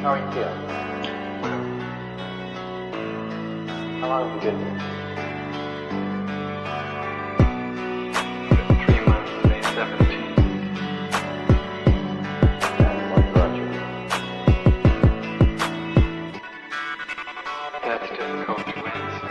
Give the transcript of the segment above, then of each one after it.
How are you feeling? How long have you been here? 3 months, May 17th. And what brought you? That's difficult to answer.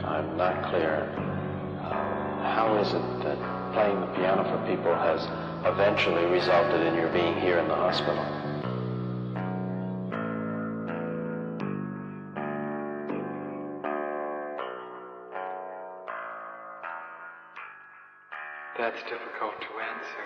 I'm not clear. How is it that playing the piano for people has eventually resulted in your being here in the hospital? That's difficult to answer.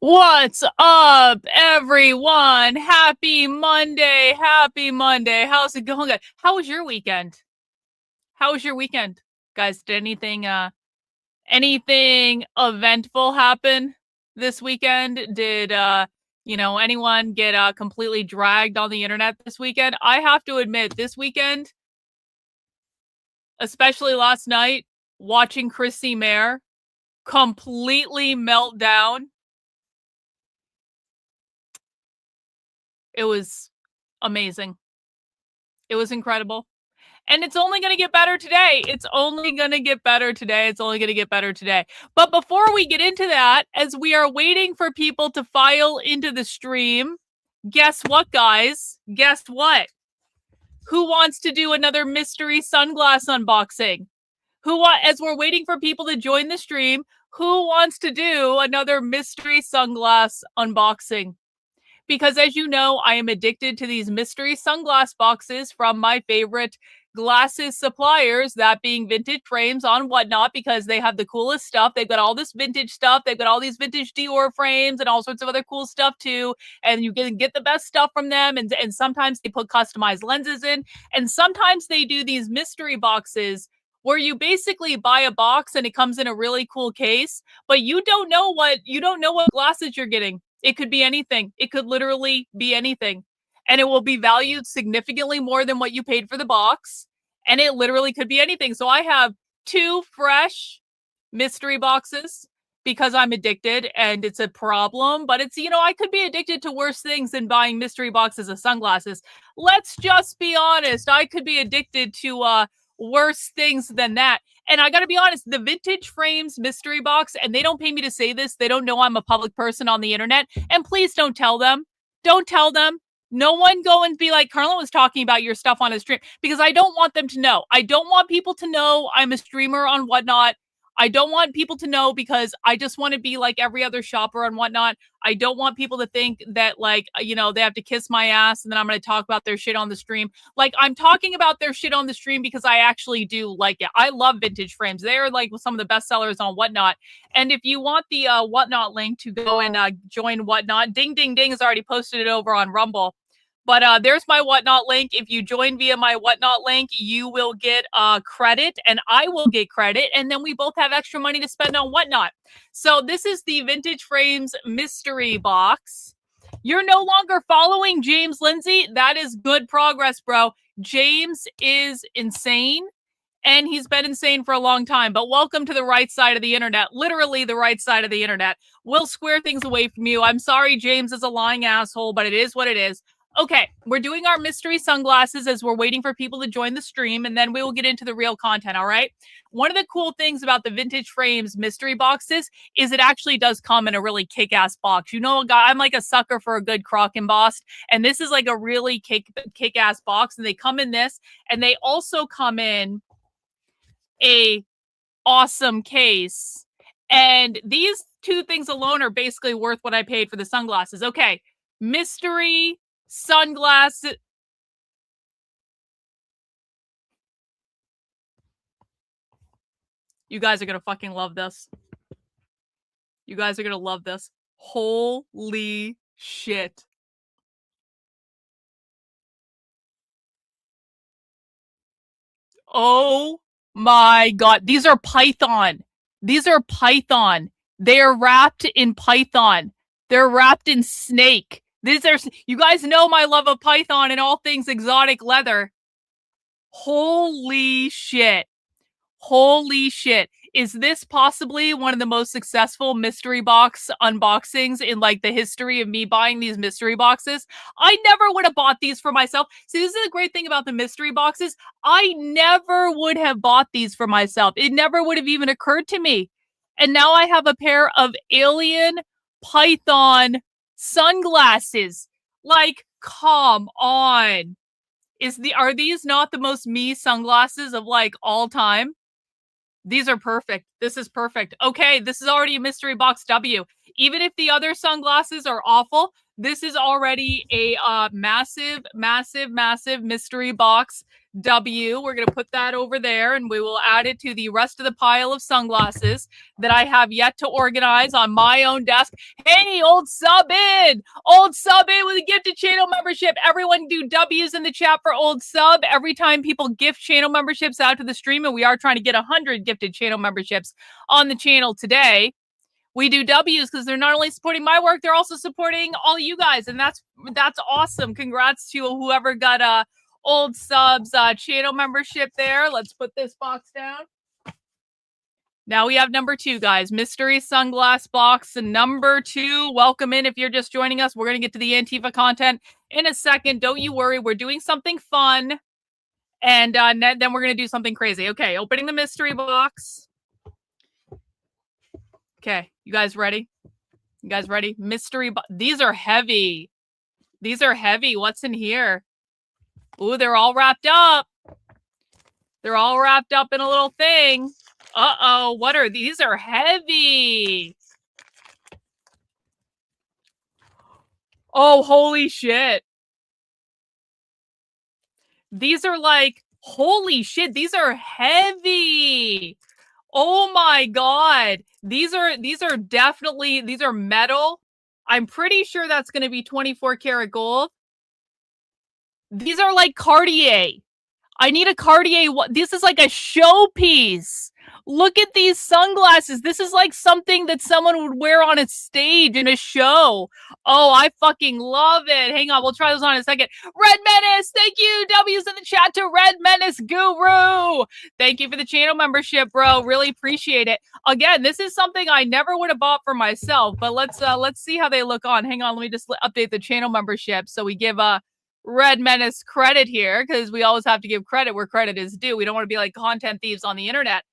What's up, everyone? Happy Monday. Happy Monday. How's it going, guys? How was your weekend? How was your weekend? Guys, did anything eventful happen this weekend? Did anyone get completely dragged on the internet this weekend? I have to admit, this weekend, especially last night, watching Chrissy Mayer completely melt down. It was amazing. It was incredible. And it's only going to get better today. It's only going to get better today. It's only going to get better today. But before we get into that, as we are waiting for people to file into the stream, guess what, guys? Guess what? Who wants to do another mystery sunglass unboxing? As we're waiting for people to join the stream, who wants to do another mystery sunglass unboxing? Because as you know, I am addicted to these mystery sunglass boxes from my favorite glasses suppliers, that being Vintage Frames on Whatnot, because they have the coolest stuff. They've got all this vintage stuff. They've got all these vintage Dior frames and all sorts of other cool stuff too. And you can get the best stuff from them. And sometimes they put customized lenses in. And sometimes they do these mystery boxes where you basically buy a box and it comes in a really cool case, but you don't know what glasses you're getting. It could be anything. It could literally be anything. And it will be valued significantly more than what you paid for the box. And it literally could be anything. So I have 2 fresh mystery boxes because I'm addicted and it's a problem. But it's, I could be addicted to worse things than buying mystery boxes of sunglasses. Let's just be honest. I could be addicted to worse things than that. And I got to be honest, the Vintage Frames mystery box, and they don't pay me to say this. They don't know I'm a public person on the internet. And please don't tell them. Don't tell them. No one go and be like, Karlyn was talking about your stuff on a stream, because I don't want them to know. I don't want people to know I'm a streamer on Whatnot. I don't want people to know because I just want to be like every other shopper on Whatnot. I don't want people to think that they have to kiss my ass and then I'm going to talk about their shit on the stream. Like, I'm talking about their shit on the stream because I actually do like it. I love Vintage Frames. They're like some of the best sellers on Whatnot. And if you want the Whatnot link to go and join Whatnot, Ding Ding Ding has already posted it over on Rumble. But there's my Whatnot link. If you join via my Whatnot link, you will get credit and I will get credit. And then we both have extra money to spend on Whatnot. So this is the Vintage Frames mystery box. You're no longer following James Lindsay. That is good progress, bro. James is insane. And he's been insane for a long time. But welcome to the right side of the internet. Literally the right side of the internet. We'll square things away from you. I'm sorry James is a lying asshole, but it is what it is. Okay, we're doing our mystery sunglasses as we're waiting for people to join the stream, and then we will get into the real content, all right? One of the cool things about the Vintage Frames mystery boxes is it actually does come in a really kick-ass box. I'm like a sucker for a good crock embossed, and this is like a really kick-ass box, and they come in this, and they also come in a awesome case. And these 2 things alone are basically worth what I paid for the sunglasses. Okay, mystery sunglasses. You guys are gonna fucking love this. You guys are gonna love this. Holy shit. Oh my god. These are Python. These are Python. They are wrapped in Python. They're wrapped in snake. You guys know my love of Python and all things exotic leather. Holy shit. Holy shit. Is this possibly one of the most successful mystery box unboxings in like the history of me buying these mystery boxes? I never would have bought these for myself. See, this is the great thing about the mystery boxes. I never would have bought these for myself. It never would have even occurred to me. And now I have a pair of alien Python sunglasses. Like, come on. Are these not the most me sunglasses of like all time? These are perfect. This is perfect. Okay, this is already a mystery box W. Even if the other sunglasses are awful, this is already a massive, massive, massive mystery box W. We're going to put that over there, and we will add it to the rest of the pile of sunglasses that I have yet to organize on my own desk. Hey, old sub in with a gifted channel membership. Everyone do W's in the chat for old sub. Every time people gift channel memberships out to the stream, and we are trying to get 100 gifted channel memberships on the channel today, we do W's because they're not only supporting my work, they're also supporting all you guys. And that's awesome. Congrats to whoever got old subs channel membership there. Let's put this box down. Now we have number 2, guys. Mystery sunglass box number 2. Welcome in if you're just joining us. We're going to get to the Antifa content in a second. Don't you worry. We're doing something fun. And then we're going to do something crazy. Okay, opening the mystery box. Okay, you guys ready? You guys ready? Mystery box. These are heavy. These are heavy. What's in here? Ooh, they're all wrapped up. They're all wrapped up in a little thing. Uh-oh, what are these? Are heavy. Oh, holy shit. These are like, holy shit, these are heavy. Oh my God. These are definitely, these are metal. I'm pretty sure that's going to be 24 karat gold. These are like Cartier. I need a Cartier. This is like a showpiece. Look at these sunglasses. This is like something that someone would wear on a stage in a show. Oh, I fucking love it. Hang on, we'll try those on in a second. Red Menace, thank you. W's in the chat to Red Menace Guru. Thank you for the channel membership, bro. Really appreciate it. Again, this is something I never would have bought for myself, but let's see how they look on. Hang on, let me just update the channel membership so we give Red Menace credit here, because we always have to give credit where credit is due. We don't want to be like content thieves on the internet.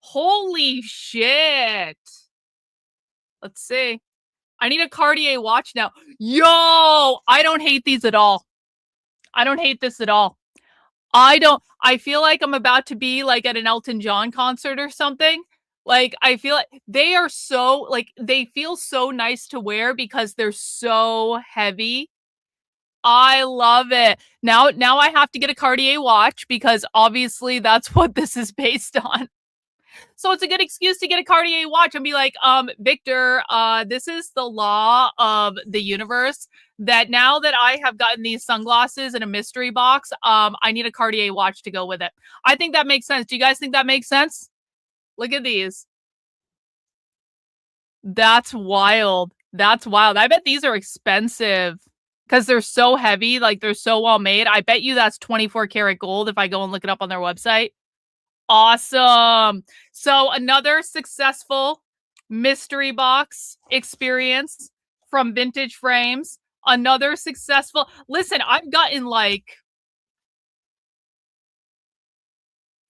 Holy shit. Let's see. I need a Cartier watch now. Yo, I don't hate these at all. I don't hate this at all. I feel like I'm about to be like at an Elton John concert or something. Like, I feel like they are so, like, they feel so nice to wear because they're so heavy. I love it. Now I have to get a Cartier watch because obviously that's what this is based on. So it's a good excuse to get a Cartier watch and be like, Victor, this is the law of the universe that now that I have gotten these sunglasses in a mystery box, I need a Cartier watch to go with it. I think that makes sense. Do you guys think that makes sense? Look at these. That's wild. That's wild. I bet these are expensive because they're so heavy. Like, they're so well made. I bet you that's 24 karat gold if I go and look it up on their website. Awesome. So another successful mystery box experience from Vintage Frames. Another successful. Listen, I've gotten like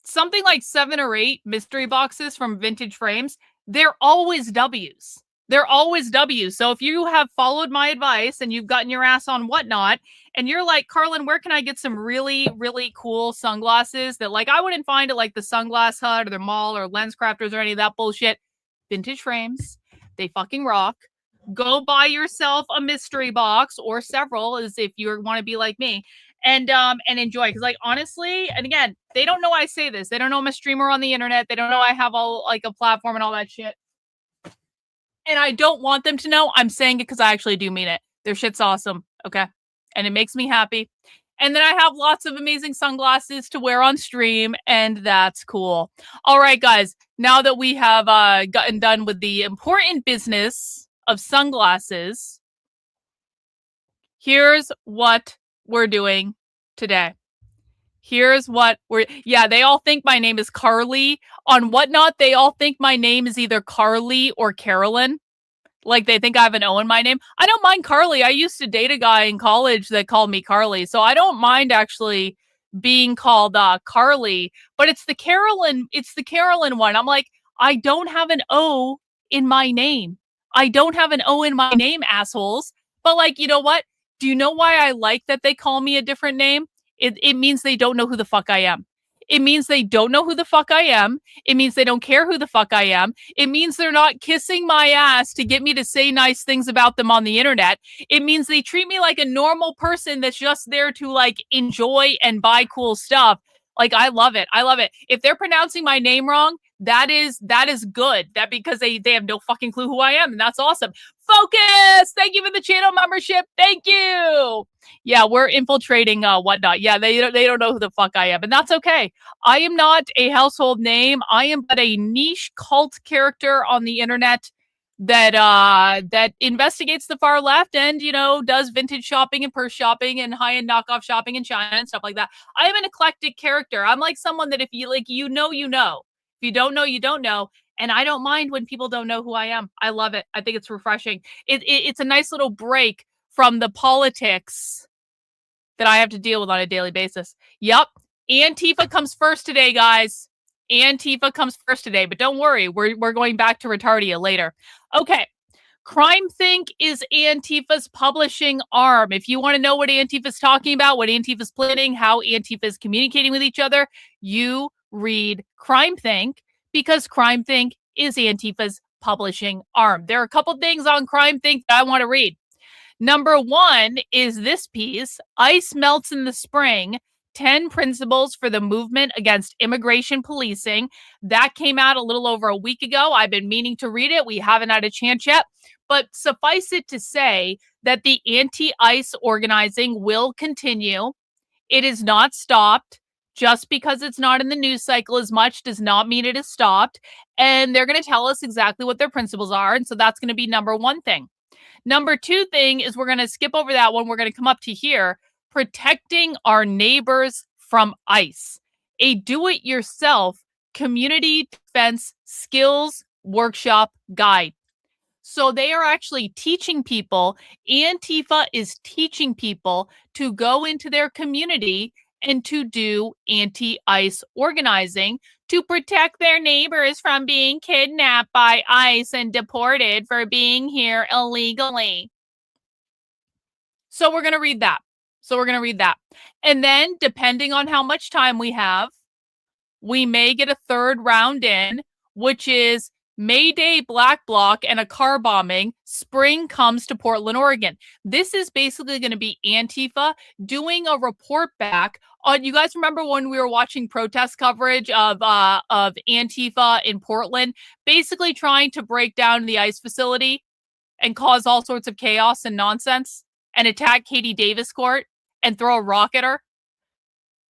something like 7 or 8 mystery boxes from Vintage Frames. They're always W's. They're always W's. So if you have followed my advice and you've gotten your ass on Whatnot, and you're like, Karlyn, where can I get some really, really cool sunglasses that like I wouldn't find at like the Sunglass Hut or the mall or Lens Crafters or any of that bullshit? Vintage Frames. They fucking rock. Go buy yourself a mystery box or several, as if you want to be like me, and enjoy. Because like honestly, and again, they don't know I say this. They don't know I'm a streamer on the internet. They don't know I have all like a platform and all that shit. And I don't want them to know. I'm saying it because I actually do mean it. Their shit's awesome. Okay. And it makes me happy. And then I have lots of amazing sunglasses to wear on stream. And that's cool. All right, guys. Now that we have gotten done with the important business of sunglasses, here's what we're doing today. Here's what they all think my name is Carly. On Whatnot, they all think my name is either Carly or Carolyn. Like, they think I have an O in my name. I don't mind Carly. I used to date a guy in college that called me Carly. So I don't mind actually being called Carly. But it's the Carolyn one. I'm like, I don't have an O in my name. I don't have an O in my name, assholes. But like, you know what? Do you know why I like that they call me a different name? It means they don't know who the fuck I am. It means they don't know who the fuck I am. It means they don't care who the fuck I am. It means they're not kissing my ass to get me to say nice things about them on the internet. It means they treat me like a normal person that's just there to like enjoy and buy cool stuff. Like, I love it. I love it. If they're pronouncing my name wrong, that is good. That because they have no fucking clue who I am, and that's awesome. Focus! Thank you for the channel membership. Thank you. Yeah, we're infiltrating whatnot. Yeah, they don't know who the fuck I am, and that's okay. I am not a household name. I am but a niche cult character on the internet that investigates the far left and, you know, does vintage shopping and purse shopping and high-end knockoff shopping in China and stuff like that. I am an eclectic character. I'm like someone that if you like, you know, you know. If you don't know, you don't know. And I don't mind when people don't know who I am. I love it. I think it's refreshing. It's a nice little break from the politics that I have to deal with on a daily basis. Yep. Antifa comes first today, guys. Antifa comes first today, but don't worry. We're going back to Retardia later. Okay. CrimeThink is Antifa's publishing arm. If you want to know what Antifa's talking about, what Antifa's planning, how Antifa is communicating with each other, you read CrimeThink, because CrimeThink is Antifa's publishing arm. There are a couple things on CrimeThink that I want to read. Number one is this piece, Ice Melts in the Spring, 10 Principles for the Movement Against Immigration Policing. That came out a little over a week ago. I've been meaning to read it. We haven't had a chance yet. But suffice it to say that the anti-ICE organizing will continue. It is not stopped. Just because it's not in the news cycle as much does not mean it is stopped. And they're going to tell us exactly what their principles are. And so that's going to be number one thing. Number two thing is we're going to skip over that one. We're going to come up to here. Protecting our neighbors from ICE. A do-it-yourself community defense skills workshop guide. So they are actually teaching people, Antifa is teaching people to go into their community and to do anti-ICE organizing to protect their neighbors from being kidnapped by ICE and deported for being here illegally. So we're going to read that. And then, depending on how much time we have, we may get a third round in, which is Mayday Black Bloc and a car bombing. Spring comes to Portland, Oregon. This is basically going to be Antifa doing a report back on. You guys remember when we were watching protest coverage of Antifa in Portland, basically trying to break down the ICE facility and cause all sorts of chaos and nonsense and attack Katie Davis Court and throw a rock at her?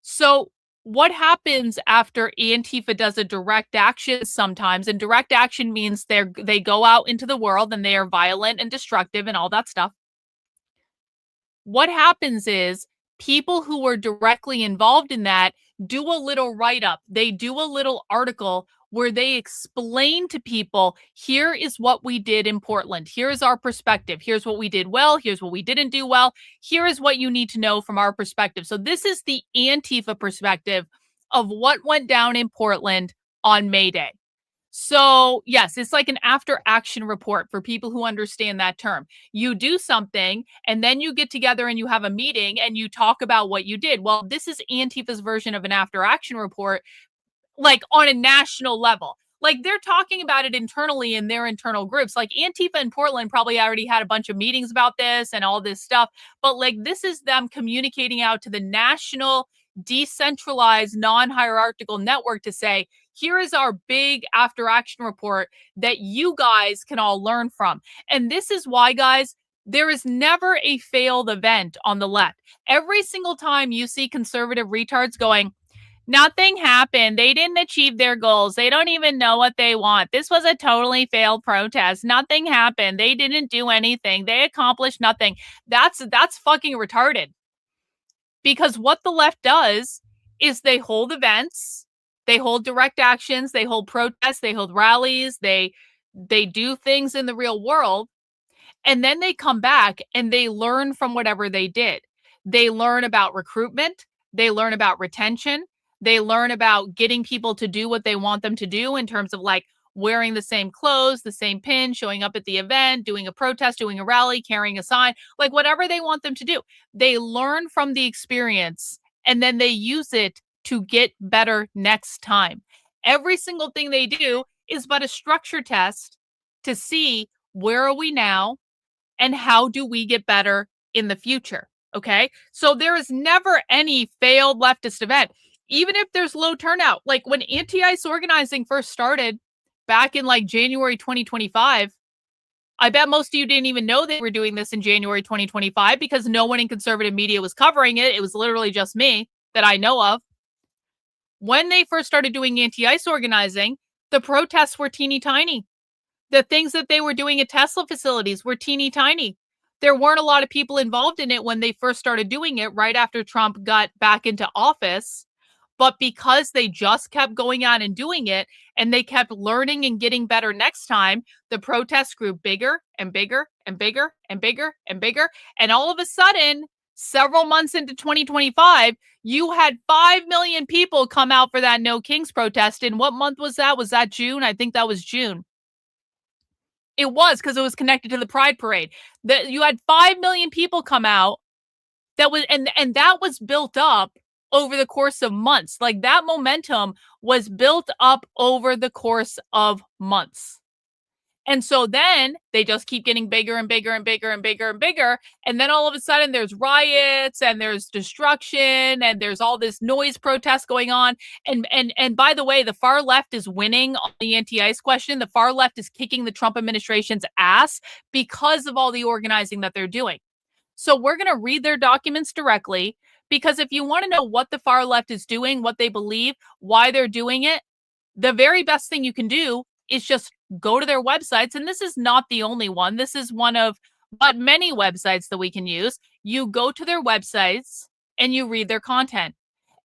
So what happens after Antifa does a direct action sometimes? And direct action means they go out into the world and they are violent and destructive and all that stuff. What happens is people who were directly involved in that do a little write-up. They do a little article where they explain to people, here is what we did in Portland. Here's our perspective. Here's what we did well. Here's what we didn't do well. Here is what you need to know from our perspective. So this is the Antifa perspective of what went down in Portland on May Day. So yes, it's like an after action report for people who understand that term. You do something and then you get together and you have a meeting and you talk about what you did. Well, this is Antifa's version of an after action report, like on a national level. Like they're talking about it internally in their internal groups. Like Antifa in Portland probably already had a bunch of meetings about this and all this stuff. But like this is them communicating out to the national decentralized non-hierarchical network to say, here is our big after action report that you guys can all learn from. And this is why, guys, there is never a failed event on the left. Every single time you see conservative retards going, nothing happened. They didn't achieve their goals. They don't even know what they want. This was a totally failed protest. Nothing happened. They didn't do anything. They accomplished nothing. That's fucking retarded. Because what the left does is they hold events, they hold direct actions, they hold protests, they hold rallies, they do things in the real world, and then they come back and they learn from whatever they did. They learn about recruitment, they learn about retention, they learn about getting people to do what they want them to do in terms of like wearing the same clothes, the same pin, showing up at the event, doing a protest, doing a rally, carrying a sign, like whatever they want them to do. They learn from the experience and then they use it to get better next time. Every single thing they do is but a structure test to see where are we now and how do we get better in the future. Okay. So there is never any failed leftist event, even if there's low turnout. Like when anti-ICE organizing first started back in like January 2025, I bet most of you didn't even know they were doing this in January 2025 because no one in conservative media was covering it. It was literally just me that I know of. When they first started doing anti-ICE organizing, the protests were teeny tiny. The things that they were doing at Tesla facilities were teeny tiny. There weren't a lot of people involved in it when they first started doing it right after Trump got back into office. But because they just kept going on and doing it, and they kept learning and getting better next time, the protests grew bigger and bigger and bigger and bigger and bigger. And all of a sudden, several months into 2025, you had 5 million people come out for that No Kings protest. And what month was that? Was that June? I think that was June. It was, because it was connected to the Pride Parade. That you had 5 million people come out. That was and that was built up over the course of months. Like that momentum was built up over the course of months. And so then they just keep getting bigger and bigger and bigger and bigger and bigger. And then all of a sudden there's riots and there's destruction and there's all this noise protest going on. And by the way, the far left is winning on the anti-ICE question. The far left is kicking the Trump administration's ass because of all the organizing that they're doing. So we're going to read their documents directly, because if you want to know what the far left is doing, what they believe, why they're doing it, the very best thing you can do is just go to their websites. And this is not the only one. This is one of but many websites that we can use. You go to their websites and you read their content.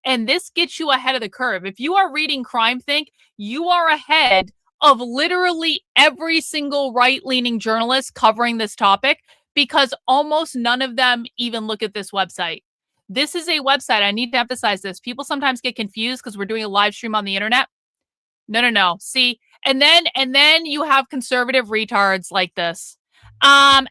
And this gets you ahead of the curve. If you are reading CrimethInc, you are ahead of literally every single right-leaning journalist covering this topic, because almost none of them even look at this website. This is a website. I need to emphasize this. People sometimes get confused because we're doing a live stream on the internet. No. See, and then you have conservative retards like this.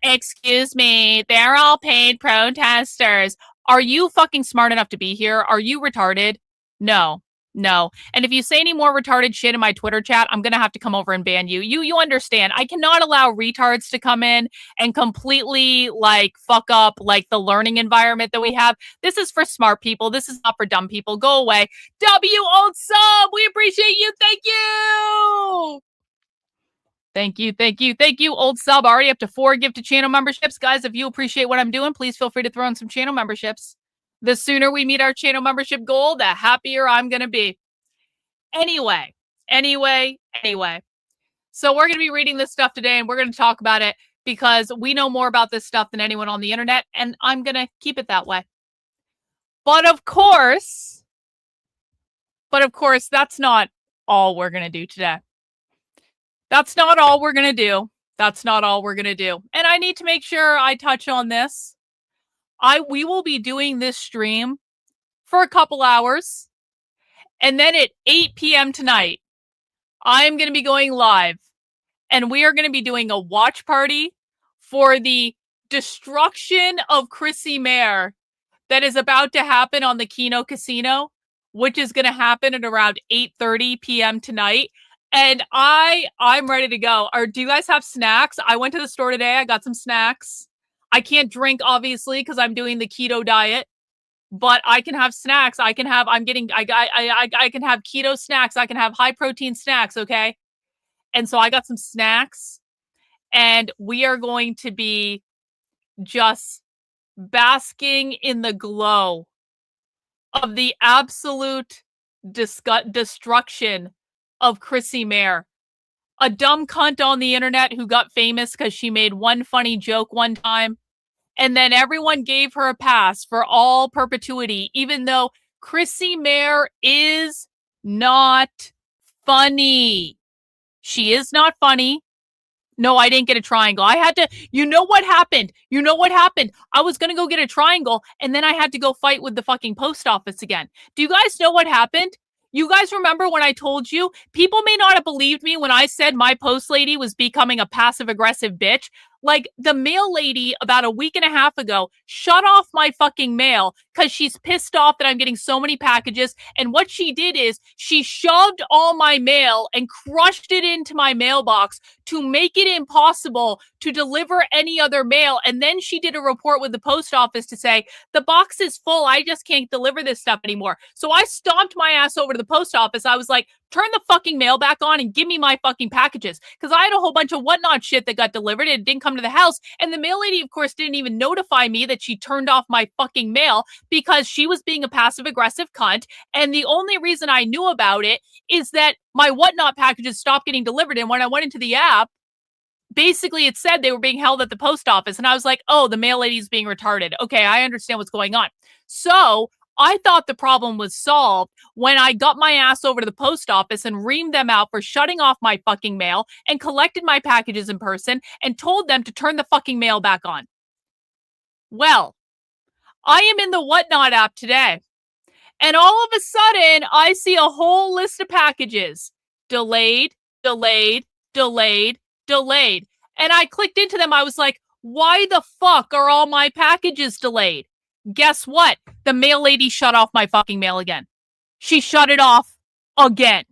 Excuse me, they're all paid protesters. Are you fucking smart enough to be here? Are you retarded? No. And if you say any more retarded shit in my Twitter chat, I'm going to have to come over and ban you. You understand. I cannot allow retards to come in and completely like fuck up like the learning environment that we have. This is for smart people. This is not for dumb people. Go away. W old sub. We appreciate you. Thank you, old sub. Already up to 4 gifted channel memberships. Guys, if you appreciate what I'm doing, please feel free to throw in some channel memberships. The sooner we meet our channel membership goal, the happier I'm going to be. Anyway. So we're going to be reading this stuff today, and we're going to talk about it because we know more about this stuff than anyone on the internet, and I'm going to keep it that way. But of course, that's not all we're going to do today. That's not all we're going to do. And I need to make sure I touch on this. We will be doing this stream for a couple hours. And then at 8 p.m. tonight, I am going to be going live. And we are going to be doing a watch party for the destruction of Chrissy Mayer that is about to happen on the Keno Casino, which is going to happen at around 8:30 p.m. tonight. And I'm ready to go. Do you guys have snacks? I went to the store today. I got some snacks. I can't drink, obviously, because I'm doing the keto diet, but I can have snacks. I can have keto snacks. I can have high protein snacks. Okay. And so I got some snacks, and we are going to be just basking in the glow of the absolute destruction of Chrissy Mayer, a dumb cunt on the internet who got famous because she made one funny joke one time. And then everyone gave her a pass for all perpetuity, even though Chrissy Mayer is not funny. She is not funny. No, I didn't get a triangle. I had to, you know what happened? I was going to go get a triangle, and then I had to go fight with the fucking post office again. Do you guys know what happened? You guys remember when I told you? People may not have believed me when I said my post lady was becoming a passive-aggressive bitch. Like, the mail lady about a week and a half ago shut off my fucking mail because she's pissed off that I'm getting so many packages. And what she did is she shoved all my mail and crushed it into my mailbox to make it impossible to deliver any other mail. And then she did a report with the post office to say, the box is full. I just can't deliver this stuff anymore. So I stomped my ass over to the post office. I was like, turn the fucking mail back on and give me my fucking packages. Because I had a whole bunch of whatnot shit that got delivered and it didn't come to the house. And the mail lady, of course, didn't even notify me that she turned off my fucking mail because she was being a passive aggressive cunt. And the only reason I knew about it is that my whatnot packages stopped getting delivered. And when I went into the app, basically it said they were being held at the post office. And I was like, oh, the mail lady's being retarded. Okay, I understand what's going on. So I thought the problem was solved when I got my ass over to the post office and reamed them out for shutting off my fucking mail and collected my packages in person and told them to turn the fucking mail back on. Well, I am in the Whatnot app today, and all of a sudden, I see a whole list of packages. Delayed, delayed, delayed, delayed. And I clicked into them. I was like, why the fuck are all my packages delayed? Guess what? The mail lady shut off my fucking mail again. She shut it off again.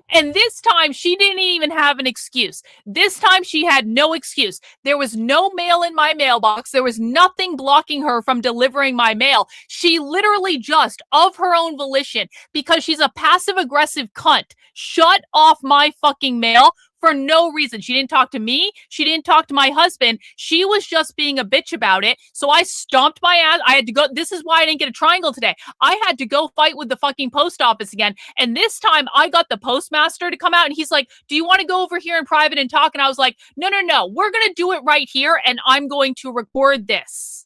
And this time, she didn't even have an excuse. This time, she had no excuse. There was no mail in my mailbox. There was nothing blocking her from delivering my mail. She literally just, of her own volition, because she's a passive-aggressive cunt, shut off my fucking mail for no reason. She didn't talk to me. She didn't talk to my husband. She was just being a bitch about it. So I stomped my ass. I had to go. This is why I didn't get a triangle today. I had to go fight with the fucking post office again. And this time I got the postmaster to come out and he's like, do you want to go over here in private and talk? And I was like, no. We're going to do it right here. And I'm going to record this.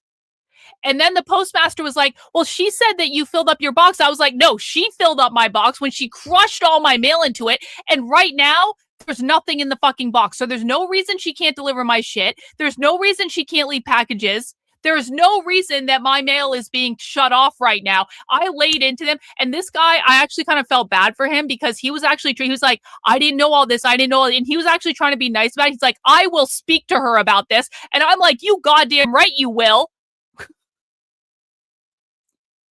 And then the postmaster was like, well, she said that you filled up your box. I was like, no, she filled up my box when she crushed all my mail into it. And right now, there's nothing in the fucking box. So there's no reason she can't deliver my shit. There's no reason she can't leave packages. There's no reason that my mail is being shut off right now. I laid into them. And this guy, I actually kind of felt bad for him because he was actually, he was like, I didn't know all this. I didn't know. And he was actually trying to be nice about it. He's like, I will speak to her about this. And I'm like, you goddamn right you will.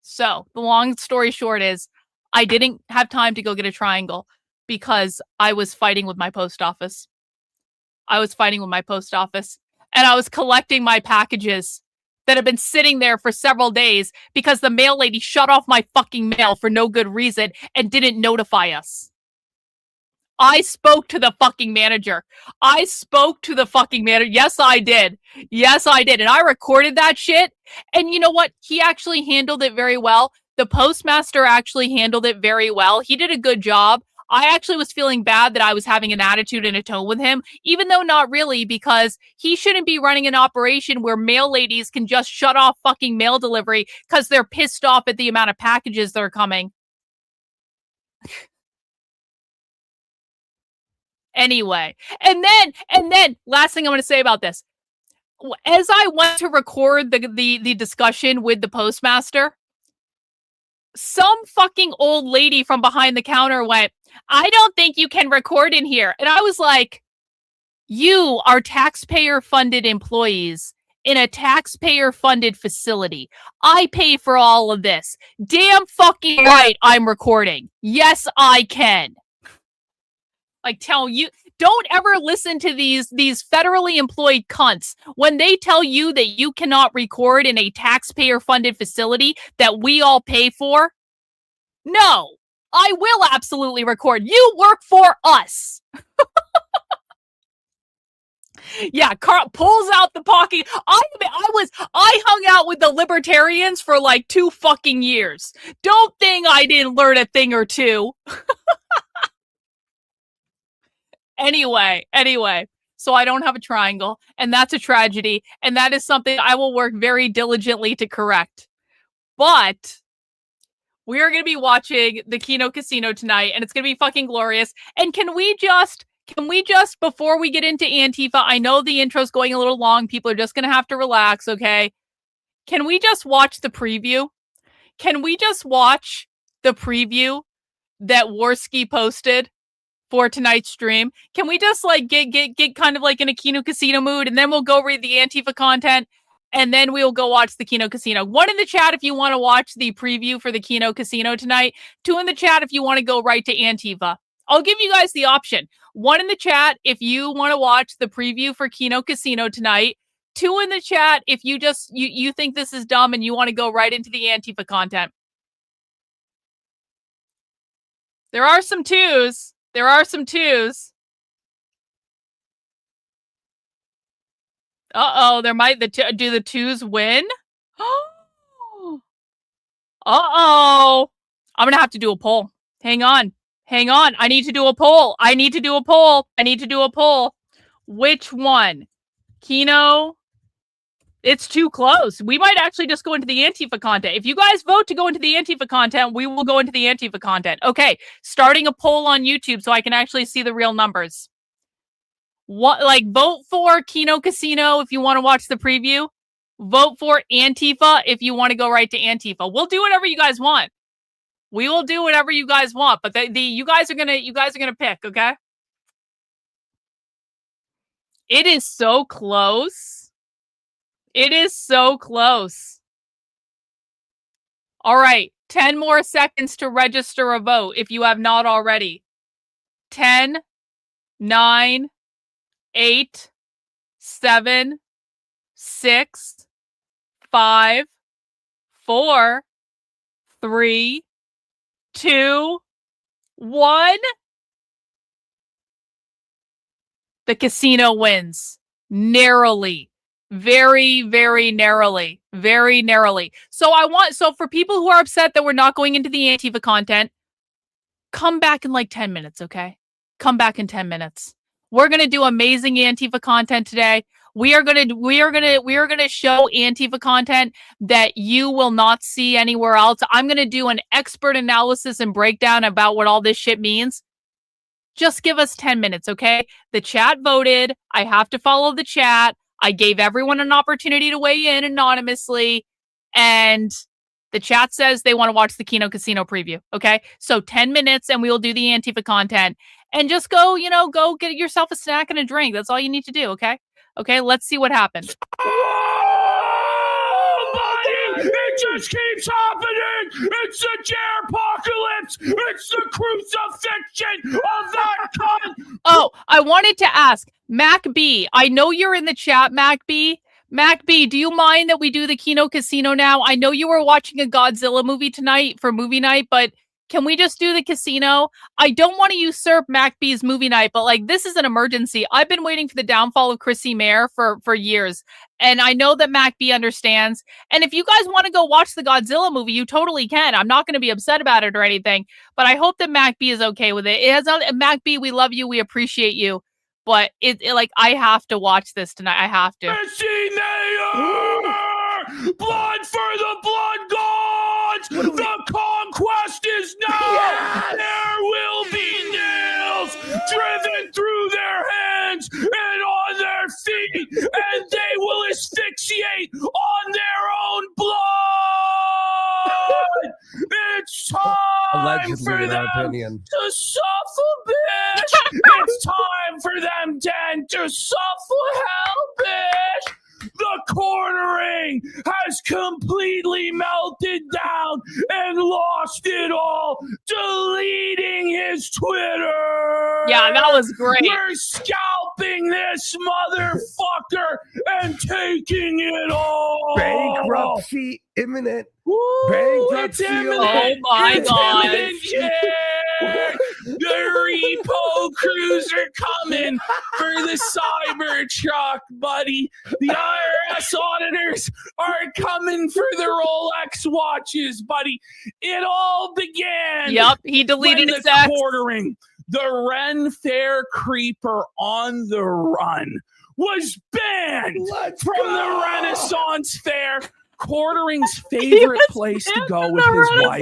So the long story short is I didn't have time to go get a triangle because I was fighting with my post office. And I was collecting my packages that have been sitting there for several days because the mail lady shut off my fucking mail for no good reason and didn't notify us. I spoke to the fucking manager. Yes, I did. And I recorded that shit. And you know what? He actually handled it very well. The postmaster actually handled it very well. He did a good job. I actually was feeling bad that I was having an attitude and a tone with him, even though not really, because he shouldn't be running an operation where mail ladies can just shut off fucking mail delivery because they're pissed off at the amount of packages that are coming. Anyway, and then last thing I'm going to say about this. As I went to record the discussion with the postmaster, some fucking old lady from behind the counter went, I don't think you can record in here. And I was like, you are taxpayer-funded employees in a taxpayer-funded facility. I pay for all of this. Damn fucking right I'm recording. Yes, I can. Like, tell you, don't ever listen to these federally employed cunts when they tell you that you cannot record in a taxpayer-funded facility that we all pay for. No, I will absolutely record. You work for us. Yeah, Carl pulls out the pocket. I hung out with the libertarians for like 2 fucking years. Don't think I didn't learn a thing or two. Anyway, so I don't have a triangle, and that's a tragedy, and that is something I will work very diligently to correct. But we are going to be watching the Kino Casino tonight, and it's going to be fucking glorious. And can we just, before we get into Antifa, I know the intro's going a little long. People are just going to have to relax, okay? Can we just watch the preview? Can we just watch the preview that Worski posted for tonight's stream. Can we just like get kind of like in a Kino Casino mood, and then we'll go read the Antifa content, and then we'll go watch the Kino Casino. 1 in the chat if you want to watch the preview for the Kino Casino tonight. 2 in the chat if you want to go right to Antifa. I'll give you guys the option. 1 in the chat if you want to watch the preview for Kino Casino tonight. 2 in the chat if you just you think this is dumb and you want to go right into the Antifa content. There are some 2s. There are some 2s. Uh-oh, there might do the 2s win? Uh-oh. I'm going to have to do a poll. Hang on. Hang on. I need to do a poll. I need to do a poll. I need to do a poll. Which one? Kino? It's too close. We might actually just go into the Antifa content. If you guys vote to go into the Antifa content, we will go into the Antifa content. Okay, starting a poll on YouTube so I can actually see the real numbers. What, like, vote for Kino Casino if you want to watch the preview. Vote for Antifa if you want to go right to Antifa. We'll do whatever you guys want. We will do whatever you guys want, but you guys are gonna pick, okay? It is so close. It is so close. All right, 10 more seconds to register a vote if you have not already. 10, 9, 8, 7, 6, 5, 4, 3, 2, 1. The casino wins narrowly. Very, very narrowly. Very narrowly. So for people who are upset that we're not going into the Antifa content, come back in like 10 minutes, okay? Come back in 10 minutes. We're going to do amazing Antifa content today. We are going to show Antifa content that you will not see anywhere else. I'm going to do an expert analysis and breakdown about what all this shit means. Just give us 10 minutes, okay? The chat voted. I have to follow the chat. I gave everyone an opportunity to weigh in anonymously, and the chat says they want to watch the Kino Casino preview, okay? So 10 minutes and we will do the Antifa content, and just go get yourself a snack and a drink. That's all you need to do, okay? Okay, let's see what happens. It just keeps happening. It's the Jare apocalypse. It's the crucifixion of that cunt. Oh, I wanted to ask Mac B. I know you're in the chat, Mac B. Mac B, do you mind that we do the Kino Casino now? I know you were watching a Godzilla movie tonight for movie night, but can we just do the casino? I don't want to usurp Mac B's movie night, but like, this is an emergency. I've been waiting for the downfall of Chrissy Mayer for years. And I know that Mac B understands. And if you guys want to go watch the Godzilla movie, you totally can. I'm not going to be upset about it or anything, but I hope that Mac B is okay with it. It has not, Mac B, we love you. We appreciate you. But it like, I have to watch this tonight. I have to. Chrissy Mayer! Blood for the blood gods! The conquest is now! Yes! There will be nails driven through their hands and on their feet, and they will asphyxiate on their own blood! It's time Allegedly, for in our them opinion. to suffer, bitch! It's time for them then to suffer hell, bitch! The cornering has completely melted down and lost it all, deleting his Twitter. Yeah, that was great. We're scalping this motherfucker and taking it all. Bankruptcy imminent. Woo, Bankruptcy. it's imminent. Oh my It's God. imminent, yeah. The repo crews are coming for the Cybertruck, buddy. The IRS auditors are coming for the Rolex watches, buddy. It all began. Yep, he deleted when his the ex. quartering. The Ren Fair creeper on the run was banned from the Renaissance Fair. Quartering's favorite place to go with his wife.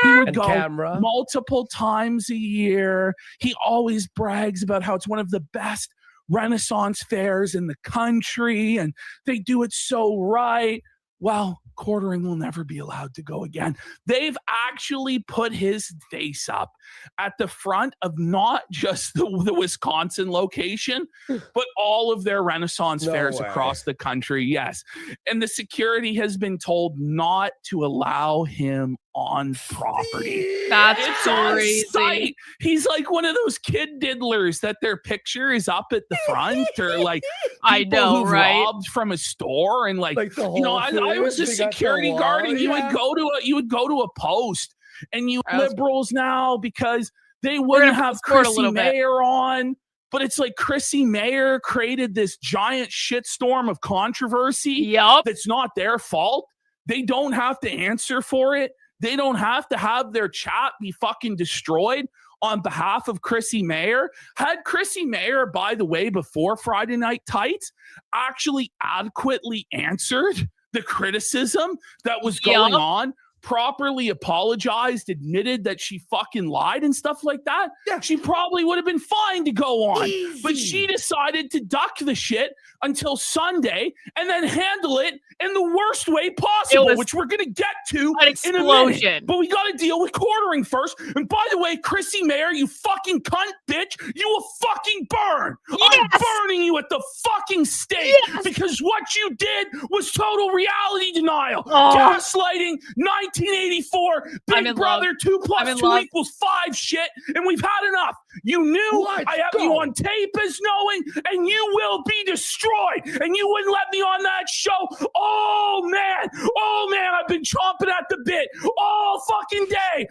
He would And go camera. multiple times a year. He always brags about how it's one of the best Renaissance fairs in the country and they do it so right. Well, Quartering will never be allowed to go again. They've actually put his face up at the front of not just the Wisconsin location, but all of their Renaissance fairs across the country. Yes. And the security has been told not to allow him on property. That's It's crazy. on site. He's like one of those kid diddlers that their picture is up at the front, or like I people know, who've right? robbed from a store, and like the you know, Whole I was a Foods, they got the security guard, and wall, you yeah. would go to a post, and you I was- liberals now, because they We're wouldn't gonna have fast forward a Chrissy little bit. Mayer on. But it's like Chrissy Mayer created this giant shitstorm of controversy. Yup. That's not their fault. They don't have to answer for it. They don't have to have their chat be fucking destroyed on behalf of Chrissy Mayer. Had Chrissy Mayer, by the way, before Friday Night Tights, actually adequately answered the criticism that was going Yup. on, properly apologized, admitted that she fucking lied and stuff like that, Yeah. she probably would have been fine to go on. But Easy. she decided to duck the shit until Sunday and then handle it in the worst way possible, was which we're going to get to an in a explosion. minute. But we got to deal with quartering first. And by the way, Chrissy Mayer, you fucking cunt bitch, you will fucking burn. I'm Yes. burning you at the fucking stake, Yes. because what you did was total reality denial. Oh. Gaslighting, 1984, I'm Big in Brother, love. 2 I'm in + 2 love. = 5 shit, and we've had enough. You knew, Let's I have go. you on tape as knowing, and you will be destroyed, and you wouldn't let me on that show. Oh man, I've been chomping at the bit all fucking day.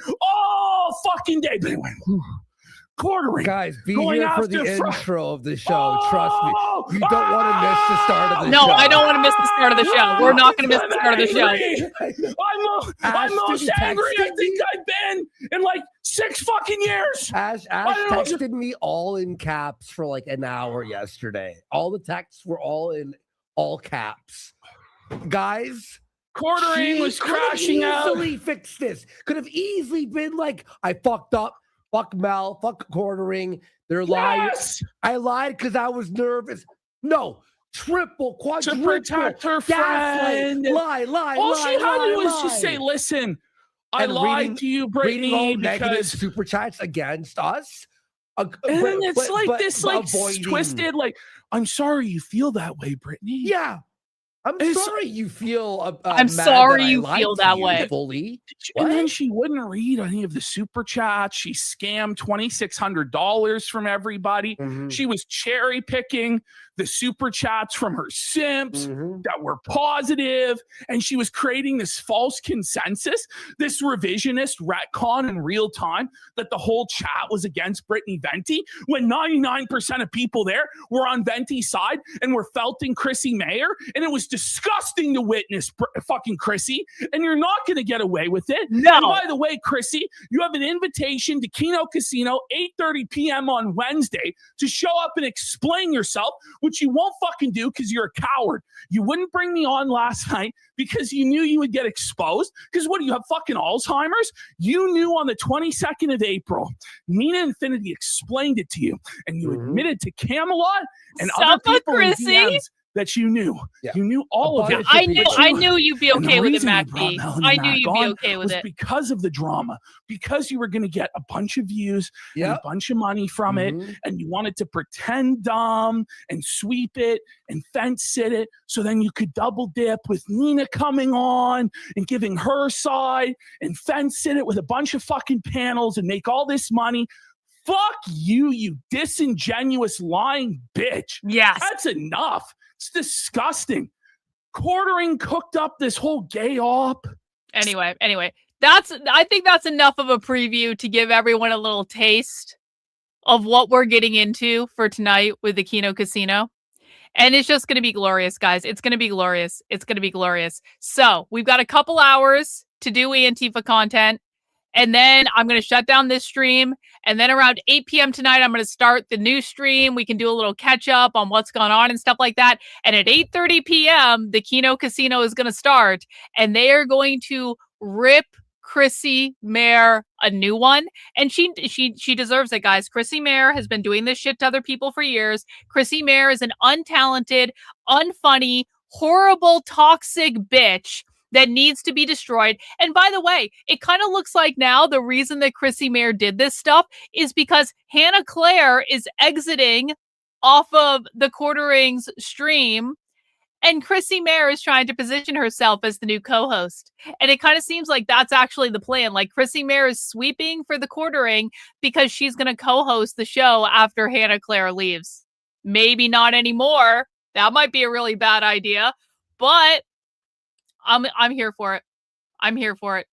But anyway, quartering. Guys, be Going here for the after Fri- intro of the show. Trust me. Oh, You don't want to miss the start of the No, show. I don't want to miss the start of the show. We're not going to miss the start of the show. I'm Ashton most angry I texted think me. I've been in like 6 fucking years. Ash don't know. texted me all in caps for like an hour yesterday. All the texts were all in all caps. Guys, Quartering was could have crashing out. easily fixed this. Could have easily been like, I fucked up. Fuck Mel. Fuck Quartering. They're lying. Yes, I lied because I was nervous. No. Triple, to quadruple. protect her gaslight, friend. lie. All lie, she had to do was lie. just say, "Listen, I And lied reading- to you, reading all Brittany, negative because." super chats against us. And then it's like this, like twisted, like, "I'm sorry you feel that way, Brittany." Yeah, I'm It's- sorry you feel. I'm mad sorry that I you lied feel to that you way. fully. And then What? she wouldn't read any of the super chats. She scammed $2,600 from everybody. Mhm. She was cherry picking the super chats from her simps Mhm. that were positive, and she was creating this false consensus, this revisionist retcon in real time that the whole chat was against Brittany Venti, when 99% of people there were on Venti's side and were felting Chrissy Mayer, and it was disgusting to witness fucking Chrissy, and you're not going to get away with it. No. And by the way, Chrissy, you have an invitation to Keno Casino, 8:30 p.m. on Wednesday, to show up and explain yourself, which you won't fucking do because you're a coward. You wouldn't bring me on last night because you knew you would get exposed. Because what do you have, fucking Alzheimer's? You knew on the 22nd of April, Nina Infinity explained it to you, and you admitted to Camelot and other Sup, people in Chrissy? DMs that you knew. Yeah. You knew all of bunch it. of I people- knew you'd be And the okay with it, reason I Mac brought B. Melanie I knew Mac you'd be on okay with was it. because of the drama, because you were going to get a bunch of views and Yep. a bunch of money from it, Mhm. and you wanted to pretend dumb and sweep it and fence sit it, so then you could double dip with Nina coming on and giving her side and fence sit it with a bunch of fucking panels and make all this money. Fuck you, you disingenuous lying bitch. Yes. That's enough. It's disgusting. Quartering cooked up this whole gay op. Anyway, I think that's enough of a preview to give everyone a little taste of what we're getting into for tonight with the Keno Casino. And it's just going to be glorious, guys. It's going to be glorious. It's going to be glorious. So we've got a couple hours to do Antifa content. And then I'm going to shut down this stream. And then around 8 p.m. tonight, I'm going to start the new stream. We can do a little catch up on what's gone on and stuff like that. And at 8:30 p.m., the Keno Casino is going to start. And they are going to rip Chrissy Mayer a new one. And she deserves it, guys. Chrissy Mayer has been doing this shit to other people for years. Chrissy Mayer is an untalented, unfunny, horrible, toxic bitch that needs to be destroyed. And by the way, it kind of looks like now the reason that Chrissy Mayer did this stuff is because Hannah Claire is exiting off of the Quarterings stream, and Chrissy Mayer is trying to position herself as the new co-host. And it kind of seems like that's actually the plan. Like Chrissy Mayer is sweeping for the Quartering because she's going to co-host the show after Hannah Claire leaves. Maybe not anymore. That might be a really bad idea, but I'm here for it. I'm here for it.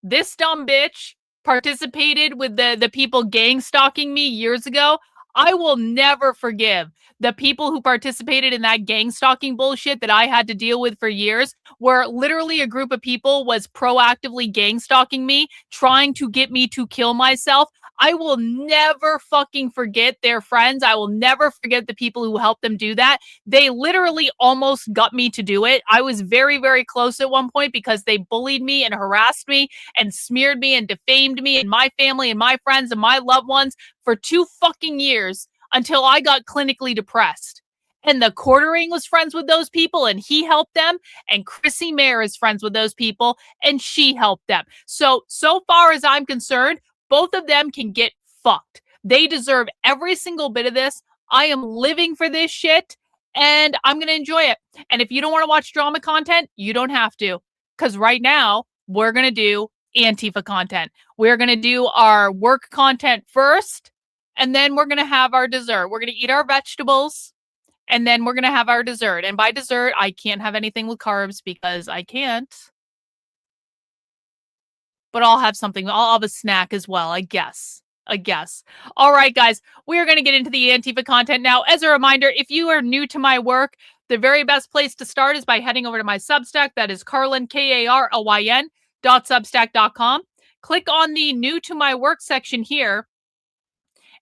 This dumb bitch participated with the people gang stalking me years ago. I will never forgive the people who participated in that gang stalking bullshit that I had to deal with for years, where literally a group of people was proactively gang stalking me, trying to get me to kill myself. I will never fucking forget their friends. I will never forget the people who helped them do that. They literally almost got me to do it. I was very, very close at one point because they bullied me and harassed me and smeared me and defamed me and my family and my friends and my loved ones for 2 fucking years until I got clinically depressed. And the Quartering was friends with those people and he helped them. And Chrissy Mayer is friends with those people and she helped them. So far as I'm concerned, both of them can get fucked. They deserve every single bit of this. I am living for this shit and I'm going to enjoy it. And if you don't want to watch drama content, you don't have to. Because right now, we're going to do Antifa content. We're going to do our work content first, and then we're going to have our dessert. We're going to eat our vegetables, and then we're going to have our dessert. And by dessert, I can't have anything with carbs because I can't. But I'll have something. I'll have a snack as well, I guess. All right, guys, we are going to get into the Antifa content now. As a reminder, if you are new to my work, the very best place to start is by heading over to my Substack. That is Karlyn, Karlyn, .substack.com. Click on the new to my work section here.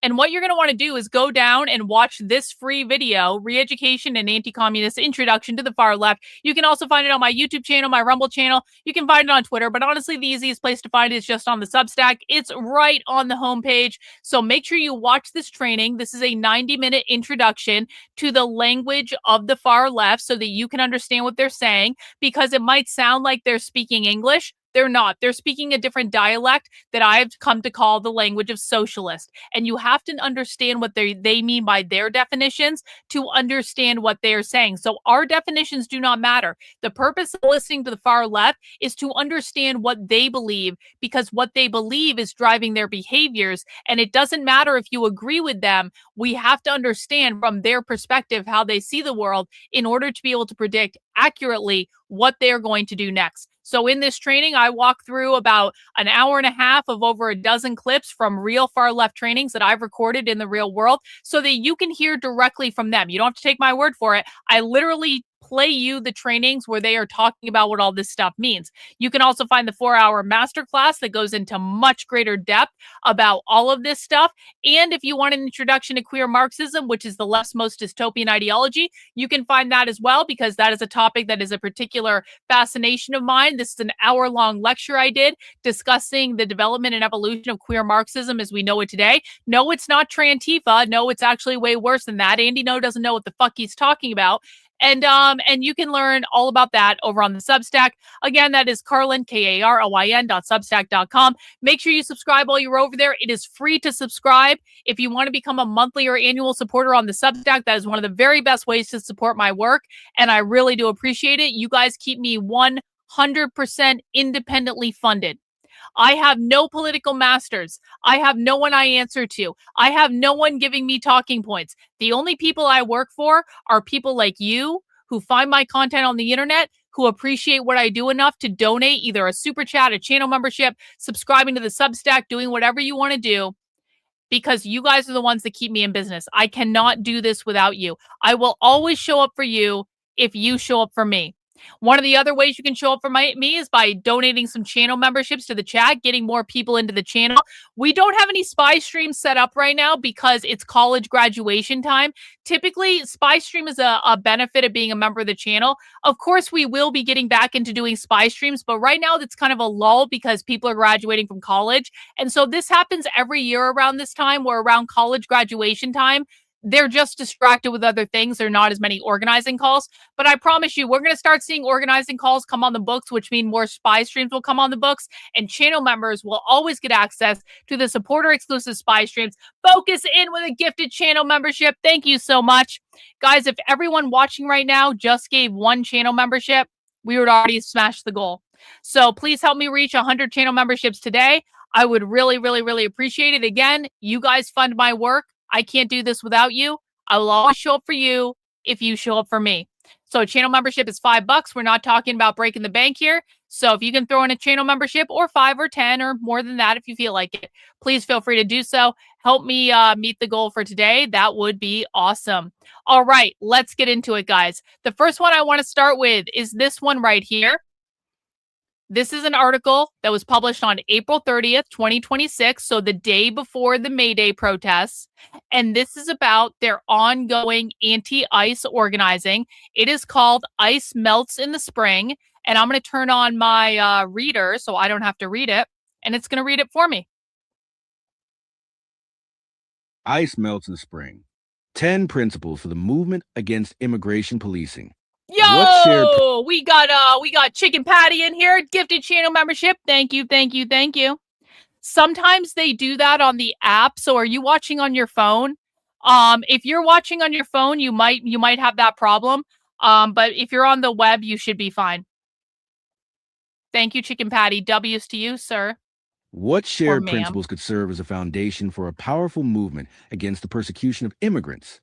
And what you're going to want to do is go down and watch this free video, Re-Education and Anti-Communist Introduction to the Far Left. You can also find it on my YouTube channel, my Rumble channel. You can find it on Twitter, but honestly, the easiest place to find it is just on the Substack. It's right on the homepage. So make sure you watch this training. This is a 90-minute introduction to the language of the far left so that you can understand what they're saying, because it might sound like they're speaking English. They're not. They're speaking a different dialect that I've come to call the language of socialist. And you have to understand what they mean by their definitions to understand what they're saying. So our definitions do not matter. The purpose of listening to the far left is to understand what they believe, because what they believe is driving their behaviors. And it doesn't matter if you agree with them. We have to understand from their perspective how they see the world in order to be able to predict accurately what they're going to do next. So in this training, I walk through about an hour and a half of over a dozen clips from real far left trainings that I've recorded in the real world so that you can hear directly from them. You don't have to take my word for it. I literally play you the trainings where they are talking about what all this stuff means. You can also find the 4-hour masterclass that goes into much greater depth about all of this stuff. And if you want an introduction to queer Marxism, which is the left's most dystopian ideology, you can find that as well, because that is a topic that is a particular fascination of mine. This is an hour-long lecture I did discussing the development and evolution of queer Marxism as we know it today. No, it's not Trantifa. No, it's actually way worse than that. Andy doesn't know what the fuck he's talking about. And you can learn all about that over on the Substack. Again, that is Karlyn, Karlyn.substack.com. Make sure you subscribe while you're over there. It is free to subscribe. If you want to become a monthly or annual supporter on the Substack, that is one of the very best ways to support my work. And I really do appreciate it. You guys keep me 100% independently funded. I have no political masters. I have no one I answer to. I have no one giving me talking points. The only people I work for are people like you who find my content on the internet, who appreciate what I do enough to donate either a super chat, a channel membership, subscribing to the Substack, doing whatever you want to do, because you guys are the ones that keep me in business. I cannot do this without you. I will always show up for you if you show up for me. One of the other ways you can show up for me is by donating some channel memberships to the chat, getting more people into the channel. We don't have any spy streams set up right now because it's college graduation time. Typically, spy stream is a benefit of being a member of the channel. Of course, we will be getting back into doing spy streams, but right now it's kind of a lull because people are graduating from college. And so this happens every year around this time, where around college graduation time, they're just distracted with other things. There are not as many organizing calls. But I promise you, we're going to start seeing organizing calls come on the books, which mean more spy streams will come on the books, and channel members will always get access to the supporter-exclusive spy streams. Focus in with a gifted channel membership. Thank you so much. Guys, if everyone watching right now just gave one channel membership, we would already smash the goal. So please help me reach 100 channel memberships today. I would really, really, really appreciate it. Again, you guys fund my work. I can't do this without you. I will always show up for you if you show up for me. So channel membership is $5. We're not talking about breaking the bank here. So if you can throw in a channel membership or 5 or 10 or more than that, if you feel like it, please feel free to do so. Help me meet the goal for today. That would be awesome. All right, let's get into it, guys. The first one I want to start with is this one right here. This is an article that was published on April 30th, 2026, so the day before the May Day protests. And this is about their ongoing anti-ICE organizing. It is called ICE Melts in the Spring. And I'm going to turn on my reader so I don't have to read it. And it's going to read it for me. ICE melts in the spring. 10 principles for the movement against immigration policing. Yo, we got Chicken Patty in here, gifted channel membership. Thank you, thank you, thank you. Sometimes they do that on the app. So are you watching on your phone? If you're watching on your phone, you might have that problem. But if you're on the web, you should be fine. Thank you, Chicken Patty. W's to you, sir. What shared principles could serve as a foundation for a powerful movement against the persecution of immigrants?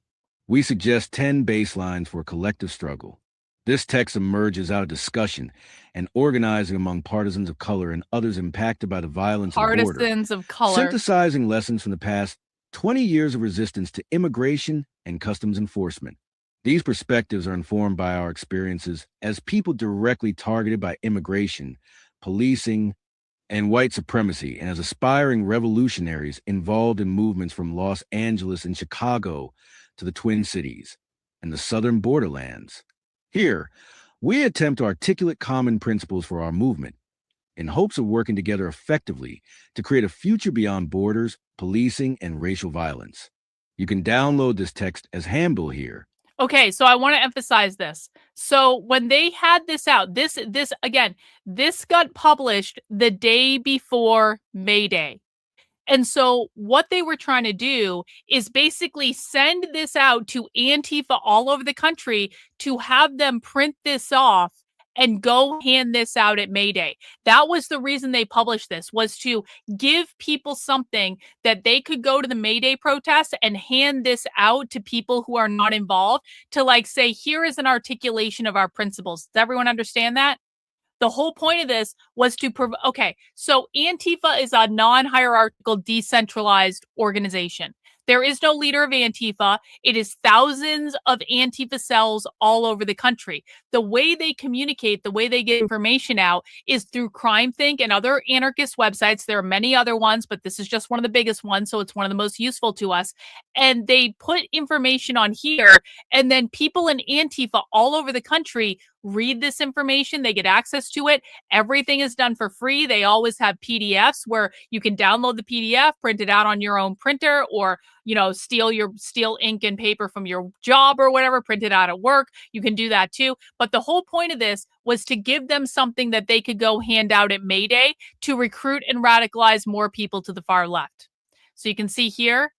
We suggest 10 baselines for a collective struggle. This text emerges out of discussion and organizing among partisans of color and others impacted by the violence of the border, Partisans of color. synthesizing lessons from the past 20 years of resistance to immigration and customs enforcement. These perspectives are informed by our experiences as people directly targeted by immigration, policing, and white supremacy, and as aspiring revolutionaries involved in movements from Los Angeles and Chicago to the Twin Cities and the southern borderlands. Here, we attempt to articulate common principles for our movement in hopes of working together effectively to create a future beyond borders, policing, and racial violence. You can download this text as handbill here. Okay, so I want to emphasize this. So when they had this out, this got published the day before May Day. And so what they were trying to do is basically send this out to Antifa all over the country to have them print this off and go hand this out at May Day. That was the reason they published this, was to give people something that they could go to the May Day protests and hand this out to people who are not involved to like say, here is an articulation of our principles. Does everyone understand that? The whole point of this was to okay, so Antifa is a non-hierarchical, decentralized organization. There is no leader of Antifa. It is thousands of Antifa cells all over the country. The way they communicate, the way they get information out is through CrimeThink and other anarchist websites. There are many other ones, but this is just one of the biggest ones, so it's one of the most useful to us. And they put information on here, and then people in Antifa all over the country read this information. They get access to it. Everything is done for free. They always have PDFs where you can download the PDF, print it out on your own printer, or steal ink and paper from your job or whatever, print it out at work. You can do that too. But the whole point of this was to give them something that they could go hand out at May Day to recruit and radicalize more people to the far left. So you can see here,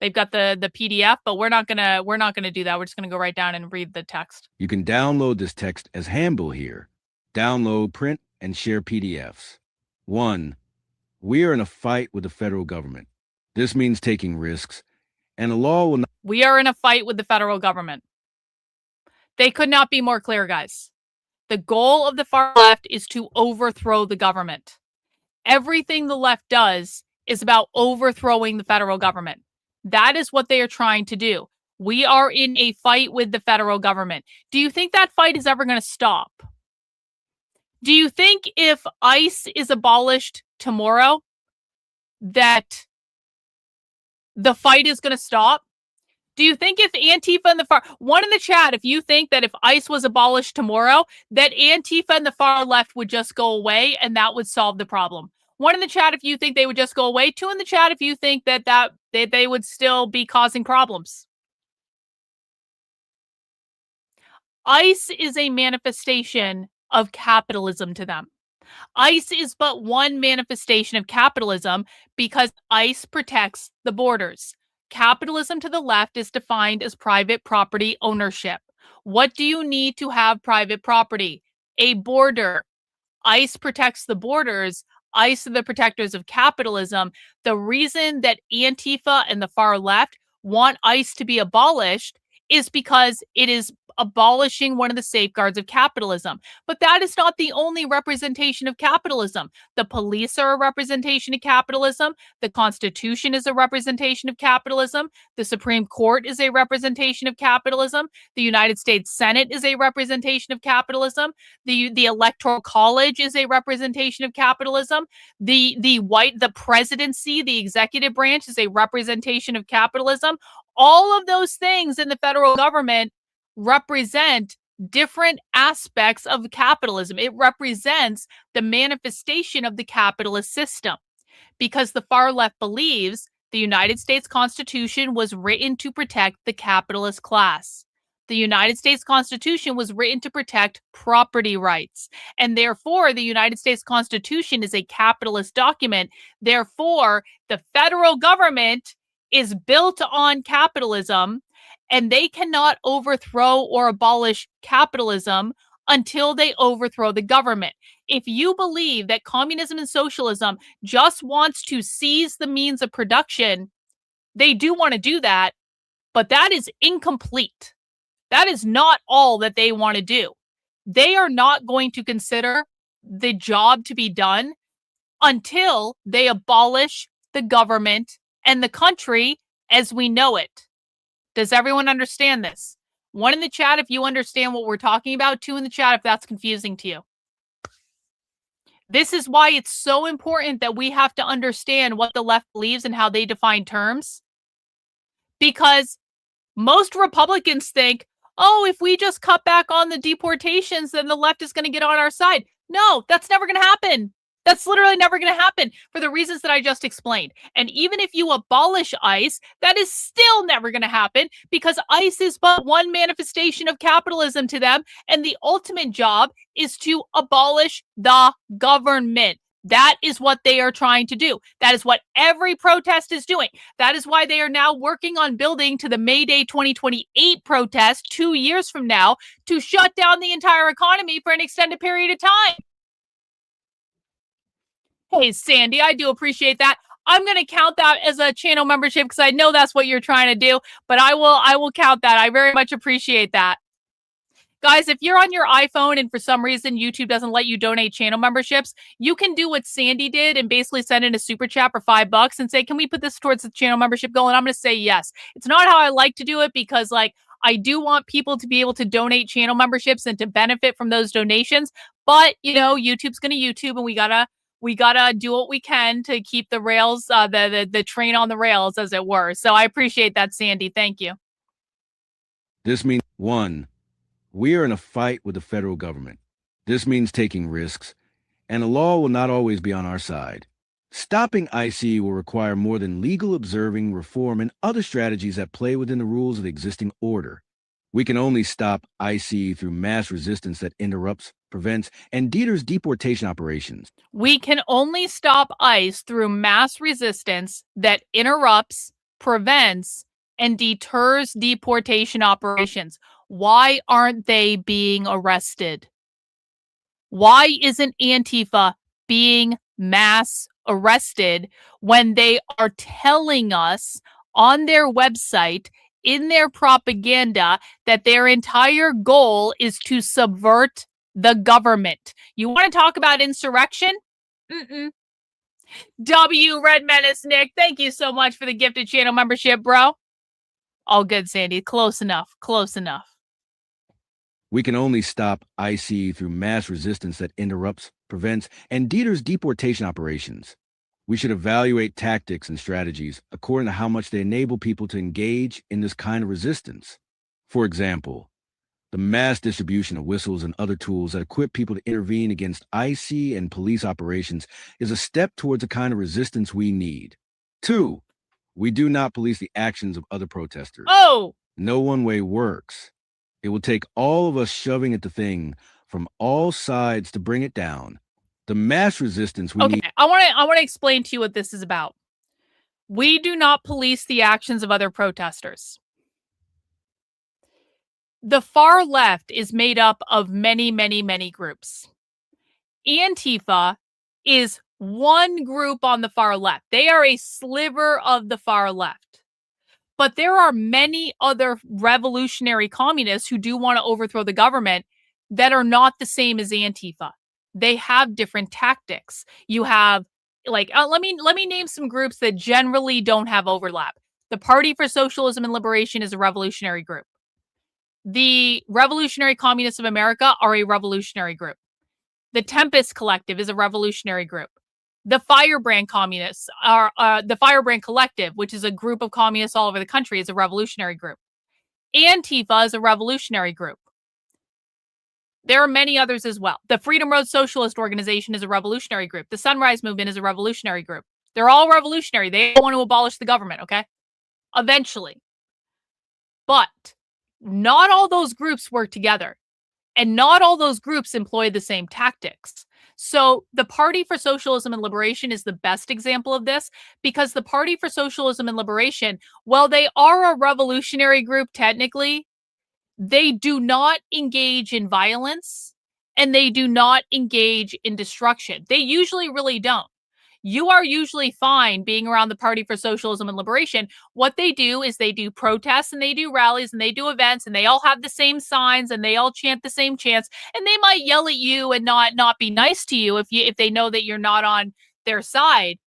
they've got the PDF, but we're not gonna do that. We're just gonna go right down and read the text. You can download this text as handbill here. Download, print, and share PDFs. 1. We are in a fight with the federal government. This means taking risks, and the law will not. We are in a fight with the federal government. They could not be more clear, guys. The goal of the far left is to overthrow the government. Everything the left does is about overthrowing the federal government. That is what they are trying to do. We are in a fight with the federal government. Do you think that fight is ever going to stop? Do you think if ICE is abolished tomorrow, that the fight is going to stop? Do you think if Antifa and the far... One in the chat, if you think that if ICE was abolished tomorrow, that Antifa and the far left would just go away and that would solve the problem. One in the chat if you think they would just go away. 2 in the chat if you think that they would still be causing problems. ICE is a manifestation of capitalism to them. ICE is but one manifestation of capitalism because ICE protects the borders. Capitalism to the left is defined as private property ownership. What do you need to have private property? A border. ICE protects the borders. ICE are the protectors of capitalism. The reason that Antifa and the far left want ICE to be abolished is because it is abolishing one of the safeguards of capitalism. But that is not the only representation of capitalism. The police are a representation of capitalism. The Constitution is a representation of capitalism. The Supreme Court is a representation of capitalism. The United States Senate is a representation of capitalism. The Electoral College is a representation of capitalism. The presidency, the executive branch, is a representation of capitalism. All of those things in the federal government represent different aspects of capitalism. It represents the manifestation of the capitalist system, because the far left believes the United States Constitution was written to protect the capitalist class. The United States Constitution was written to protect property rights, and therefore the United States Constitution is a capitalist document. Therefore, the federal government is built on capitalism, and they cannot overthrow or abolish capitalism until they overthrow the government. If you believe that communism and socialism just wants to seize the means of production, they do want to do that, but that is incomplete. That is not all that they want to do. They are not going to consider the job to be done until they abolish the government and the country as we know it. Does everyone understand this? 1 in the chat if you understand what we're talking about. 2 in the chat if that's confusing to you. This is why it's so important that we have to understand what the left believes and how they define terms. Because most Republicans think, oh, if we just cut back on the deportations, then the left is going to get on our side. No, that's never going to happen. That's literally never going to happen for the reasons that I just explained. And even if you abolish ICE, that is still never going to happen because ICE is but one manifestation of capitalism to them. And the ultimate job is to abolish the government. That is what they are trying to do. That is what every protest is doing. That is why they are now working on building to the May Day 2028 protest 2 years from now to shut down the entire economy for an extended period of time. Hey, Sandy, I do appreciate that. I'm going to count that as a channel membership because I know that's what you're trying to do, but I will count that. I very much appreciate that. Guys, if you're on your iPhone and for some reason YouTube doesn't let you donate channel memberships, you can do what Sandy did and basically send in a super chat for $5 and say, can we put this towards the channel membership goal? And I'm going to say yes. It's not how I like to do it because I do want people to be able to donate channel memberships and to benefit from those donations. But, YouTube's going to YouTube and we gotta do what we can to keep the rails, the train on the rails, as it were. So I appreciate that, Sandy. Thank you. This means, 1, we are in a fight with the federal government. This means taking risks, and the law will not always be on our side. Stopping ICE will require more than legal observing, reform, and other strategies that play within the rules of the existing order. We can only stop ICE through mass resistance that interrupts, prevents, and deters deportation operations. We can only stop ICE through mass resistance that interrupts, prevents, and deters deportation operations. Why aren't they being arrested? Why isn't Antifa being mass arrested when they are telling us on their website, in their propaganda, that their entire goal is to subvert the government? You want to talk about insurrection? W Red Menace Nick, thank you so much for the gifted channel membership, bro. All good, Sandy. Close enough. Close enough. We can only stop ICE through mass resistance that interrupts, prevents, and deters deportation operations. We should evaluate tactics and strategies according to how much they enable people to engage in this kind of resistance. For example, the mass distribution of whistles and other tools that equip people to intervene against ICE and police operations is a step towards the kind of resistance we need. 2, we do not police the actions of other protesters. Oh! No one way works. It will take all of us shoving at the thing from all sides to bring it down. The mass resistance we Okay, need. I want to explain to you what this is about. We do not police the actions of other protesters. The far left is made up of many, many, many groups. Antifa is one group on the far left. They are a sliver of the far left. But there are many other revolutionary communists who do want to overthrow the government that are not the same as Antifa. They have different tactics. You have let me name some groups that generally don't have overlap. The Party for Socialism and Liberation is a revolutionary group. The Revolutionary Communists of America are a revolutionary group. The Tempest Collective is a revolutionary group. The Firebrand Communists are the Firebrand Collective, which is a group of communists all over the country, is a revolutionary group. Antifa is a revolutionary group. There are many others as well. The Freedom Road Socialist Organization is a revolutionary group. The Sunrise Movement is a revolutionary group. They're all revolutionary. They want to abolish the government, okay? Eventually. But not all those groups work together. And not all those groups employ the same tactics. So the Party for Socialism and Liberation is the best example of this, because the Party for Socialism and Liberation, while they are a revolutionary group technically, they do not engage in violence and they do not engage in destruction. They usually really don't. You are usually fine being around the Party for Socialism and Liberation. What they do is they do protests and they do rallies and they do events and they all have the same signs and they all chant the same chants, and they might yell at you and not be nice to you if they know that you're not on their side.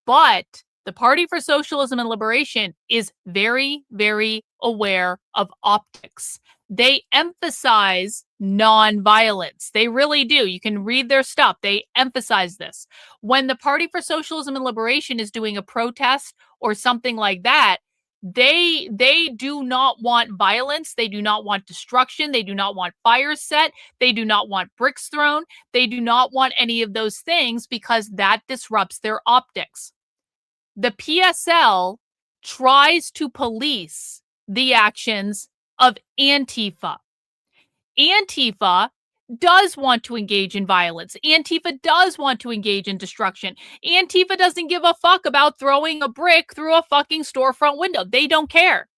But the Party for Socialism and Liberation is very, very aware of optics. They emphasize nonviolence. They really do. You can read their stuff. They emphasize this. When the Party for Socialism and Liberation is doing a protest or something like that, they do not want violence. They do not want destruction. They do not want fires set. They do not want bricks thrown. They do not want any of those things because that disrupts their optics. The PSL tries to police the actions of Antifa. Antifa does want to engage in violence. Antifa does want to engage in destruction. Antifa doesn't give a fuck about throwing a brick through a fucking storefront window. They don't care.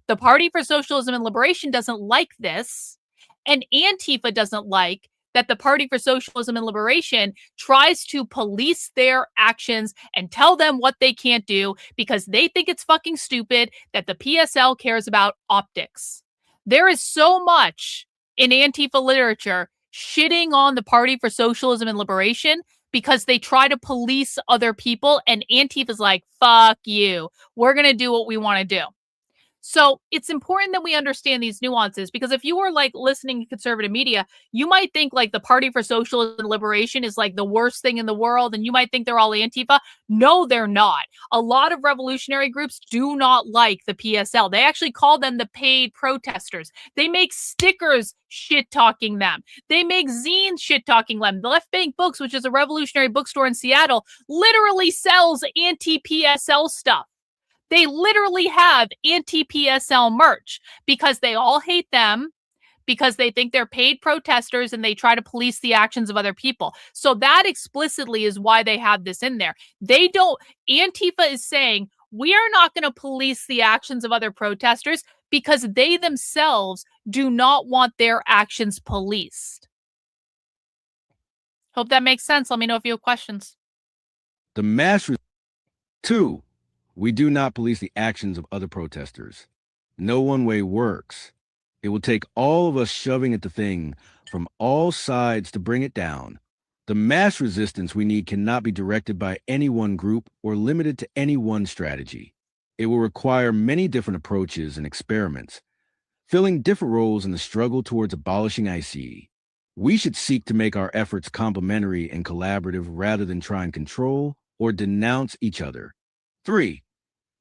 The Party for Socialism and Liberation doesn't like this, and Antifa doesn't like that the Party for Socialism and Liberation tries to police their actions and tell them what they can't do because they think it's fucking stupid that the PSL cares about optics. There is so much in Antifa literature shitting on the Party for Socialism and Liberation because they try to police other people, and Antifa's like, fuck you. We're going to do what we want to do. So it's important that we understand these nuances, because if you were like listening to conservative media, you might think like the Party for Socialism and Liberation is like the worst thing in the world, and you might think they're all Antifa. No, they're not. A lot of revolutionary groups do not like the PSL. They actually call them the paid protesters. They make stickers shit-talking them. They make zines shit-talking them. The Left Bank Books, which is a revolutionary bookstore in Seattle, literally sells anti-PSL stuff. They literally have anti-PSL merch because they all hate them, because they think they're paid protesters and they try to police the actions of other people. So that explicitly is why they have this in there. Antifa is saying, we are not going to police the actions of other protesters because they themselves do not want their actions policed. Hope that makes sense. Let me know if you have questions. The mass. 2. We do not police the actions of other protesters. No one way works. It will take all of us shoving at the thing from all sides to bring it down. The mass resistance we need cannot be directed by any one group or limited to any one strategy. It will require many different approaches and experiments, filling different roles in the struggle towards abolishing ICE. We should seek to make our efforts complementary and collaborative rather than try and control or denounce each other. 3.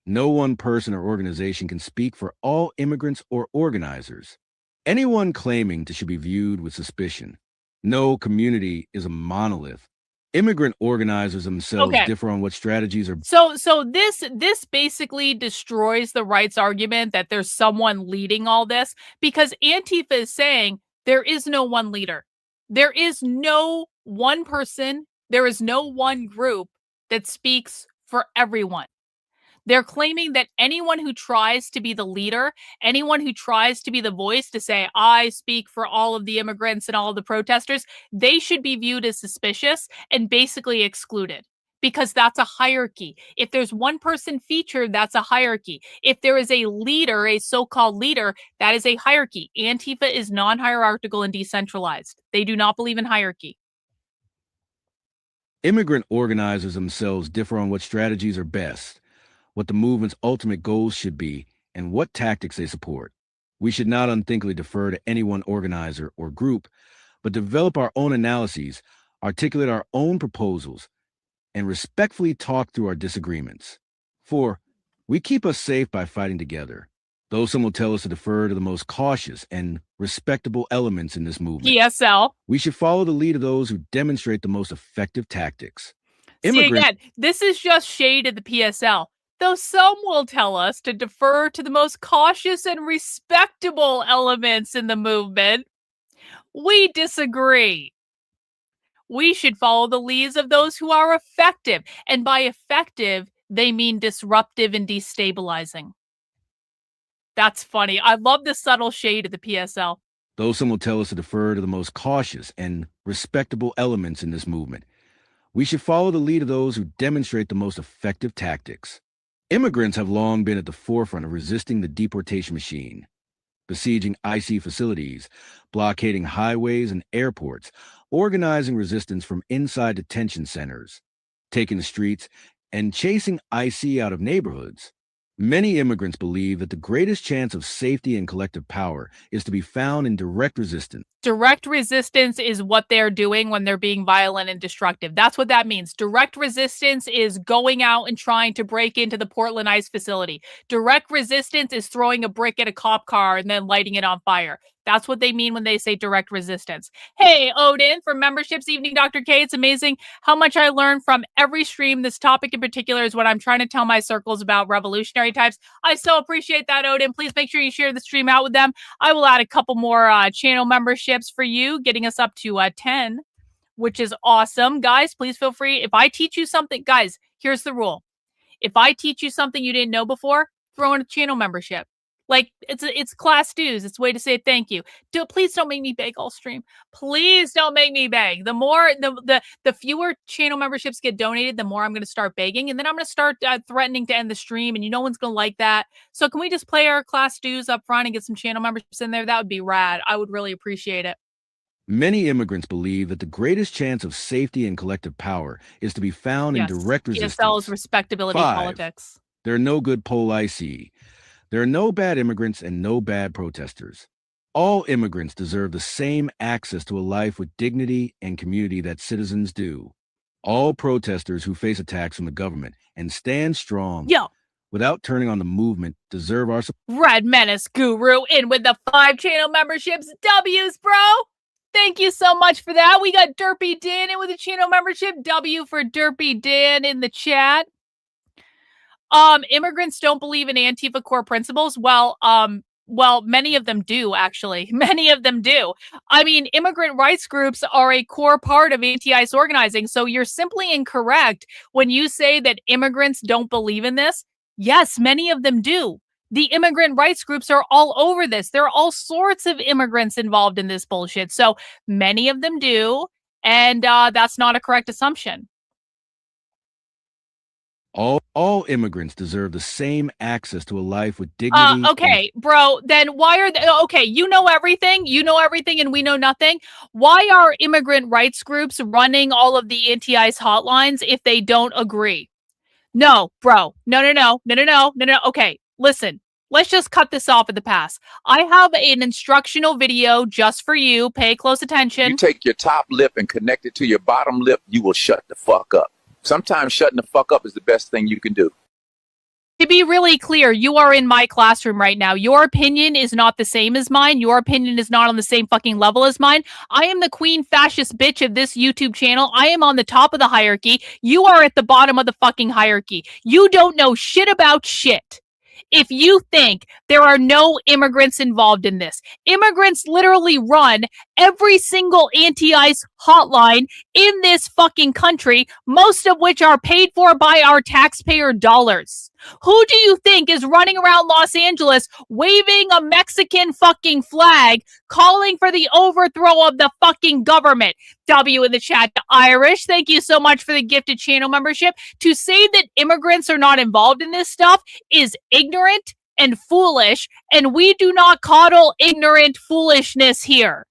No one person or organization can speak for all immigrants or organizers. Anyone claiming to should be viewed with suspicion. No community is a monolith. Immigrant organizers themselves Okay. differ on what strategies are So this basically destroys the right's argument that there's someone leading all this, because Antifa is saying there is no one leader. There is no one person, there is no one group that speaks for everyone. They're claiming that anyone who tries to be the leader, anyone who tries to be the voice to say, I speak for all of the immigrants and all of the protesters, they should be viewed as suspicious and basically excluded, because that's a hierarchy. If there's one person featured, that's a hierarchy. If there is a leader, a so-called leader, that is a hierarchy. Antifa is non-hierarchical and decentralized. They do not believe in hierarchy. Immigrant organizers themselves differ on what strategies are best, what the movement's ultimate goals should be, and what tactics they support. We should not unthinkingly defer to any one organizer or group, but develop our own analyses, articulate our own proposals, and respectfully talk through our disagreements. For we keep us safe by fighting together, though some will tell us to defer to the most cautious and respectable elements in this movement. PSL. We should follow the lead of those who demonstrate the most effective tactics. See, again, this is just shade of the PSL. Though some will tell us to defer to the most cautious and respectable elements in the movement, we disagree. We should follow the leads of those who are effective. And by effective, they mean disruptive and destabilizing. That's funny. I love the subtle shade of the PSL. Though some will tell us to defer to the most cautious and respectable elements in this movement, we should follow the lead of those who demonstrate the most effective tactics. Immigrants have long been at the forefront of resisting the deportation machine, besieging IC facilities, blockading highways and airports, organizing resistance from inside detention centers, taking the streets, and chasing IC out of neighborhoods. Many immigrants believe that the greatest chance of safety and collective power is to be found in direct resistance. Direct resistance is what they're doing when they're being violent and destructive. That's what that means. Direct resistance is going out and trying to break into the Portland ICE facility. Direct resistance is throwing a brick at a cop car and then lighting it on fire. That's what they mean when they say direct resistance. Hey, Odin, from Memberships Evening Dr. K, it's amazing how much I learn from every stream. This topic in particular is what I'm trying to tell my circles about revolutionary types. I so appreciate that, Odin. Please make sure you share the stream out with them. I will add a couple more channel memberships for you, getting us up to 10, which is awesome. Guys, please feel free. If I teach you something, guys, here's the rule. If I teach you something you didn't know before, throw in a channel membership. Like, it's class dues. It's a way to say thank you. Please don't make me beg all stream. Please don't make me beg. The more, the fewer channel memberships get donated, the more I'm going to start begging. And then I'm going to start threatening to end the stream. And no one's going to like that. So can we just play our class dues up front and get some channel memberships in there? That would be rad. I would really appreciate it. Many immigrants believe that the greatest chance of safety and collective power is to be found in direct resistance. PSL is respectability 5. politics. There are no good poll IC. There are no bad immigrants and no bad protesters. All immigrants deserve the same access to a life with dignity and community that citizens do. All protesters who face attacks from the government and stand strong without turning on the movement deserve our support. Red Menace Guru in with the 5 channel memberships. W's, bro. Thank you so much for that. We got Derpy Dan in with a channel membership. W for Derpy Dan in the chat. Immigrants don't believe in Antifa core principles. Well, many of them do, actually. Many of them do. I mean, immigrant rights groups are a core part of anti-ICE organizing, so you're simply incorrect when you say that immigrants don't believe in this. Yes, many of them do. The immigrant rights groups are all over this. There are all sorts of immigrants involved in this bullshit, so many of them do, and that's not a correct assumption. All immigrants deserve the same access to a life with dignity. Okay, bro, then why are they, okay, you know everything, and we know nothing. Why are immigrant rights groups running all of the anti-ICE hotlines if they don't agree? No, bro, no. Okay, listen, let's just cut this off at the pass. I have an instructional video just for you. Pay close attention. You take your top lip and connect it to your bottom lip, you will shut the fuck up. Sometimes shutting the fuck up is the best thing you can do. To be really clear, you are in my classroom right now. Your opinion is not the same as mine. Your opinion is not on the same fucking level as mine. I am the queen fascist bitch of this YouTube channel. I am on the top of the hierarchy. You are at the bottom of the fucking hierarchy. You don't know shit about shit. If you think there are no immigrants involved in this, immigrants literally run every single anti-ICE hotline in this fucking country, most of which are paid for by our taxpayer dollars. Who do you think is running around Los Angeles waving a Mexican fucking flag, calling for the overthrow of the fucking government? W in the chat to Irish. Thank you so much for the gifted channel membership. To say that immigrants are not involved in this stuff is ignorant and foolish, and we do not coddle ignorant foolishness here.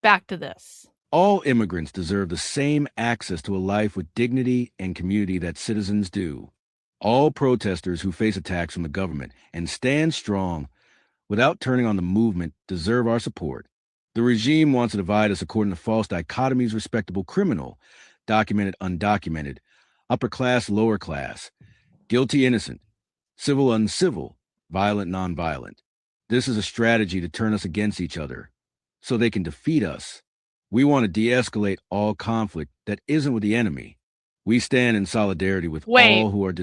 Back to this. All immigrants deserve the same access to a life with dignity and community that citizens do. All protesters who face attacks from the government and stand strong without turning on the movement deserve our support. The regime wants to divide us according to false dichotomies: respectable, criminal, documented, undocumented, upper class, lower class, guilty, innocent, civil, uncivil, violent, nonviolent. This is a strategy to turn us against each other so they can defeat us. We want to de-escalate all conflict that isn't with the enemy. We stand in solidarity with all who are...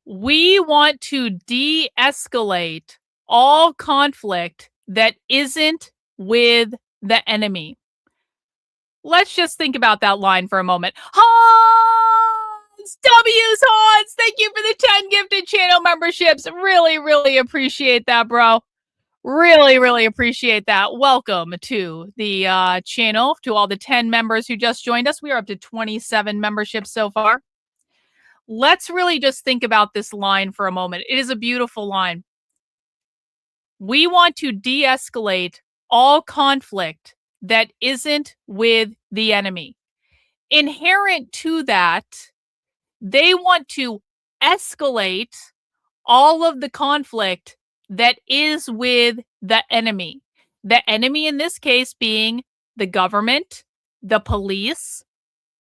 We want to de-escalate all conflict that isn't with the enemy. Let's just think about that line for a moment. Hans! W's Hans! Thank you for the 10 gifted channel memberships. Really, really appreciate that, bro. Really, really appreciate that. Welcome to the channel, to all the 10 members who just joined us. We are up to 27 memberships so far. Let's really just think about this line for a moment. It is a beautiful line. We want to de-escalate all conflict that isn't with the enemy. Inherent to that, they want to escalate all of the conflict that is with the enemy. The enemy in this case being the government, the police,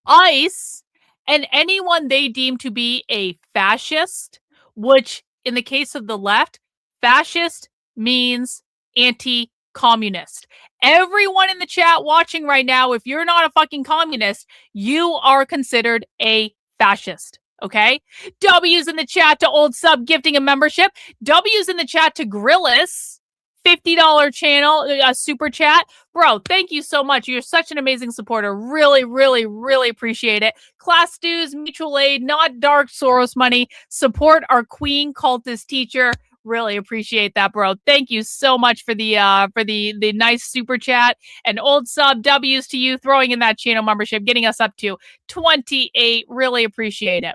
ICE, and anyone they deem to be a fascist, which in the case of the left, fascist means anti-communist. Everyone in the chat watching right now, if you're not a fucking communist, you are considered a fascist. Okay? W's in the chat to Old Sub gifting a membership. W's in the chat to Grillis. $50 channel, super chat. Bro, thank you so much. You're such an amazing supporter. Really, really, really appreciate it. Class dues, mutual aid, not dark Soros money. Support our queen cultist teacher. Really appreciate that, bro. Thank you so much for the nice super chat. And Old Sub, W's to you, throwing in that channel membership, getting us up to 28. Really appreciate it.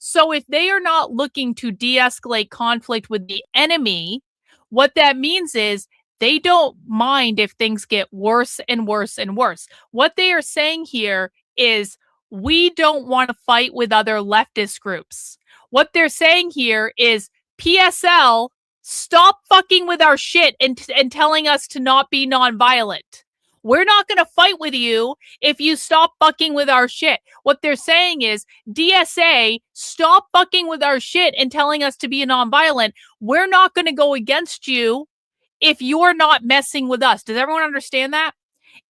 So if they are not looking to de-escalate conflict with the enemy, what that means is they don't mind if things get worse and worse and worse. What they are saying here is we don't want to fight with other leftist groups. What they're saying here is PSL, stop fucking with our shit and telling us to not be nonviolent. We're not going to fight with you if you stop fucking with our shit. What they're saying is, DSA, stop fucking with our shit and telling us to be nonviolent. We're not going to go against you if you're not messing with us. Does everyone understand that?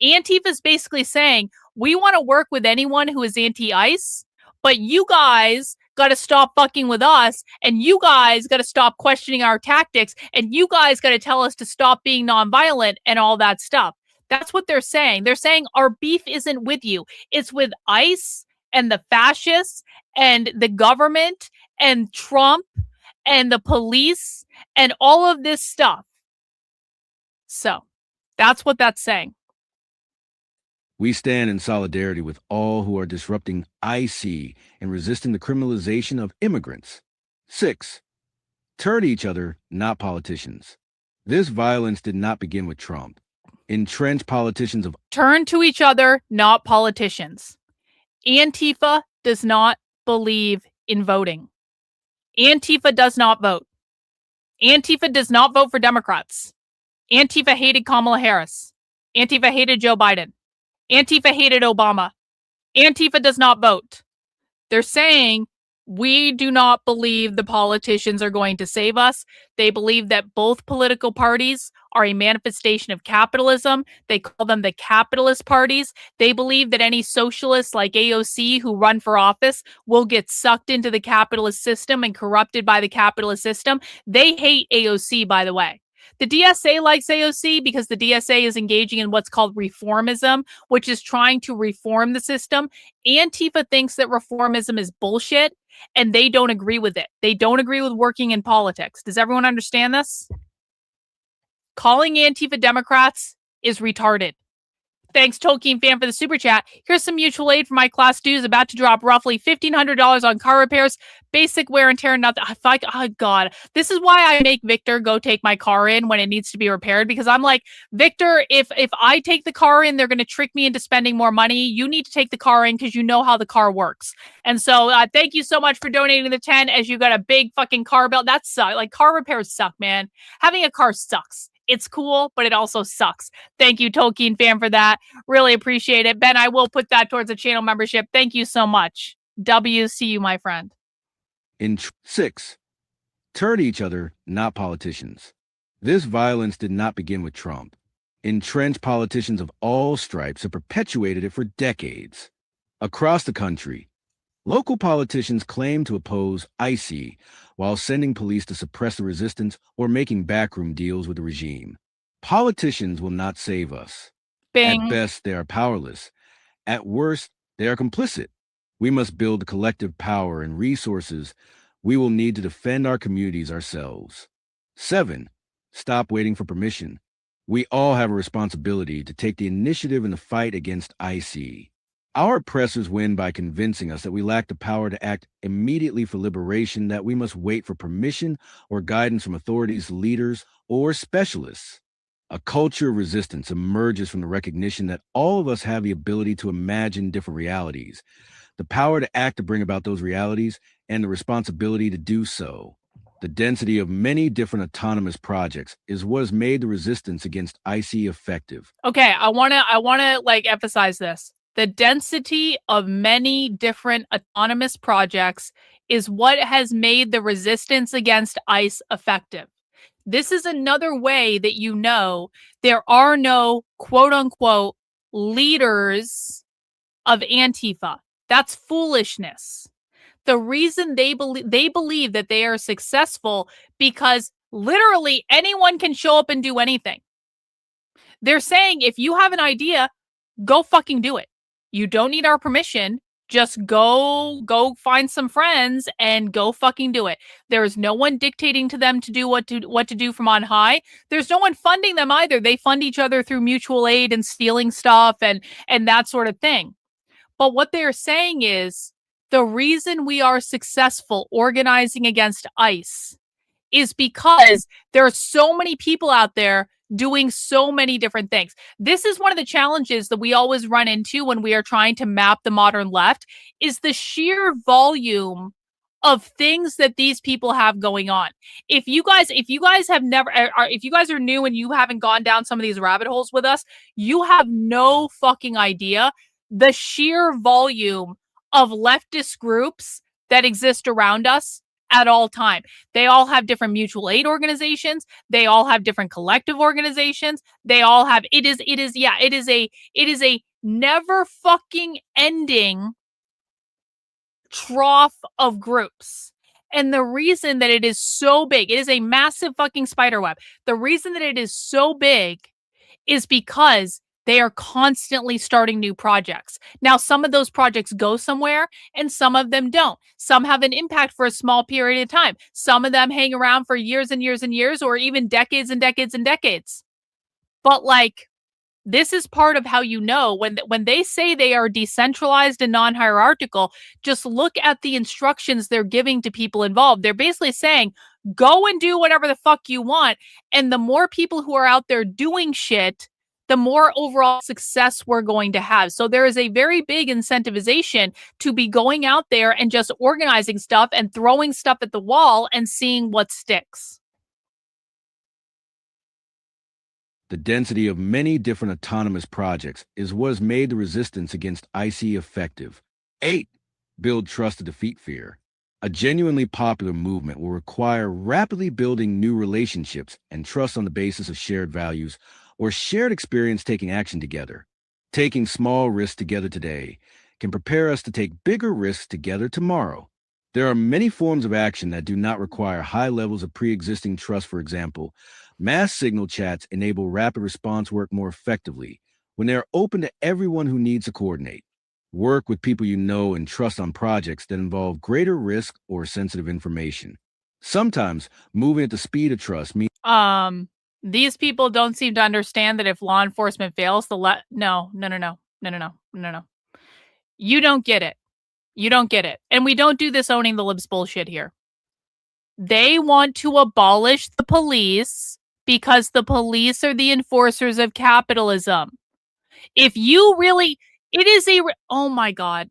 Antifa is basically saying, we want to work with anyone who is anti-ICE, but you guys got to stop fucking with us, and you guys got to stop questioning our tactics, and you guys got to tell us to stop being nonviolent and all that stuff. That's what they're saying. They're saying our beef isn't with you. It's with ICE and the fascists and the government and Trump and the police and all of this stuff. So that's what that's saying. We stand in solidarity with all who are disrupting IC and resisting the criminalization of immigrants. 6. Turn to each other, not politicians. This violence did not begin with Trump. Entrenched politicians of... Turn to each other, not politicians. Antifa does not believe in voting. Antifa does not vote. Antifa does not vote for Democrats. Antifa hated Kamala Harris. Antifa hated Joe Biden. Antifa hated Obama. Antifa does not vote. They're saying we do not believe the politicians are going to save us. They believe that both political parties are a manifestation of capitalism. They call them the capitalist parties. They believe that any socialists like AOC who run for office will get sucked into the capitalist system and corrupted by the capitalist system. They hate AOC, by the way. The DSA likes AOC because the DSA is engaging in what's called reformism, which is trying to reform the system. Antifa thinks that reformism is bullshit, and they don't agree with it. They don't agree with working in politics. Does everyone understand this? Calling Antifa Democrats is retarded. Thanks, Tolkien fan, for the super chat. Here's some mutual aid for my class dues about to drop roughly $1,500 on car repairs, basic wear and tear. Not that, oh God, this is why I make Victor go take my car in when it needs to be repaired, because I'm like, Victor, if I take the car in, they're going to trick me into spending more money. You need to take the car in because you know how the car works. And so thank you so much for donating the 10 as you got a big fucking car bill. That sucks. Like, car repairs suck, man. Having a car sucks. It's cool, but it also sucks. Thank you, Tolkien fan, for that. Really appreciate it. Ben, I will put that towards a channel membership. Thank you so much. See you, my friend. 6. Turn to each other, not politicians. This violence did not begin with Trump. Entrenched politicians of all stripes have perpetuated it for decades. Across the country, local politicians claim to oppose ICE while sending police to suppress the resistance or making backroom deals with the regime. Politicians will not save us. Bing. At best, they are powerless. At worst, they are complicit. We must build the collective power and resources we will need to defend our communities ourselves. 7. Stop waiting for permission. We all have a responsibility to take the initiative in the fight against ICE. Our oppressors win by convincing us that we lack the power to act immediately for liberation, that we must wait for permission or guidance from authorities, leaders, or specialists. A culture of resistance emerges from the recognition that all of us have the ability to imagine different realities, the power to act to bring about those realities, and the responsibility to do so. The density of many different autonomous projects is what has made the resistance against ICE effective. Okay, I wanna like emphasize this. The density of many different autonomous projects is what has made the resistance against ICE effective. This is another way that you know there are no quote unquote leaders of Antifa. That's foolishness. The reason they believe that they are successful because literally anyone can show up and do anything. They're saying if you have an idea, go fucking do it. You don't need our permission. Just go find some friends and go fucking do it. There is no one dictating to them to do what to do from on high. There's no one funding them either. They fund each other through mutual aid and stealing stuff and that sort of thing. But what they're saying is the reason we are successful organizing against ICE is because there are so many people out there doing so many different things. This is one of the challenges that we always run into when we are trying to map the modern left, is the sheer volume of things that these people have going on. If you guys have never, if you guys are new and you haven't gone down some of these rabbit holes with us, you have no fucking idea the sheer volume of leftist groups that exist around us at all time. They all have different mutual aid organizations. They all have different collective organizations. They all have, it is a never fucking ending trough of groups. And the reason that it is so big, it is a massive fucking spider web. The reason that it is so big is because they are constantly starting new projects. Now, some of those projects go somewhere and some of them don't. Some have an impact for a small period of time. Some of them hang around for years and years and years, or even decades and decades and decades. But like, this is part of how you know when they say they are decentralized and non-hierarchical, just look at the instructions they're giving to people involved. They're basically saying, go and do whatever the fuck you want. And the more people who are out there doing shit, the more overall success we're going to have. So there is a very big incentivization to be going out there and just organizing stuff and throwing stuff at the wall and seeing what sticks. The density of many different autonomous projects is what has made the resistance against ICE effective. 8. build trust to defeat fear. A genuinely popular movement will require rapidly building new relationships and trust on the basis of shared values or shared experience taking action together. Taking small risks together today can prepare us to take bigger risks together tomorrow. There are many forms of action that do not require high levels of pre-existing trust. For example, mass signal chats enable rapid response work more effectively when they are open to everyone who needs to coordinate. Work with people you know and trust on projects that involve greater risk or sensitive information. Sometimes moving at the speed of trust means These people don't seem to understand that if law enforcement fails, no. You don't get it. You don't get it. And we don't do this owning the libs bullshit here. They want to abolish the police because the police are the enforcers of capitalism. If you really, it is oh my God.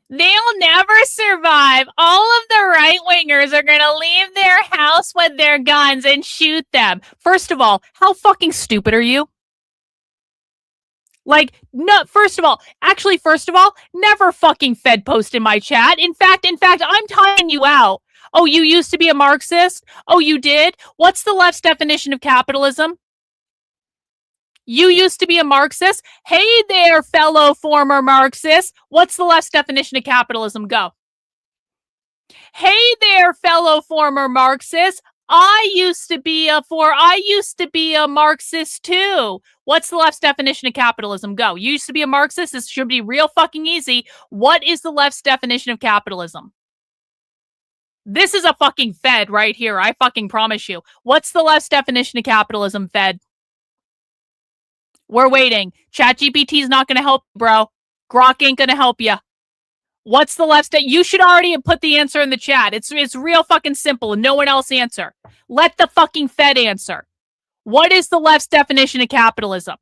They'll never survive. All of the right-wingers are going to leave their house with their guns and shoot them. First of all, how fucking stupid are you? Like, no, first of all, never fucking fed post in my chat. In fact, I'm tying you out. Oh, you used to be a Marxist? Oh, you did? What's the left's definition of capitalism? You used to be a Marxist? Hey there, fellow former Marxists. What's the left's definition of capitalism? Go. Hey there, fellow former Marxists. I used to be a Marxist too. What's the left's definition of capitalism? Go. You used to be a Marxist. This should be real fucking easy. What is the left's definition of capitalism? This is a fucking Fed right here. I fucking promise you. What's the left's definition of capitalism, Fed? We're waiting. ChatGPT is not going to help, bro. Grok ain't going to help you. What's the left's you should already have put the answer in the chat. It's real fucking simple and no one else answer. Let the fucking Fed answer. What is the left's definition of capitalism?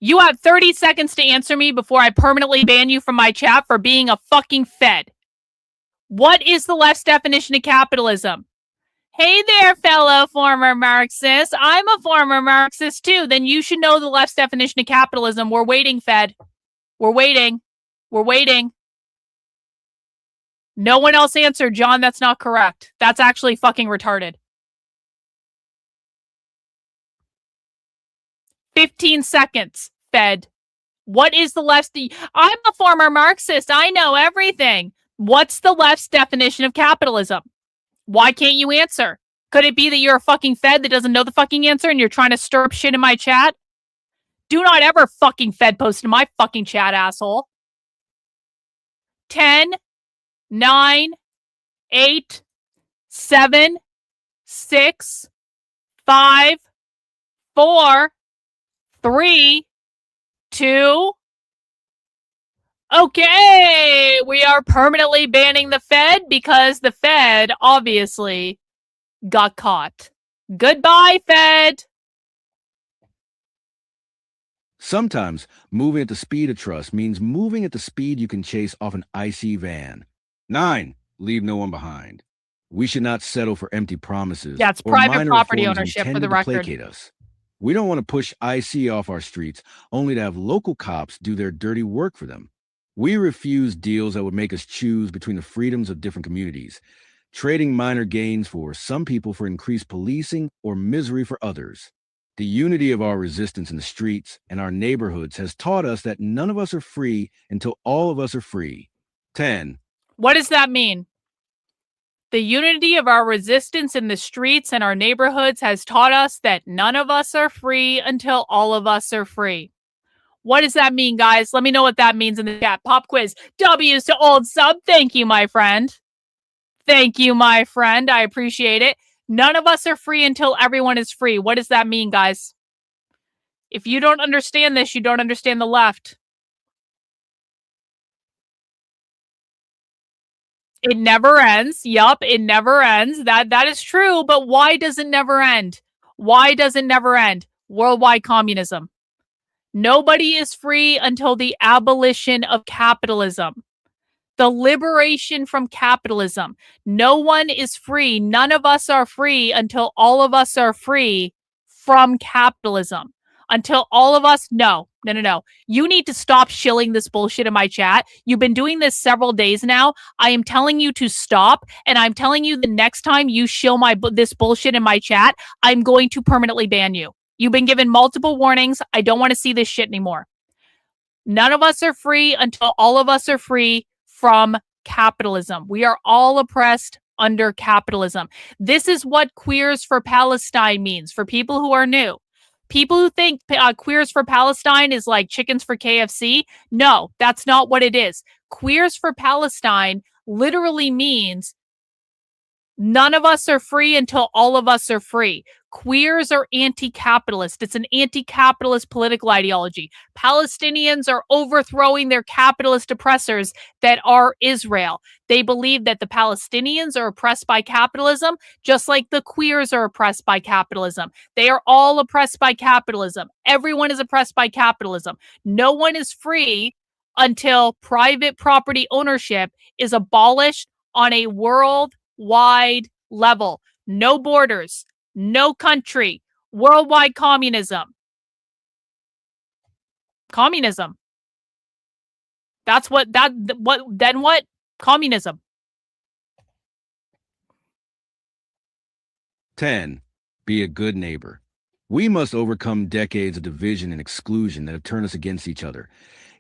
You have 30 seconds to answer me before I permanently ban you from my chat for being a fucking Fed. What is the left's definition of capitalism? Hey there, fellow former Marxists. I'm a former Marxist too. Then you should know the left's definition of capitalism. We're waiting, Fed. We're waiting. We're waiting. No one else answered, John. That's not correct. That's actually fucking retarded. 15 seconds, Fed. What is the left's... I'm a former Marxist. I know everything. What's the left's definition of capitalism? Why can't you answer? Could it be that you're a fucking Fed that doesn't know the fucking answer and you're trying to stir up shit in my chat? Do not ever fucking Fed post in my fucking chat, asshole. 10, 9, 8, 7, 6, 5, 4, 3, 2. Okay, we are permanently banning the Fed because the Fed obviously got caught. Goodbye, Fed. Sometimes moving at the speed of trust means moving at the speed you can chase off an icy van. 9, leave no one behind. We should not settle for empty promises. Yeah, it's or private minor property reforms ownership for intended the to record. placate us. We don't want to push IC off our streets only to have local cops do their dirty work for them. We refuse deals that would make us choose between the freedoms of different communities, trading minor gains for some people for increased policing or misery for others. The unity of our resistance in the streets and our neighborhoods has taught us that none of us are free until all of us are free. 10. What does that mean? The unity of our resistance in the streets and our neighborhoods has taught us that none of us are free until all of us are free. What does that mean, guys? Let me know what that means in the chat. Pop quiz. W's to old sub. Thank you, my friend. Thank you, my friend. I appreciate it. None of us are free until everyone is free. What does that mean, guys? If you don't understand this, you don't understand the left. It never ends. Yup, it never ends. That is true, but why does it never end? Why does it never end? Worldwide communism. Nobody is free until the abolition of capitalism. The liberation from capitalism. No one is free. None of us are free until all of us are free from capitalism. Until all of us, no. You need to stop shilling this bullshit in my chat. You've been doing this several days now. I am telling you to stop, and I'm telling you the next time you shill this bullshit in my chat, I'm going to permanently ban you. You've been given multiple warnings. I don't want to see this shit anymore. None of us are free until all of us are free from capitalism. We are all oppressed under capitalism. This is what Queers for Palestine means for people who are new. People who think Queers for Palestine is like chickens for KFC. No, that's not what it is. Queers for Palestine literally means none of us are free until all of us are free. Queers are anti-capitalist. It's an anti-capitalist political ideology. Palestinians are overthrowing their capitalist oppressors that are Israel. They believe that the Palestinians are oppressed by capitalism, just like the queers are oppressed by capitalism. They are all oppressed by capitalism. Everyone is oppressed by capitalism. No one is free until private property ownership is abolished on a worldwide level. No borders. No country, worldwide communism. Communism. Then what? Communism. 10. Be a good neighbor. We must overcome decades of division and exclusion that have turned us against each other,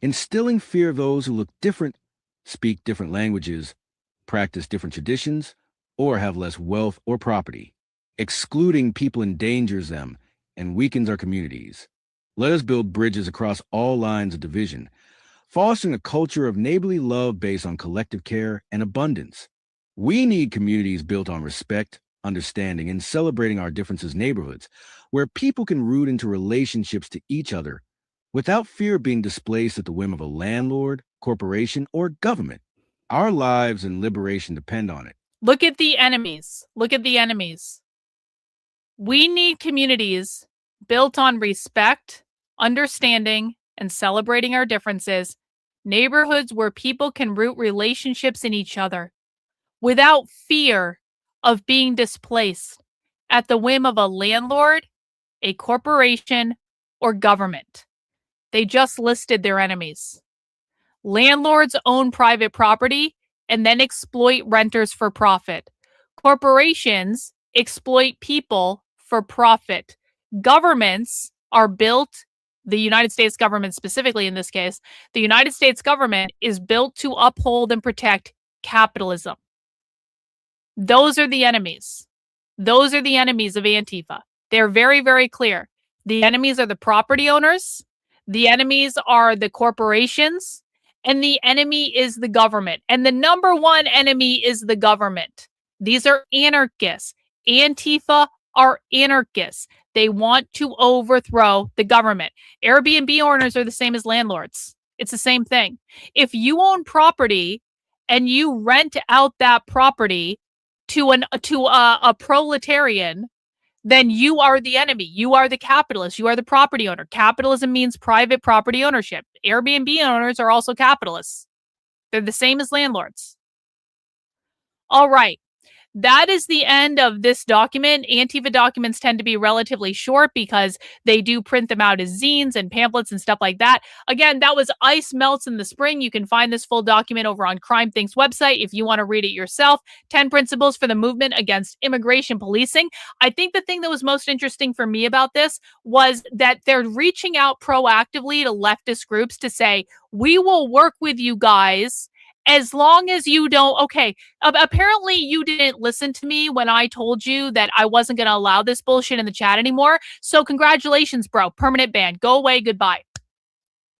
instilling fear of those who look different, speak different languages, practice different traditions, or have less wealth or property. Excluding people endangers them and weakens our communities. Let us build bridges across all lines of division, fostering a culture of neighborly love based on collective care and abundance. We need communities built on respect, understanding, and celebrating our differences neighborhoods, where people can root into relationships to each other without fear of being displaced at the whim of a landlord, corporation, or government. Our lives and liberation depend on it. Look at the enemies. Look at the enemies. We need communities built on respect, understanding, and celebrating our differences, neighborhoods where people can root relationships in each other without fear of being displaced at the whim of a landlord, a corporation, or government. They just listed their enemies. Landlords own private property and then exploit renters for profit. Corporations exploit people for profit. Governments are built, the United States government specifically in this case, the United States government is built to uphold and protect capitalism. Those are the enemies. Those are the enemies of Antifa. They're very, very clear. The enemies are the property owners, the enemies are the corporations, and the enemy is the government. And the number one enemy is the government. These are anarchists. Antifa are anarchists. They want to overthrow the government. Airbnb owners are the same as landlords. It's the same thing. If you own property and you rent out that property to a proletarian, then you are the enemy. You are the capitalist. You are the property owner. Capitalism means private property ownership. Airbnb owners are also capitalists. They're the same as landlords. All right. That is the end of this document. Antifa documents tend to be relatively short because they do print them out as zines and pamphlets and stuff like that. Again, that was Ice Melts in the Spring. You can find this full document over on Crime Think's website if you want to read it yourself. 10 Principles for the Movement Against Immigration Policing. I think the thing that was most interesting for me about this was that they're reaching out proactively to leftist groups to say, we will work with you guys as long as you don't, okay, apparently you didn't listen to me when I told you that I wasn't going to allow this bullshit in the chat anymore. So congratulations, bro. Permanent ban. Go away. Goodbye.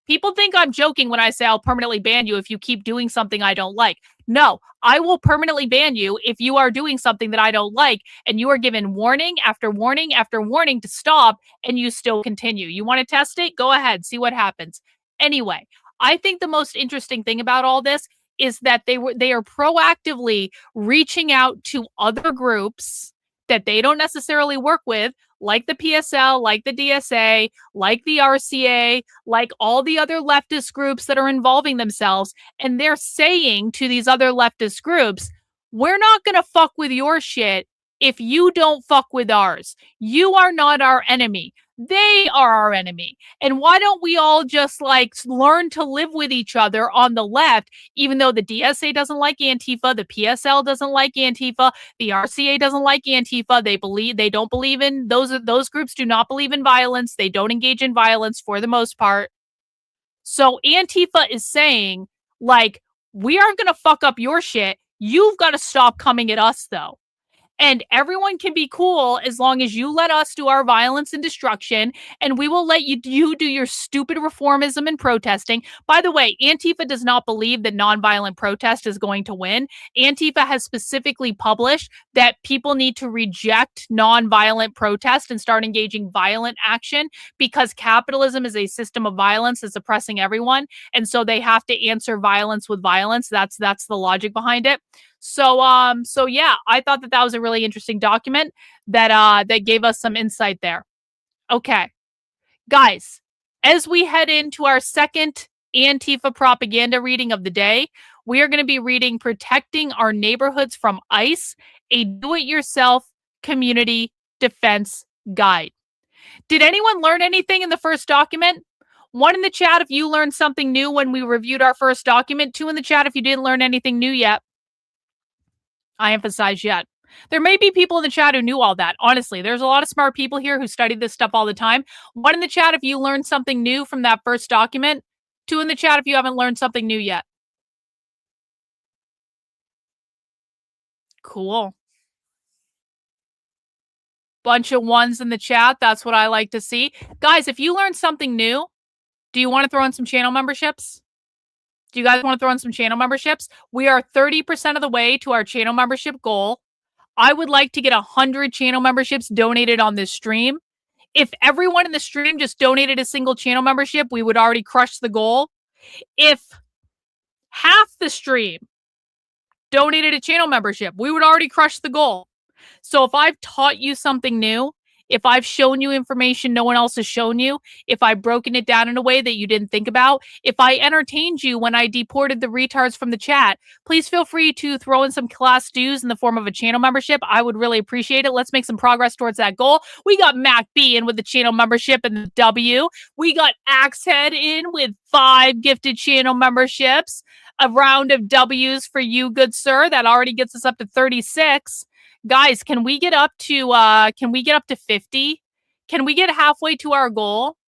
People think I'm joking when I say I'll permanently ban you if you keep doing something I don't like. No, I will permanently ban you if you are doing something that I don't like and you are given warning after warning after warning to stop and you still continue. You want to test it? Go ahead. See what happens. Anyway, I think the most interesting thing about all this is that they are proactively reaching out to other groups that they don't necessarily work with, like the PSL, like the DSA, like the RCA, like all the other leftist groups that are involving themselves. And they're saying to these other leftist groups, we're not going to fuck with your shit if you don't fuck with ours. You are not our enemy. They are our enemy. And why don't we all just like learn to live with each other on the left, even though the DSA doesn't like Antifa, the PSL doesn't like Antifa, the RCA doesn't like Antifa. They don't believe in those groups do not believe in violence. They don't engage in violence for the most part. So Antifa is saying, like, we aren't going to fuck up your shit. You've got to stop coming at us, though. And everyone can be cool as long as you let us do our violence and destruction, and we will let you do your stupid reformism and protesting. By the way, Antifa does not believe that nonviolent protest is going to win. Antifa has specifically published that people need to reject nonviolent protest and start engaging violent action because capitalism is a system of violence that's oppressing everyone, and so they have to answer violence with violence. That's the logic behind it. So yeah, I thought that was a really interesting document that gave us some insight there. Okay, guys, as we head into our second Antifa propaganda reading of the day, we are going to be reading Protecting Our Neighborhoods from ICE, a do-it-yourself community defense guide. Did anyone learn anything in the first document? 1 in the chat if you learned something new when we reviewed our first document. 2 in the chat if you didn't learn anything new yet. I emphasize yet. There may be people in the chat who knew all that. Honestly, there's a lot of smart people here who study this stuff all the time. 1 in the chat if you learned something new from that first document. 2 in the chat if you haven't learned something new yet. Cool. Bunch of 1s in the chat. That's what I like to see. Guys, if you learned something new, do you want to throw in some channel memberships? Do you guys want to throw in some channel memberships? We are 30% of the way to our channel membership goal. I would like to get 100 channel memberships donated on this stream. If everyone in the stream just donated a single channel membership, we would already crush the goal. If half the stream donated a channel membership, we would already crush the goal. So if I've taught you something new, if I've shown you information no one else has shown you, if I've broken it down in a way that you didn't think about, if I entertained you when I deported the retards from the chat, please feel free to throw in some class dues in the form of a channel membership. I would really appreciate it. Let's make some progress towards that goal. We got Mac B in with the channel membership and the W. We got Axehead in with 5 gifted channel memberships. A round of W's for you, good sir. That already gets us up to 36. Guys, can we get up to 50? Can we get halfway to our goal?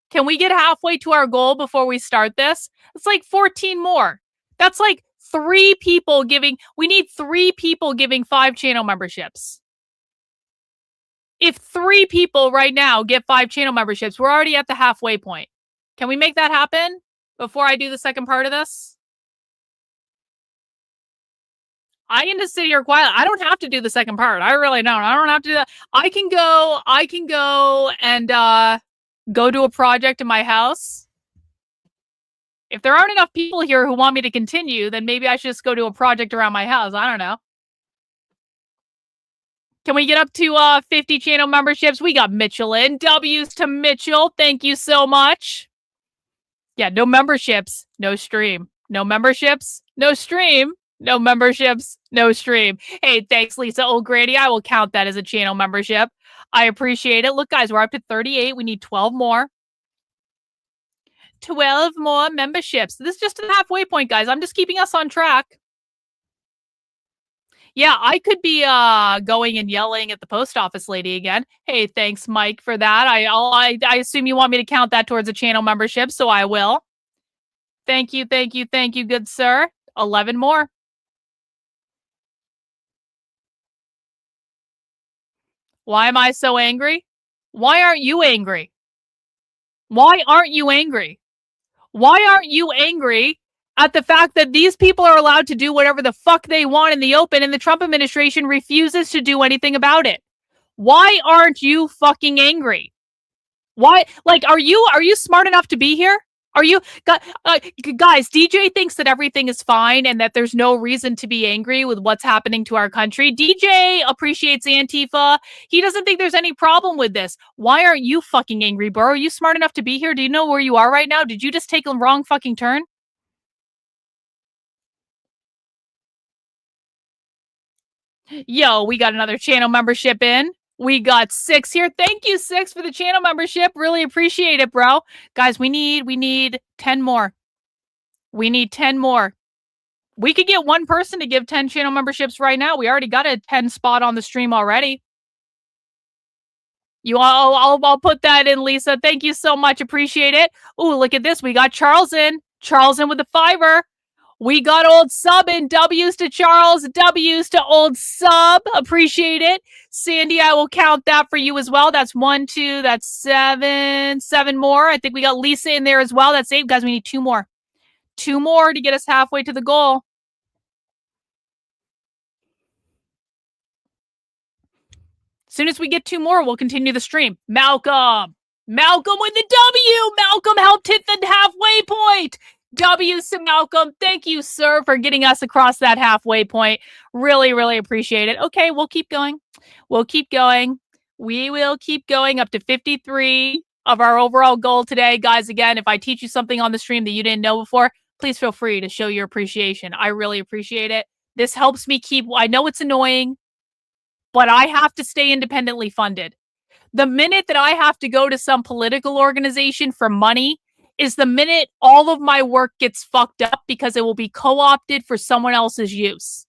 Can we get halfway to our goal before we start this? It's like 14 more. That's like 3 people giving. We need 3 people giving 5 channel memberships. If 3 people right now get 5 channel memberships, we're already at the halfway point. Can we make that happen before I do the second part of this? I can just sit here quietly. I don't have to do the second part. I really don't. I don't have to do that. I can go and go to a project in my house. If there aren't enough people here who want me to continue, then maybe I should just go to a project around my house. I don't know. Can we get up to 50 channel memberships? We got Mitchell in. W's to Mitchell. Thank you so much. Yeah, no memberships, no stream. No memberships, no stream. No memberships, no stream. Hey, thanks, Lisa O'Grady. I will count that as a channel membership. I appreciate it. Look, guys, we're up to 38. We need 12 more. 12 more memberships. This is just a halfway point, guys. I'm just keeping us on track. Yeah, I could be going and yelling at the post office lady again. Hey, thanks, Mike, for that. I assume you want me to count that towards a channel membership, so I will. Thank you, good sir. 11 more. Why am I so angry? Why aren't you angry? Why aren't you angry? Why aren't you angry at the fact that these people are allowed to do whatever the fuck they want in the open and the Trump administration refuses to do anything about it? Why aren't you fucking angry? Why? Like, are you smart enough to be here? Are you guys? DJ thinks that everything is fine and that there's no reason to be angry with what's happening to our country. DJ appreciates Antifa. He doesn't think there's any problem with this. Why aren't you fucking angry, bro? Are you smart enough to be here? Do you know where you are right now? Did you just take a wrong fucking turn? Yo, we got another channel membership in. We got 6 here. Thank you, 6, for the channel membership. Really appreciate it, bro. Guys, we need 10 more. We need 10 more. We could get one person to give 10 channel memberships right now. We already got a 10 spot on the stream already. I'll put that in, Lisa. Thank you so much. Appreciate it. Ooh, look at this. We got Charles in. Charles in with the $5. We got old sub in. W's to Charles. W's to old sub. Appreciate it. Sandy, I will count that for you as well. That's 1, 2, that's 7. 7 more. I think we got Lisa in there as well. That's 8. Guys, we need 2 more. 2 more to get us halfway to the goal. As soon as we get 2 more, we'll continue the stream. Malcolm with the W. Malcolm helped hit the halfway point. W's to Malcolm. Thank you, sir, for getting us across that halfway point. Really, really appreciate it. Okay, we'll keep going. We'll keep going. We will keep going up to 53 of our overall goal today. Guys, again, if I teach you something on the stream that you didn't know before, please feel free to show your appreciation. I really appreciate it. This helps me keep, I know it's annoying, but I have to stay independently funded. The minute that I have to go to some political organization for money is the minute all of my work gets fucked up because it will be co-opted for someone else's use.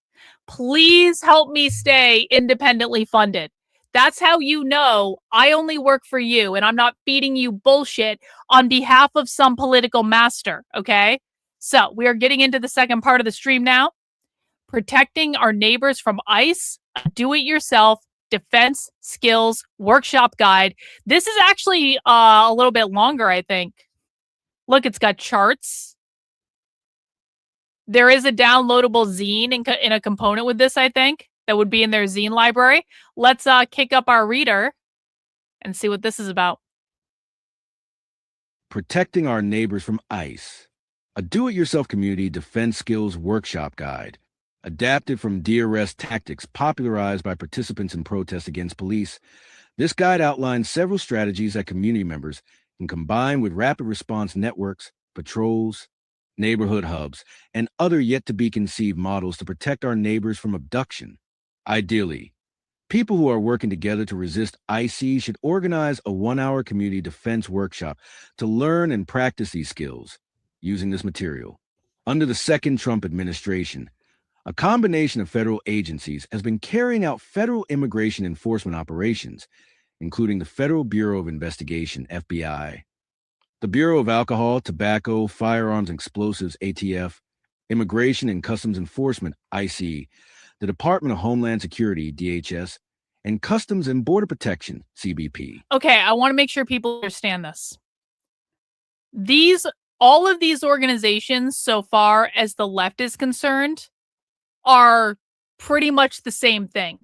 Please help me stay independently funded. That's how you know I only work for you and I'm not feeding you bullshit on behalf of some political master, okay? So we are getting into the second part of the stream now. Protecting our neighbors from ICE, a do-it-yourself defense skills workshop guide. This is actually a little bit longer, I think. Look, it's got charts. There is a downloadable zine in a component with this, I think, that would be in their zine library. Let's kick up our reader and see what this is about. Protecting Our Neighbors from ICE, a do-it-yourself community defense skills workshop guide, adapted from de-arrest tactics popularized by participants in protests against police. This guide outlines several strategies that community members can combine with rapid response networks, patrols, neighborhood hubs, and other yet-to-be-conceived models to protect our neighbors from abduction. Ideally, people who are working together to resist IC should organize a 1-hour community defense workshop to learn and practice these skills using this material. Under the second Trump administration, a combination of federal agencies has been carrying out federal immigration enforcement operations, including the Federal Bureau of Investigation, FBI, the Bureau of Alcohol, Tobacco, Firearms and Explosives, ATF, Immigration and Customs Enforcement, IC, the Department of Homeland Security, DHS, and Customs and Border Protection, CBP. Okay, I want to make sure people understand this. All of these organizations, so far as the left is concerned, are pretty much the same thing.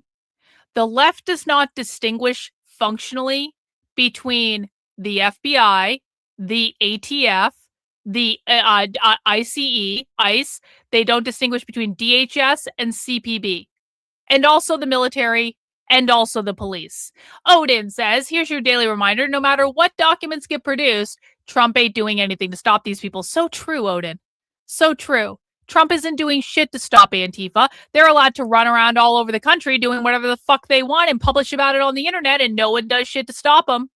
The left does not distinguish functionally between the FBI, the ATF, the ICE. They don't distinguish between DHS and CPB, and also the military, and also the police. Odin says, here's your daily reminder. No matter what documents get produced, Trump ain't doing anything to stop these people. So true, Odin. So true. Trump isn't doing shit to stop Antifa. They're allowed to run around all over the country doing whatever the fuck they want and publish about it on the internet, and no one does shit to stop them.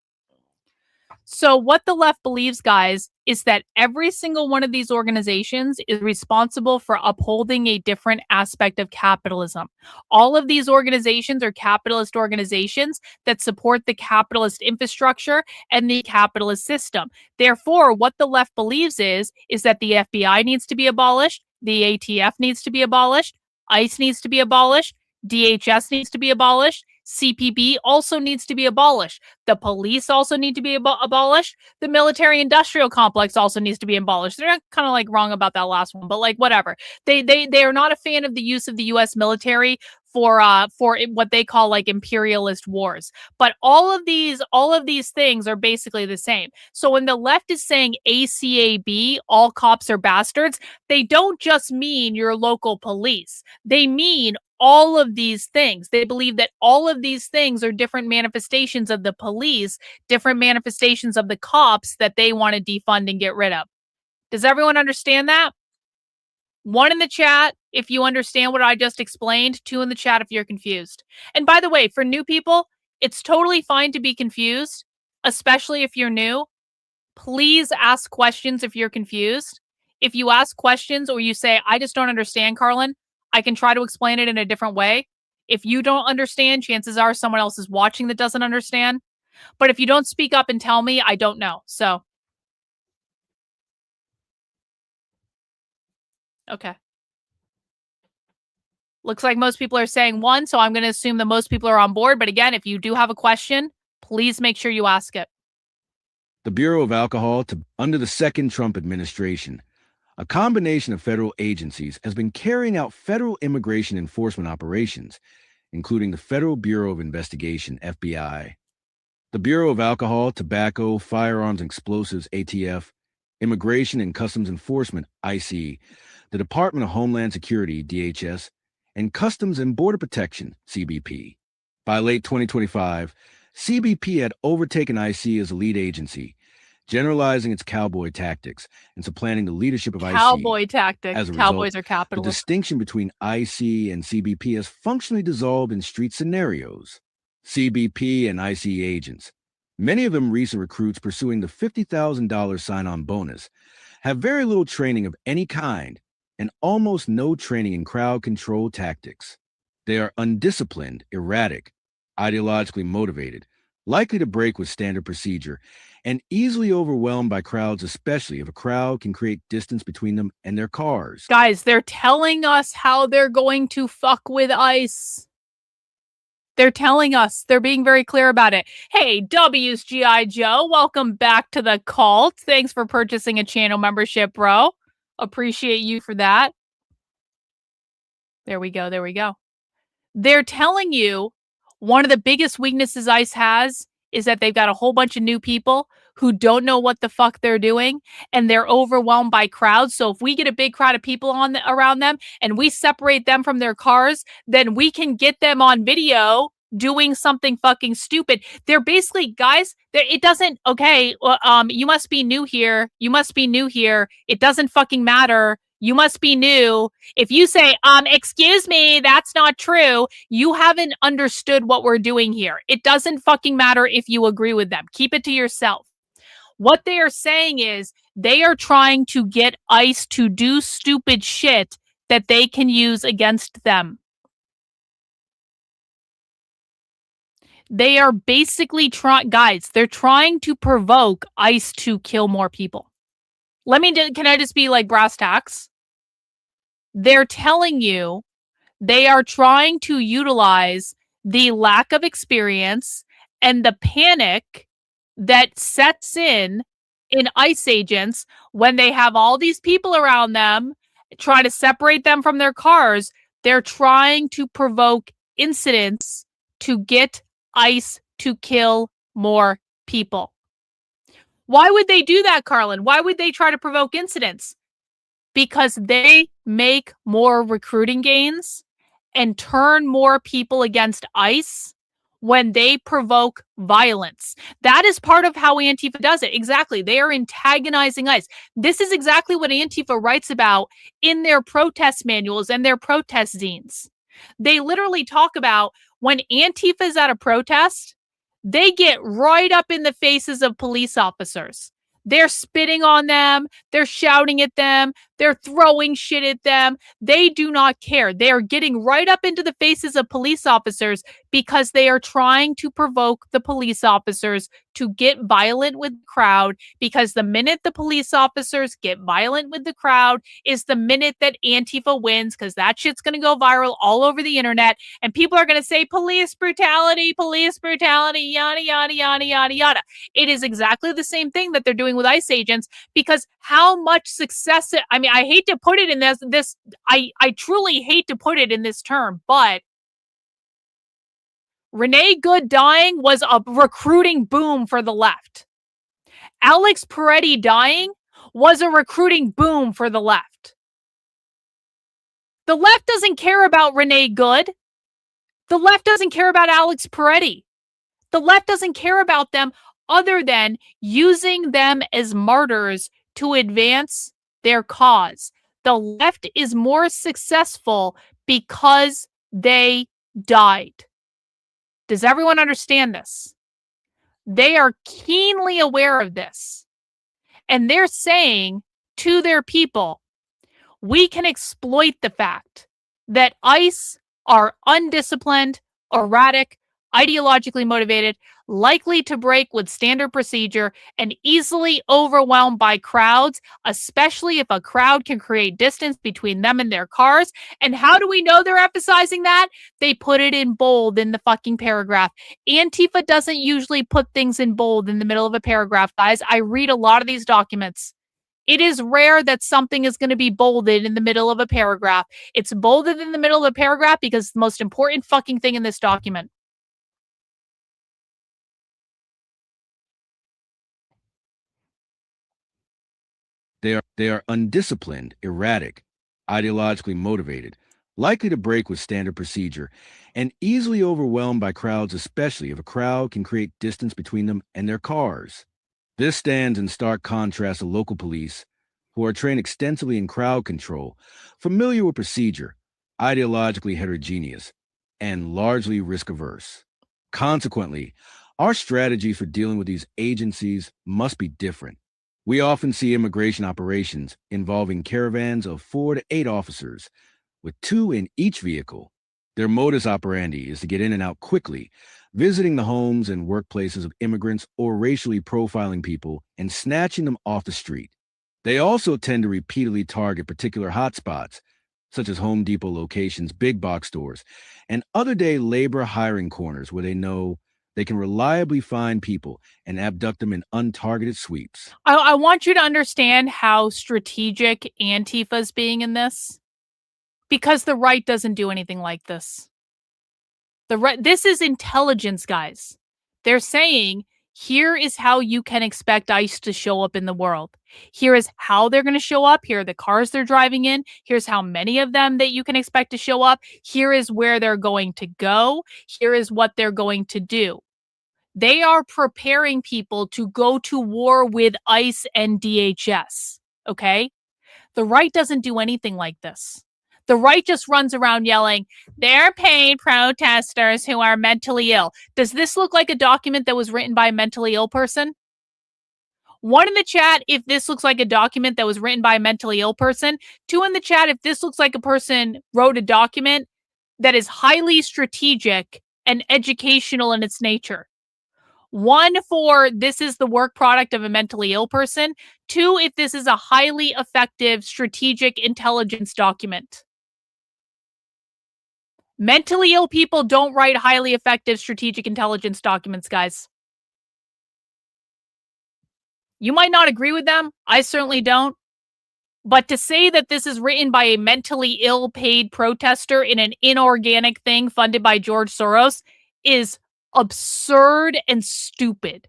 So what the left believes, guys, is that every single one of these organizations is responsible for upholding a different aspect of capitalism. All of these organizations are capitalist organizations that support the capitalist infrastructure and the capitalist system. Therefore, what the left believes is that the FBI needs to be abolished, the ATF needs to be abolished, ICE needs to be abolished, DHS needs to be abolished, CPB also needs to be abolished. The police also need to be abolished. The military-industrial complex also needs to be abolished. They're not kind of like wrong about that last one, but like whatever. They are not a fan of the use of the U.S. military for what they call like imperialist wars. But all of these things are basically the same. So when the left is saying ACAB, all cops are bastards, they don't just mean your local police. They mean all of these things. They believe that all of these things are different manifestations of the police, different manifestations of the cops that they want to defund and get rid of. Does everyone understand that? One in the chat, if you understand what I just explained. 2 in the chat if you're confused. And by the way, for new people, it's totally fine to be confused, especially if you're new. Please ask questions if you're confused. If you ask questions or you say, I just don't understand, Karlyn, I can try to explain it in a different way. If you don't understand, chances are someone else is watching that doesn't understand. But if you don't speak up and tell me, I don't know. So, okay. Looks like most people are saying 1, so I'm going to assume that most people are on board. But again, if you do have a question, please make sure you ask it. The Bureau of Alcohol under the second Trump administration. A combination of federal agencies has been carrying out federal immigration enforcement operations, including the Federal Bureau of Investigation, FBI, the Bureau of Alcohol, Tobacco, Firearms and Explosives, ATF, Immigration and Customs Enforcement, ICE, the Department of Homeland Security, DHS, and Customs and Border Protection, CBP. By late 2025, CBP had overtaken ICE as a lead agency, generalizing its cowboy tactics and supplanting the leadership of ICE. Cowboy tactics. As a Cowboys result, are capitalists. The distinction between ICE and CBP has functionally dissolved in street scenarios. CBP and ICE agents, many of them recent recruits pursuing the $50,000 sign-on bonus, have very little training of any kind and almost no training in crowd control tactics. They are undisciplined, erratic, ideologically motivated, likely to break with standard procedure, and easily overwhelmed by crowds, especially if a crowd can create distance between them and their cars. Guys, they're telling us how they're going to fuck with ICE. They're telling us. They're being very clear about it. Hey, W's G.I. Joe, welcome back to the cult. Thanks for purchasing a channel membership, bro. Appreciate you for that. There we go. There we go. They're telling you one of the biggest weaknesses ICE has is that they've got a whole bunch of new people who don't know what the fuck they're doing, and they're overwhelmed by crowds. So if we get a big crowd of people around them and we separate them from their cars, then we can get them on video doing something fucking stupid. They're basically, guys, it doesn't, okay, you must be new here. You must be new here. It doesn't fucking matter. You must be new. If you say, excuse me, that's not true, you haven't understood what we're doing here. It doesn't fucking matter if you agree with them. Keep it to yourself. What they are saying is they are trying to get ICE to do stupid shit that they can use against them. They are basically guys, they're trying to provoke ICE to kill more people. Can I just be like brass tacks? They're telling you they are trying to utilize the lack of experience and the panic that sets in ICE agents when they have all these people around them, try to separate them from their cars. They're trying to provoke incidents to get ICE to kill more people. Why would they do that, Karlyn? Why would they try to provoke incidents? Because they make more recruiting gains and turn more people against ICE when they provoke violence. That is part of how Antifa does it. Exactly. They are antagonizing ICE. This is exactly what Antifa writes about in their protest manuals and their protest zines. They literally talk about when Antifa is at a protest, they get right up in the faces of police officers. They're spitting on them. They're shouting at them. They're throwing shit at them. They do not care. They are getting right up into the faces of police officers because they are trying to provoke the police officers to get violent with the crowd, because the minute the police officers get violent with the crowd is the minute that Antifa wins, because that shit's going to go viral all over the internet and people are going to say police brutality, yada, yada, yada, yada, yada. It is exactly the same thing that they're doing with ICE agents, because how much success, I mean, I hate to put it in this, I truly hate to put it in this term, but Renee Good dying was a recruiting boom for the left. Alex Peretti dying was a recruiting boom for the left. The left doesn't care about Renee Good. The left doesn't care about Alex Peretti. The left doesn't care about them other than using them as martyrs to advance their cause. The left is more successful because they died. Does everyone understand this? They are keenly aware of this. And they're saying to their people, we can exploit the fact that ICE are undisciplined, erratic, ideologically motivated, likely to break with standard procedure, and easily overwhelmed by crowds, especially if a crowd can create distance between them and their cars. And how do we know they're emphasizing that? They put it in bold in the fucking paragraph. Antifa doesn't usually put things in bold in the middle of a paragraph, guys. I read a lot of these documents. It is rare that something is going to be bolded in the middle of a paragraph. It's bolded in the middle of a paragraph because it's the most important fucking thing in this document. They are undisciplined, erratic, ideologically motivated, likely to break with standard procedure, and easily overwhelmed by crowds, especially if a crowd can create distance between them and their cars. This stands in stark contrast to local police, who are trained extensively in crowd control, familiar with procedure, ideologically heterogeneous, and largely risk-averse. Consequently, our strategies for dealing with these agencies must be different. We often see immigration operations involving caravans of 4 to 8 officers, with 2 in each vehicle. Their modus operandi is to get in and out quickly, visiting the homes and workplaces of immigrants or racially profiling people and snatching them off the street. They also tend to repeatedly target particular hotspots, such as Home Depot locations, big box stores, and other day labor hiring corners where they know they can reliably find people and abduct them in untargeted sweeps. I want you to understand how strategic Antifa's being in this, because the right doesn't do anything like this. This is intelligence, guys. They're saying, here is how you can expect ICE to show up in the world. Here is how they're going to show up. Here are the cars they're driving in. Here's how many of them that you can expect to show up. Here is where they're going to go. Here is what they're going to do. They are preparing people to go to war with ICE and DHS, okay? The right doesn't do anything like this. The right just runs around yelling, they're paid protesters who are mentally ill. Does this look like a document that was written by a mentally ill person? One in the chat if this looks like a document that was written by a mentally ill person. 2 in the chat if this looks like a person wrote a document that is highly strategic and educational in its nature. 1 for this is the work product of a mentally ill person. 2 if this is a highly effective strategic intelligence document. Mentally ill people don't write highly effective strategic intelligence documents, guys. You might not agree with them. I certainly don't. But to say that this is written by a mentally ill paid protester in an inorganic thing funded by George Soros is absurd and stupid.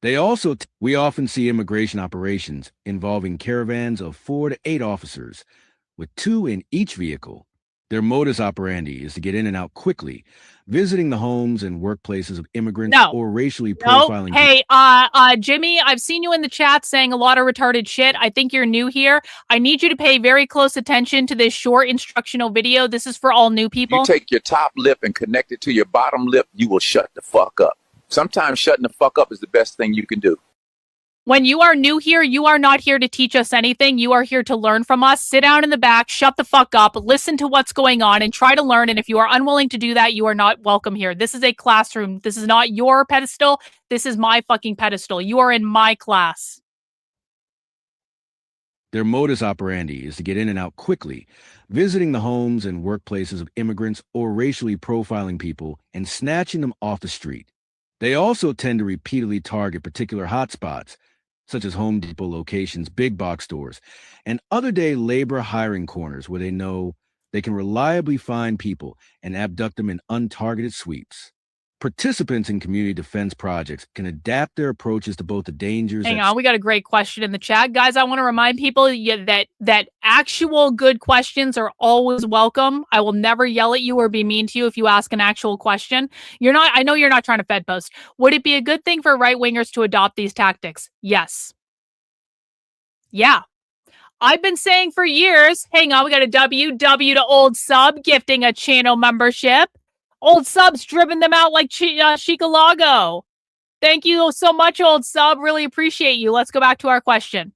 We often see immigration operations involving caravans of 4 to 8 officers, with 2 in each vehicle. Their modus operandi is to get in and out quickly, visiting the homes and workplaces of immigrants or racially profiling. Hey, Jimmy, I've seen you in the chat saying a lot of retarded shit. I think you're new here. I need you to pay very close attention to this short instructional video. This is for all new people. You take your top lip and connect it to your bottom lip, you will shut the fuck up. Sometimes shutting the fuck up is the best thing you can do. When you are new here, you are not here to teach us anything. You are here to learn from us. Sit down in the back, shut the fuck up, listen to what's going on, and try to learn. And if you are unwilling to do that, you are not welcome here. This is a classroom. This is not your pedestal. This is my fucking pedestal. You are in my class. Their modus operandi is to get in and out quickly, visiting the homes and workplaces of immigrants or racially profiling people and snatching them off the street. They also tend to repeatedly target particular hotspots, such as Home Depot locations, big box stores, and other day labor hiring corners where they know they can reliably find people and abduct them in untargeted sweeps. Participants in community defense projects can adapt their approaches to both the dangers. Hang on, we got a great question in the chat. Guys, I want to remind people that actual good questions are always welcome. I will never yell at you or be mean to you if you ask an actual question. I know you're not trying to Fed post. Would it be a good thing for right-wingers to adopt these tactics? Yes. Yeah. I've been saying for years, hang on, we got a WW to Old Sub gifting a channel membership. Old Sub's driven them out like Chicalago. Thank you so much, Old Sub. Really appreciate you. Let's go back to our question.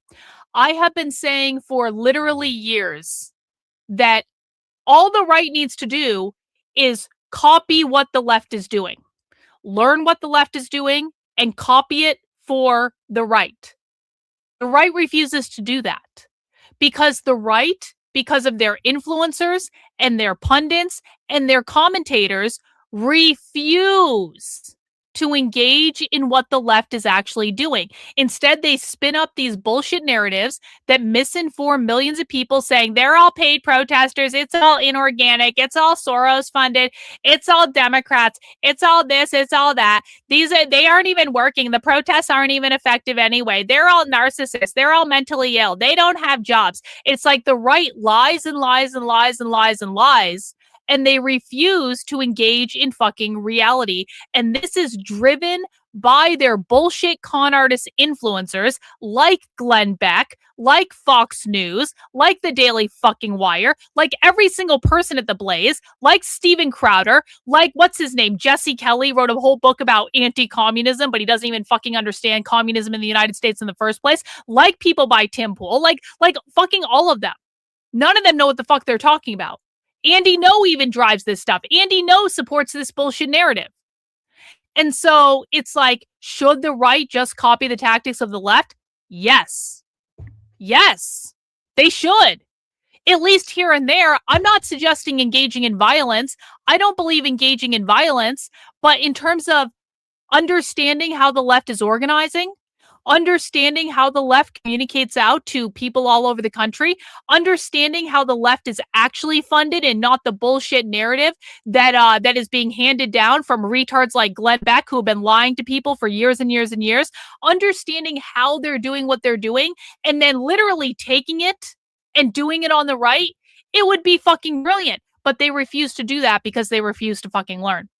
I have been saying for literally years that all the right needs to do is copy what the left is doing. Learn what the left is doing and copy it for the right. The right refuses to do that because the right, because of their influencers and their pundits and their commentators, refuse to engage in what the left is actually doing. Instead, they spin up these bullshit narratives that misinform millions of people, saying they're all paid protesters, it's all inorganic, it's all Soros funded, it's all Democrats, it's all this, it's all that. They aren't even working. The protests aren't even effective anyway. They're all narcissists. They're all mentally ill. They don't have jobs. It's like the right lies and lies and lies and lies and lies. And they refuse to engage in fucking reality. And this is driven by their bullshit con artist influencers like Glenn Beck, like Fox News, like the Daily fucking Wire, like every single person at the Blaze, like Steven Crowder, like what's his name? Jesse Kelly wrote a whole book about anti-communism, but he doesn't even fucking understand communism in the United States in the first place. Like people by Tim Pool, like fucking all of them. None of them know what the fuck they're talking about. Andy No even drives this stuff. Andy No supports this bullshit narrative. And so it's like, should the right just copy the tactics of the left? Yes. Yes, they should. At least here and there. I'm not suggesting engaging in violence. I don't believe engaging in violence, but in terms of understanding how the left is organizing, understanding how the left communicates out to people all over the country, understanding how the left is actually funded and not the bullshit narrative that is being handed down from retards like Glenn Beck, who have been lying to people for years and years and years, understanding how they're doing what they're doing, and then literally taking it and doing it on the right, it would be fucking brilliant. But they refuse to do that because they refuse to fucking learn.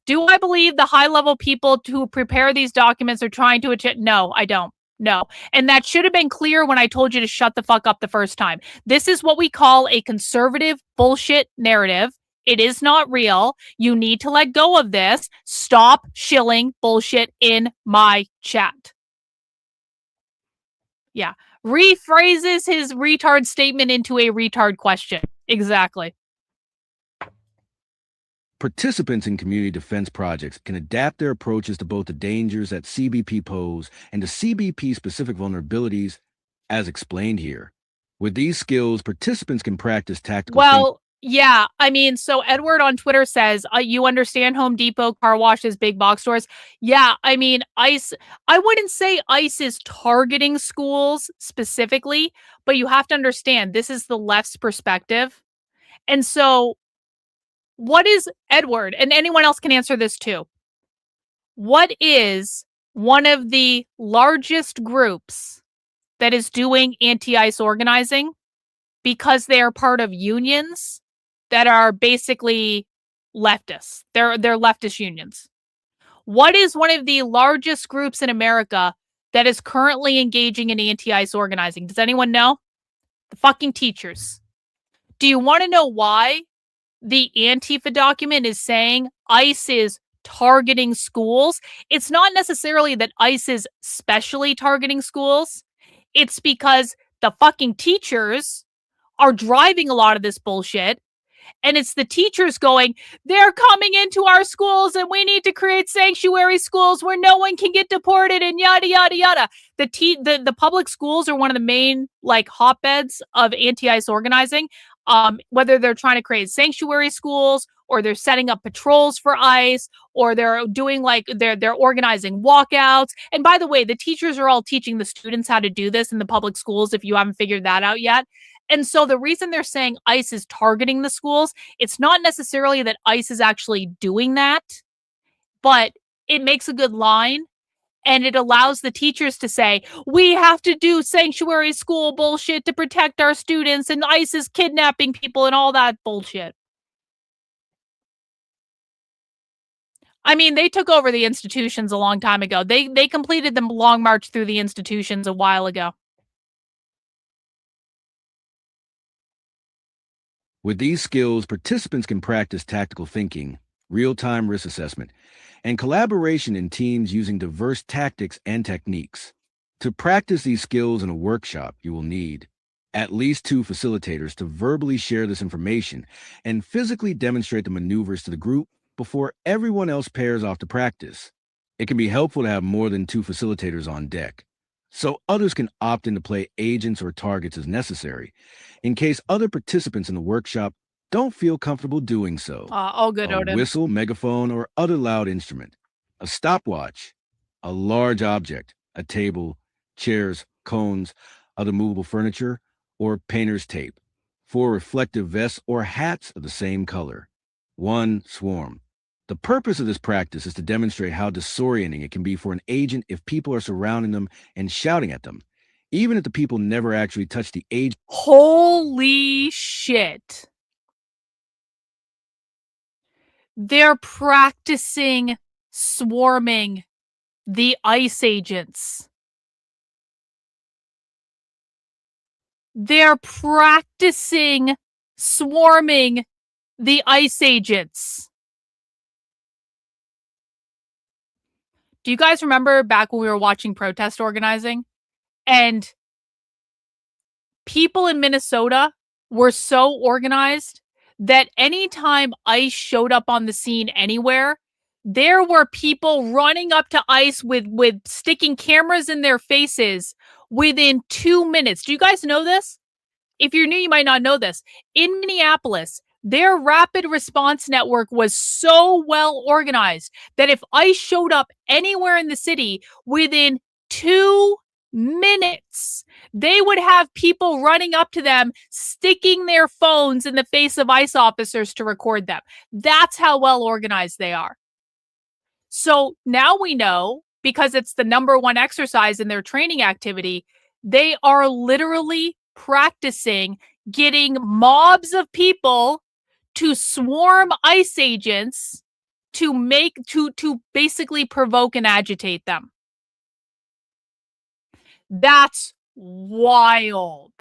Do I believe the high-level people who prepare these documents are trying to achieve? No, I don't. No. And that should have been clear when I told you to shut the fuck up the first time. This is what we call a conservative bullshit narrative. It is not real. You need to let go of this. Stop shilling bullshit in my chat. Yeah. Rephrases his retard statement into a retard question. Exactly. Participants in community defense projects can adapt their approaches to both the dangers that CBP pose and to CBP-specific vulnerabilities, as explained here. With these skills, participants can practice tactical Well, yeah, I mean, so Edward on Twitter says, you understand Home Depot, car washes, big box stores. Yeah, I mean, ICE, I wouldn't say ICE is targeting schools specifically, but you have to understand this is the left's perspective. And so what is Edward, and anyone else can answer this too. What is one of the largest groups that is doing anti-ICE organizing because they are part of unions that are basically leftists? They're leftist unions. What is one of the largest groups in America that is currently engaging in anti-ICE organizing? Does anyone know? The fucking teachers. Do you want to know why the ANTIFA document is saying ICE is targeting schools? It's not necessarily that ICE is specially targeting schools. It's because the fucking teachers are driving a lot of this bullshit. And it's the teachers going, they're coming into our schools and we need to create sanctuary schools where no one can get deported and yada, yada, yada. The public schools are one of the main like hotbeds of anti-ICE organizing. Whether they're trying to create sanctuary schools or they're setting up patrols for ICE or they're doing like they're organizing walkouts. And by the way, the teachers are all teaching the students how to do this in the public schools if you haven't figured that out yet. And so the reason they're saying ICE is targeting the schools, it's not necessarily that ICE is actually doing that, but it makes a good line. And it allows the teachers to say, we have to do sanctuary school bullshit to protect our students, and ICE is kidnapping people and all that bullshit. I mean, they took over the institutions a long time ago. They completed the long march through the institutions a while ago. With these skills, participants can practice tactical thinking, real-time risk assessment, and collaboration in teams using diverse tactics and techniques. To practice these skills in a workshop, you will need at least 2 facilitators to verbally share this information and physically demonstrate the maneuvers to the group before everyone else pairs off to practice. It can be helpful to have more than 2 facilitators on deck, so others can opt in to play agents or targets as necessary, in case other participants in the workshop don't feel comfortable doing so. All good, A Odin. whistle, megaphone, or other loud instrument, a stopwatch, a large object, a table, chairs, cones, other movable furniture, or painter's tape, 4 reflective vests or hats of the same color. 1 swarm. The purpose of this practice is to demonstrate how disorienting it can be for an agent if people are surrounding them and shouting at them, even if the people never actually touch the agent. Holy shit. They're practicing swarming the ICE agents. They're practicing swarming the ICE agents. Do you guys remember back when we were watching protest organizing? And people in Minnesota were so organized that anytime ICE showed up on the scene anywhere, there were people running up to ICE with sticking cameras in their faces within 2 minutes. Do you guys know this? If you're new, you might not know this. In Minneapolis, their rapid response network was so well organized that if ICE showed up anywhere in the city within 2 minutes, they would have people running up to them, sticking their phones in the face of ICE officers to record them. That's how well organized they are. So now we know, because it's the #1 exercise in their training activity, they are literally practicing getting mobs of people to swarm ICE agents to basically provoke and agitate them. That's wild.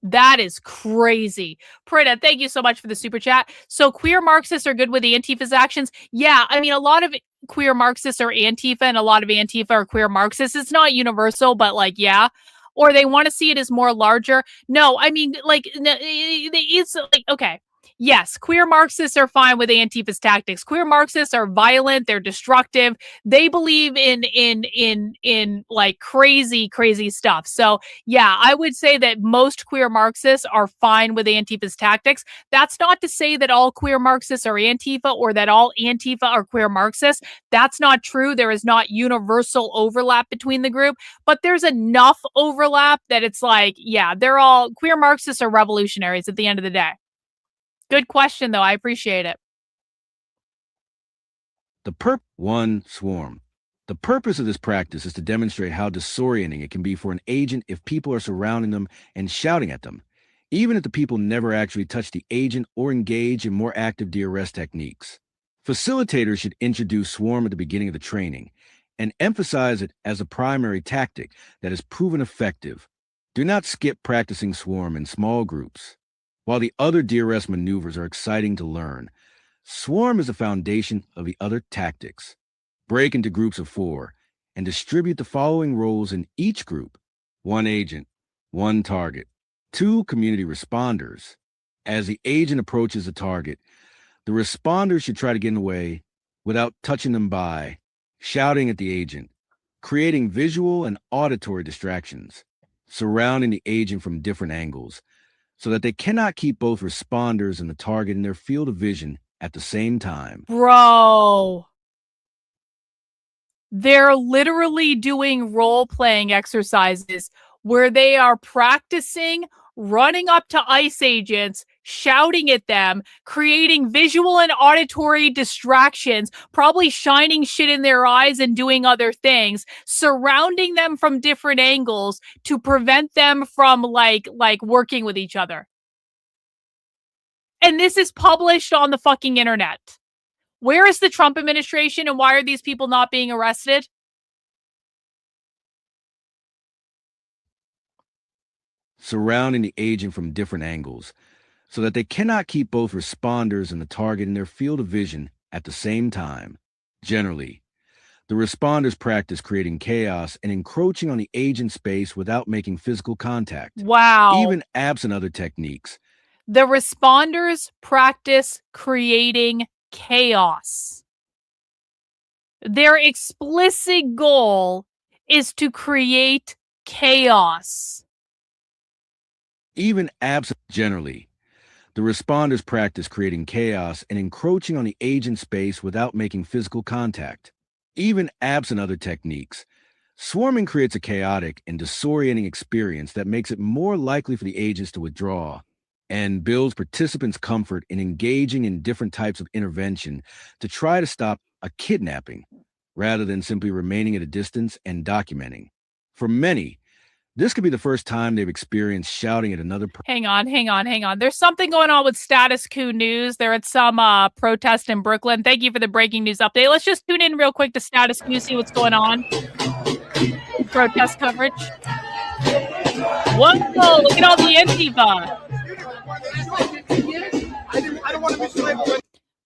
That is crazy. Prita, thank you so much for the super chat. So queer Marxists are good with the Antifa's actions? Yeah, I mean, a lot of queer Marxists are Antifa and a lot of Antifa are queer Marxists. It's not universal, but like, yeah. Or they want to see it as more larger. No, I mean, like, it's like, okay. Yes, queer Marxists are fine with Antifa's tactics. Queer Marxists are violent. They're destructive. They believe in like crazy stuff. So yeah, I would say that most queer Marxists are fine with Antifa's tactics. That's not to say that all queer Marxists are Antifa or that all Antifa are queer Marxists. That's not true. There is not universal overlap between the group, but there's enough overlap that it's like, yeah, they're all queer Marxists are revolutionaries at the end of the day. Good question, though. I appreciate it. The 1 swarm. The purpose of this practice is to demonstrate how disorienting it can be for an agent if people are surrounding them and shouting at them, even if the people never actually touch the agent or engage in more active de-arrest techniques. Facilitators should introduce swarm at the beginning of the training and emphasize it as a primary tactic that is proven effective. Do not skip practicing swarm in small groups. While the other de-arrest maneuvers are exciting to learn, swarm is the foundation of the other tactics. Break into groups of 4 and distribute the following roles in each group: 1 agent, 1 target, 2 community responders. As the agent approaches the target, the responders should try to get in the way without touching them by shouting at the agent, creating visual and auditory distractions, surrounding the agent from different angles, so that they cannot keep both responders and the target in their field of vision at the same time. Bro. They're literally doing role-playing exercises where they are practicing running up to ICE agents, shouting at them, creating visual and auditory distractions, probably shining shit in their eyes and doing other things, surrounding them from different angles to prevent them from like working with each other. And this is published on the fucking internet. Where is the Trump administration and why are these people not being arrested? Surrounding the agent from different angles, so that they cannot keep both responders and the target in their field of vision at the same time. Generally, the responders practice creating chaos and encroaching on the agent space without making physical contact. Wow. Even absent other techniques. The responders practice creating chaos. Their explicit goal is to create chaos. Even absent, generally, the responders practice creating chaos and encroaching on the agent space without making physical contact. Even absent other techniques, swarming creates a chaotic and disorienting experience that makes it more likely for the agents to withdraw and builds participants' comfort in engaging in different types of intervention to try to stop a kidnapping rather than simply remaining at a distance and documenting. For many, this could be the first time they've experienced shouting at another person. Hang on. There's something going on with Status Quo News. They're at some protest in Brooklyn. Thank you for the breaking news update. Let's just tune in real quick to Status Quo, see what's going on. Protest coverage. Whoa, look at all the Antifa.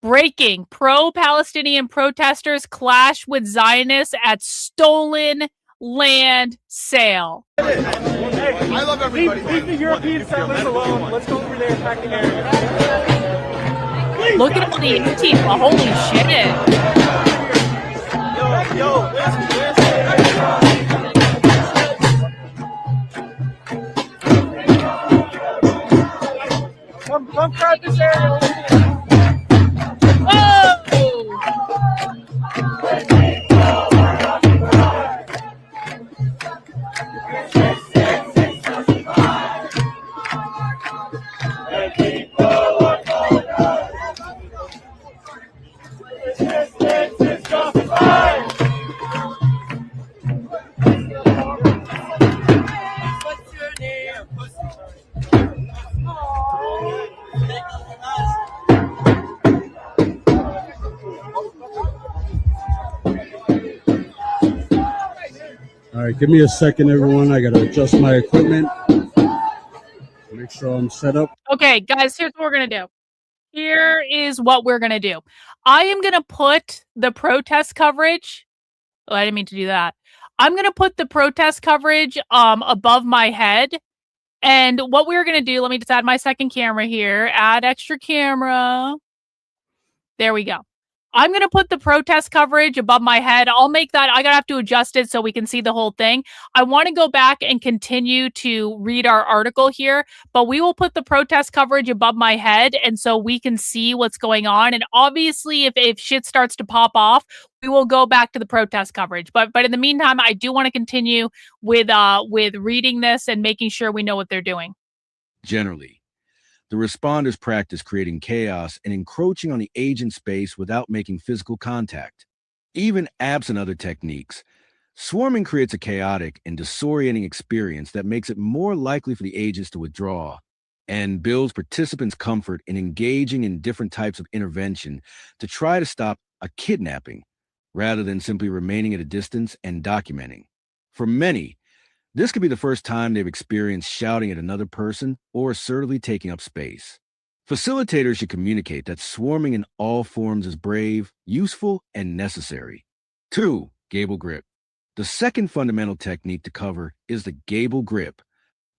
Breaking. Pro-Palestinian protesters clash with Zionists at stolen land sale. I love everybody. Leave the European settlers alone. Let's go over there and attack the area. Look at all the Antifa. Holy shit. Come crowd this area. All right, give me a second, everyone. I got to adjust my equipment. Make sure I'm set up. Okay, guys, here's what we're going to do. Here is what we're going to do. I am going to put the protest coverage. Oh, I didn't mean to do that. I'm going to put the protest coverage above my head. And what we're going to do, let me just add my second camera here. Add extra camera. There we go. I'm going to put the protest coverage above my head. I'll make that. I got to have to adjust it so we can see the whole thing. I want to go back and continue to read our article here, but we will put the protest coverage above my head and so we can see what's going on. And obviously, if shit starts to pop off, we will go back to the protest coverage. But in the meantime, I do want to continue with reading this and making sure we know what they're doing. Generally, the responders practice creating chaos and encroaching on the agent space without making physical contact. Even absent other techniques, swarming creates a chaotic and disorienting experience that makes it more likely for the agents to withdraw and builds participants' comfort in engaging in different types of intervention to try to stop a kidnapping rather than simply remaining at a distance and documenting. For many, this could be the first time they've experienced shouting at another person or assertively taking up space. Facilitators should communicate that swarming in all forms is brave, useful, and necessary. 2. Gable grip. The second fundamental technique to cover is the Gable grip.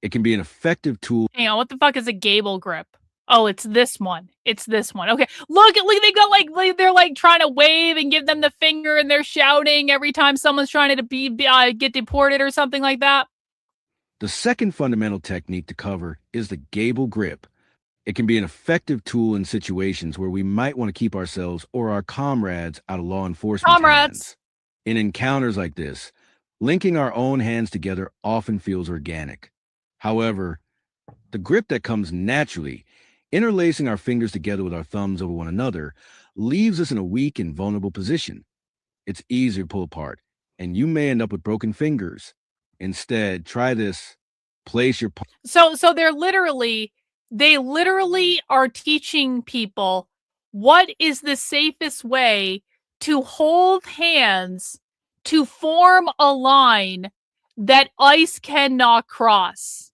It can be an effective tool. Hang on, what the fuck is a Gable grip? Oh, it's this one. It's this one. Okay, look, they got like they're like trying to wave and give them the finger, and they're shouting every time someone's trying to get deported or something like that. The second fundamental technique to cover is the Gable grip. It can be an effective tool in situations where we might want to keep ourselves or our comrades out of law enforcement's hands. In encounters like this, linking our own hands together often feels organic. However, the grip that comes naturally, interlacing our fingers together with our thumbs over one another, leaves us in a weak and vulnerable position. It's easier to pull apart, and you may end up with broken fingers. Instead, try this. Place your... So they literally are teaching people what is the safest way to hold hands to form a line that ICE cannot cross.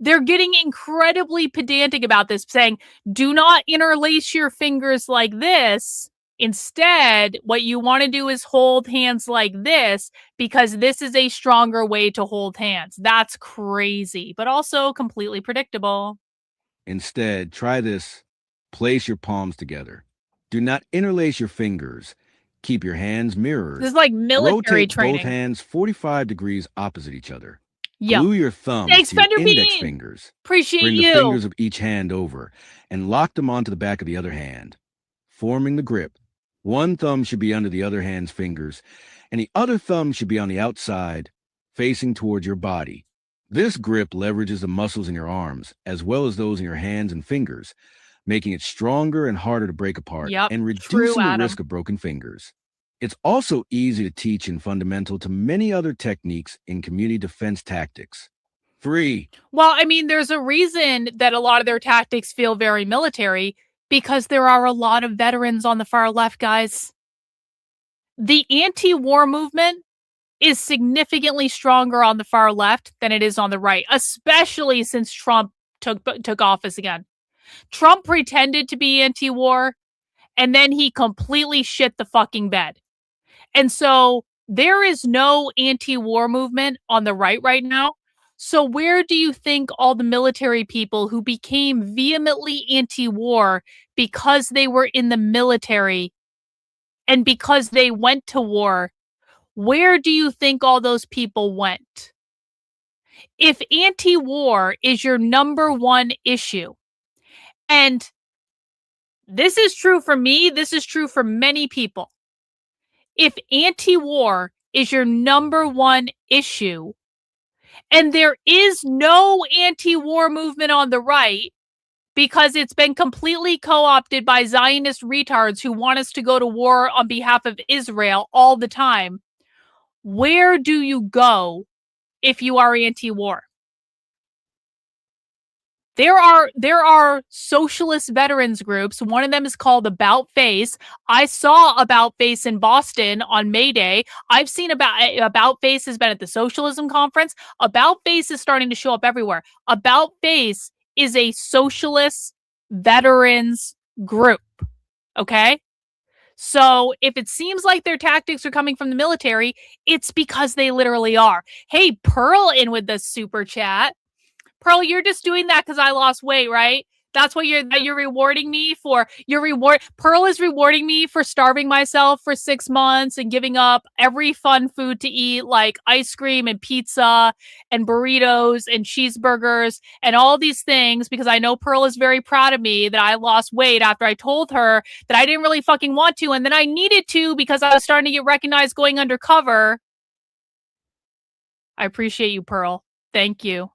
they're getting incredibly pedantic about this, saying, do not interlace your fingers like this. Instead, what you want to do is hold hands like this because this is a stronger way to hold hands. That's crazy, but also completely predictable. Instead, try this. Place your palms together. Do not interlace your fingers. Keep your hands mirrored. This is like military Rotate training. both hands 45 degrees opposite each other. Yep. Glue your thumbs Thanks, to your Fender index Bean. fingers. Appreciate Bring you. the fingers of each hand over and lock them onto the back of the other hand, forming the grip. One thumb should be under the other hand's fingers, and the other thumb should be on the outside, facing towards your body. This grip leverages the muscles in your arms, as well as those in your hands and fingers, making it stronger and harder to break apart, Yep, and true, reducing the Adam. risk of broken fingers. It's also easy to teach and fundamental to many other techniques in community defense tactics. 3. Well, I mean, there's a reason that a lot of their tactics feel very military because there are a lot of veterans on the far left, guys. The anti-war movement is significantly stronger on the far left than it is on the right, especially since Trump took office again. Trump pretended to be anti-war, and then he completely shit the fucking bed. And so there is no anti-war movement on the right now. So where do you think all the military people who became vehemently anti-war because they were in the military and because they went to war, where do you think all those people went? If anti-war is your number one issue, and this is true for me, this is true for many people. If anti-war is your number one issue, and there is no anti-war movement on the right because it's been completely co-opted by Zionist retards who want us to go to war on behalf of Israel all the time, where do you go if you are anti-war? There are socialist veterans groups. One of them is called About Face. I saw About Face in Boston on May Day. I've seen About Face has been at the Socialism Conference. About Face is starting to show up everywhere. About Face is a socialist veterans group. Okay? So if it seems like their tactics are coming from the military, it's because they literally are. Hey, Pearl in with the super chat. Pearl, you're just doing that because I lost weight, right? That's what you're rewarding me for. Pearl is rewarding me for starving myself for 6 months and giving up every fun food to eat, like ice cream and pizza and burritos and cheeseburgers and all these things, because I know Pearl is very proud of me that I lost weight after I told her that I didn't really fucking want to, and then I needed to because I was starting to get recognized going undercover. I appreciate you, Pearl. Thank you.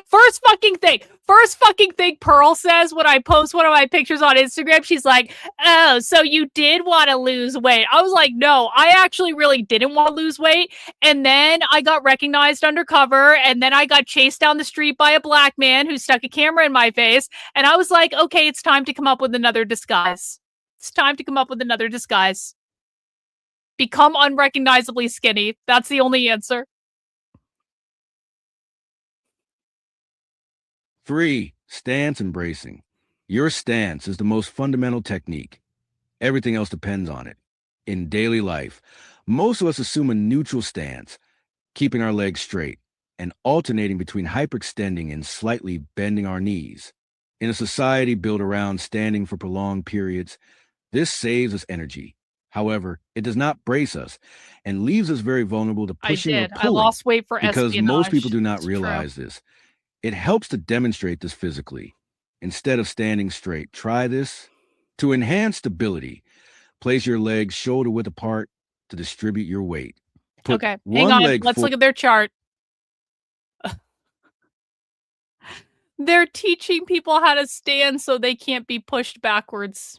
First fucking thing Pearl says when I post one of my pictures on Instagram, she's like, oh, so you did want to lose weight. I was like, no, I actually really didn't want to lose weight. And then I got recognized undercover, and then I got chased down the street by a black man who stuck a camera in my face. And I was like, okay, it's time to come up with another disguise. It's time to come up with another disguise. Become unrecognizably skinny. That's the only answer. 3. Stance embracing. Your stance is the most fundamental technique. Everything else depends on it. In daily life, most of us assume a neutral stance, keeping our legs straight and alternating between hyperextending and slightly bending our knees. In a society built around standing for prolonged periods, this saves us energy. However, it does not brace us and leaves us very vulnerable to pushing or pulling. I lost weight for because espionage. most people do not It's realize true. this. It helps to demonstrate this physically. Instead of standing straight, try this. To enhance stability, place your legs shoulder width apart to distribute your weight. Put Okay, one hang on. leg Let's look at their chart. They're teaching people how to stand so they can't be pushed backwards.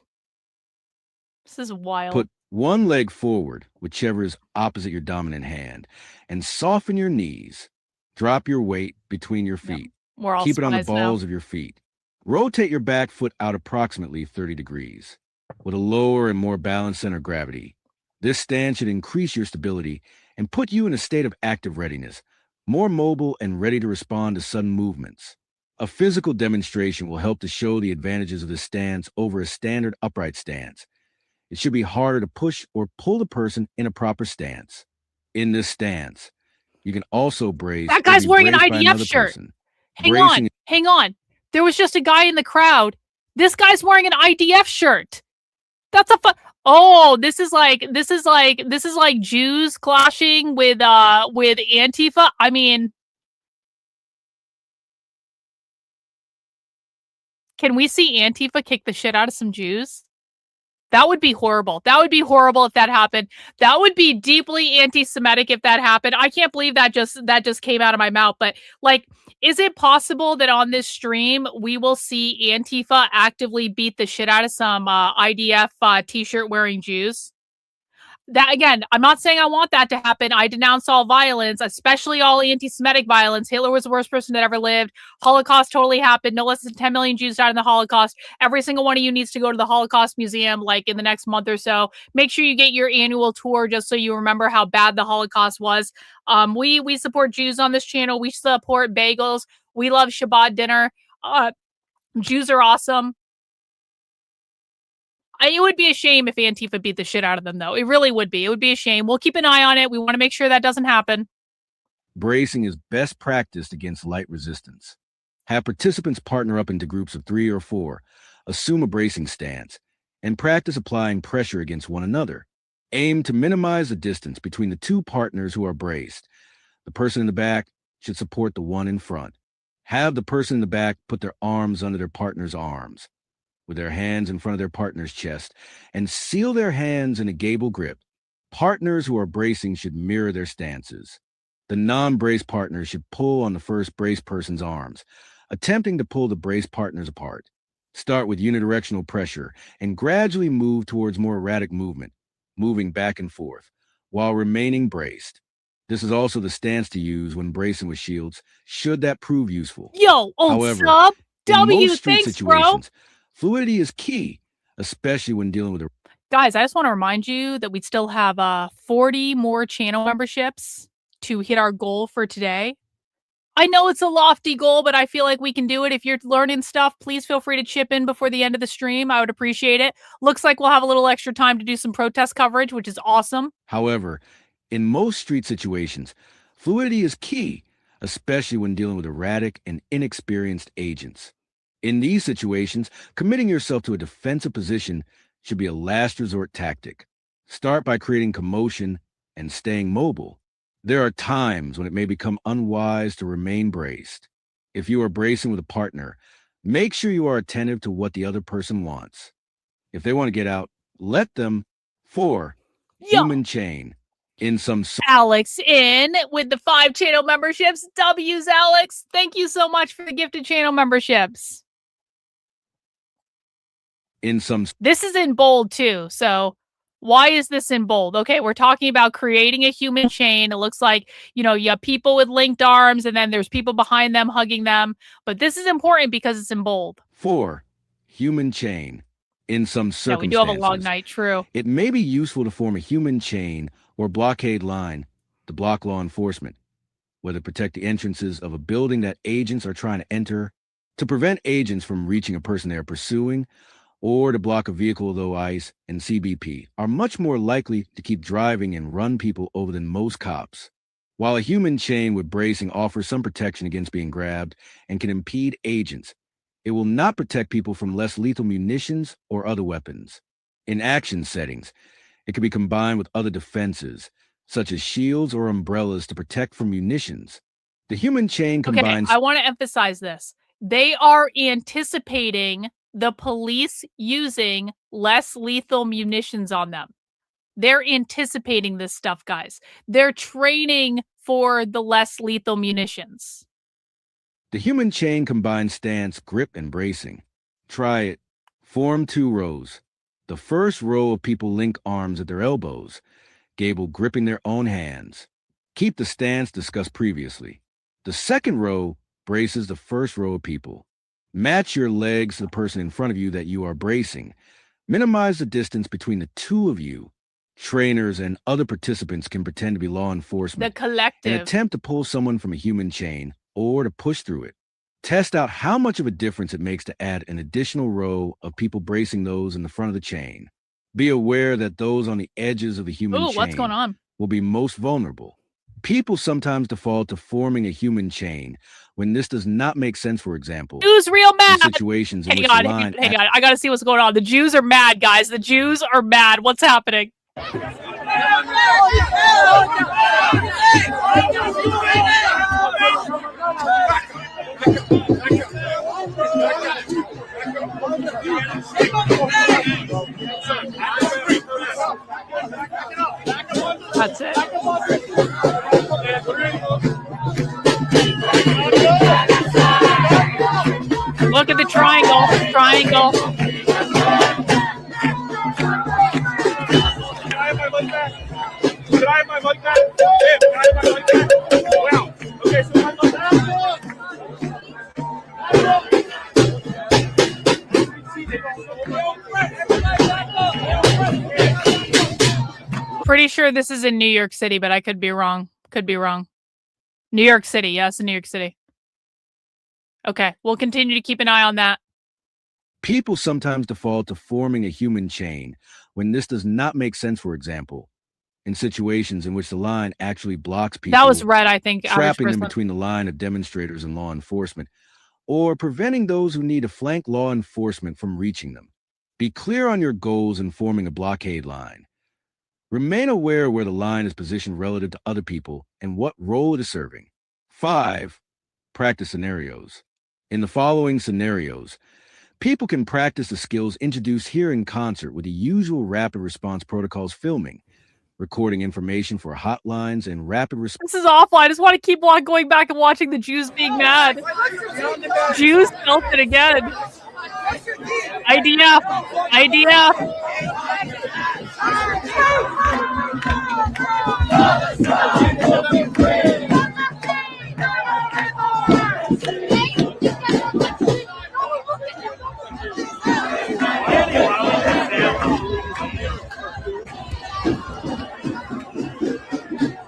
This is wild. Put one leg forward, whichever is opposite your dominant hand, and soften your knees. Drop your weight between your feet. We're all Keep it on the spies now. balls of your feet. Rotate your back foot out approximately 30 degrees with a lower and more balanced center of gravity. This stance should increase your stability and put you in a state of active readiness, more mobile and ready to respond to sudden movements. A physical demonstration will help to show the advantages of this stance over a standard upright stance. It should be harder to push or pull the person in a proper stance. In this stance, you can also brace. That guy's or be wearing an braced by IDF another shirt. person. Hang Bracing- hang on. There was just a guy in the crowd. This guy's wearing an IDF shirt. That's a Oh, this is like Jews clashing with Antifa. I mean, can we see Antifa kick the shit out of some Jews? That would be horrible. That would be horrible if that happened. That would be deeply anti-Semitic if that happened. I can't believe that just came out of my mouth. But like, is it possible that on this stream we will see Antifa actively beat the shit out of some IDF t-shirt wearing Jews? That again, I'm not saying I want that to happen. I denounce all violence, especially all anti-Semitic violence. Hitler was the worst person that ever lived. Holocaust totally happened. No less than 10 million Jews died in the Holocaust. Every single one of you needs to go to the Holocaust Museum like in the next month or so. Make sure you get your annual tour just so you remember how bad the Holocaust was. We support Jews on this channel. We support bagels. We love Shabbat dinner. Jews are awesome. It would be a shame if Antifa beat the shit out of them, though. It really would be. It would be a shame. We'll keep an eye on it. We want to make sure that doesn't happen. Bracing is best practiced against light resistance. Have participants partner up into groups of 3 or 4, assume a bracing stance, and practice applying pressure against one another. Aim to minimize the distance between the 2 partners who are braced. The person in the back should support the one in front. Have the person in the back put their arms under their partner's arms, with their hands in front of their partner's chest, and seal their hands in a gable grip. Partners who are bracing should mirror their stances. The non-brace partner should pull on the first brace person's arms, attempting to pull the brace partners apart. Start with unidirectional pressure and gradually move towards more erratic movement, moving back and forth, while remaining braced. This is also the stance to use when bracing with shields, should that prove useful. Yo, However, sub, in W, most street thanks, bro. situations, fluidity is key, especially when dealing with a... Guys, I just want to remind you that we still have 40 more channel memberships to hit our goal for today. I know it's a lofty goal, but I feel like we can do it. If you're learning stuff, please feel free to chip in before the end of the stream. I would appreciate it. Looks like we'll have a little extra time to do some protest coverage, which is awesome. However, in most street situations, fluidity is key, especially when dealing with erratic and inexperienced agents. In these situations, committing yourself to a defensive position should be a last resort tactic. Start by creating commotion and staying mobile. There are times when it may become unwise to remain braced. If you are bracing with a partner, make sure you are attentive to what the other person wants. If they want to get out, let them. 4. Human chain. In some... Alex in with the 5 channel memberships. W's, Alex. Thank you so much for the gifted channel memberships. In some... This is in bold too, so why is this in bold? Okay, we're talking about creating a human chain. It looks like, you have people with linked arms and then there's people behind them hugging them. But this is important because it's in bold. 4. Human chain. In some circumstances, Yeah, we do have a long night, true. It may be useful to form a human chain or blockade line to block law enforcement, whether protect the entrances of a building that agents are trying to enter, to prevent agents from reaching a person they are pursuing, or to block a vehicle, though ICE and CBP are much more likely to keep driving and run people over than most cops. While a human chain with bracing offers some protection against being grabbed and can impede agents, it will not protect people from less lethal munitions or other weapons. In action settings, it can be combined with other defenses, such as shields or umbrellas to protect from munitions. The human chain combines... Okay, I want to emphasize this. They are anticipating the police using less lethal munitions on them. They're anticipating this stuff, guys. They're training for the less lethal munitions. The human chain combines stance, grip, and bracing. Try it. Form 2 rows. The first row of people link arms at their elbows, gable gripping their own hands. Keep the stance discussed previously. The second row braces the first row of people. Match your legs to the person in front of you that you are bracing. Minimize the distance between the 2 of you. Trainers and other participants can pretend to be law The enforcement and collective. attempt to pull someone from a human chain or to push through it. Test out how much of a difference it makes to add an additional row of people bracing those in the front of the chain. Be aware that those on the edges of the human Ooh, what's going chain on? will be most vulnerable. People sometimes default to forming a human chain when this does not make sense, for example, Jews real in mad. situations in Hang which on, the hang line on, hang on. I gotta see what's going on. The Jews are mad, guys. The Jews are mad. What's happening? That's it. Look at the triangle. Triangle. Can I have my mic back? Tim, can I have my mic back? Wow. Okay, so my mic Pretty sure this is in New York City, but I could be wrong. Could be wrong. New York City. Yes, in New York City. Okay, we'll continue to keep an eye on that. People sometimes default to forming a human chain when this does not make sense, for example, in situations in which the line actually blocks people. That was red, I think. Trapping them between the line of demonstrators and law enforcement, or preventing those who need to flank law enforcement from reaching them. Be clear on your goals in forming a blockade line. Remain aware where the line is positioned relative to other people and what role it is serving. 5. Practice scenarios. In the following scenarios, people can practice the skills introduced here in concert with the usual rapid response protocols: filming, recording information for hotlines, and rapid response. This is awful. I just want to keep going back and watching the Jews being mad. Jews felt it again. IDF. IDF.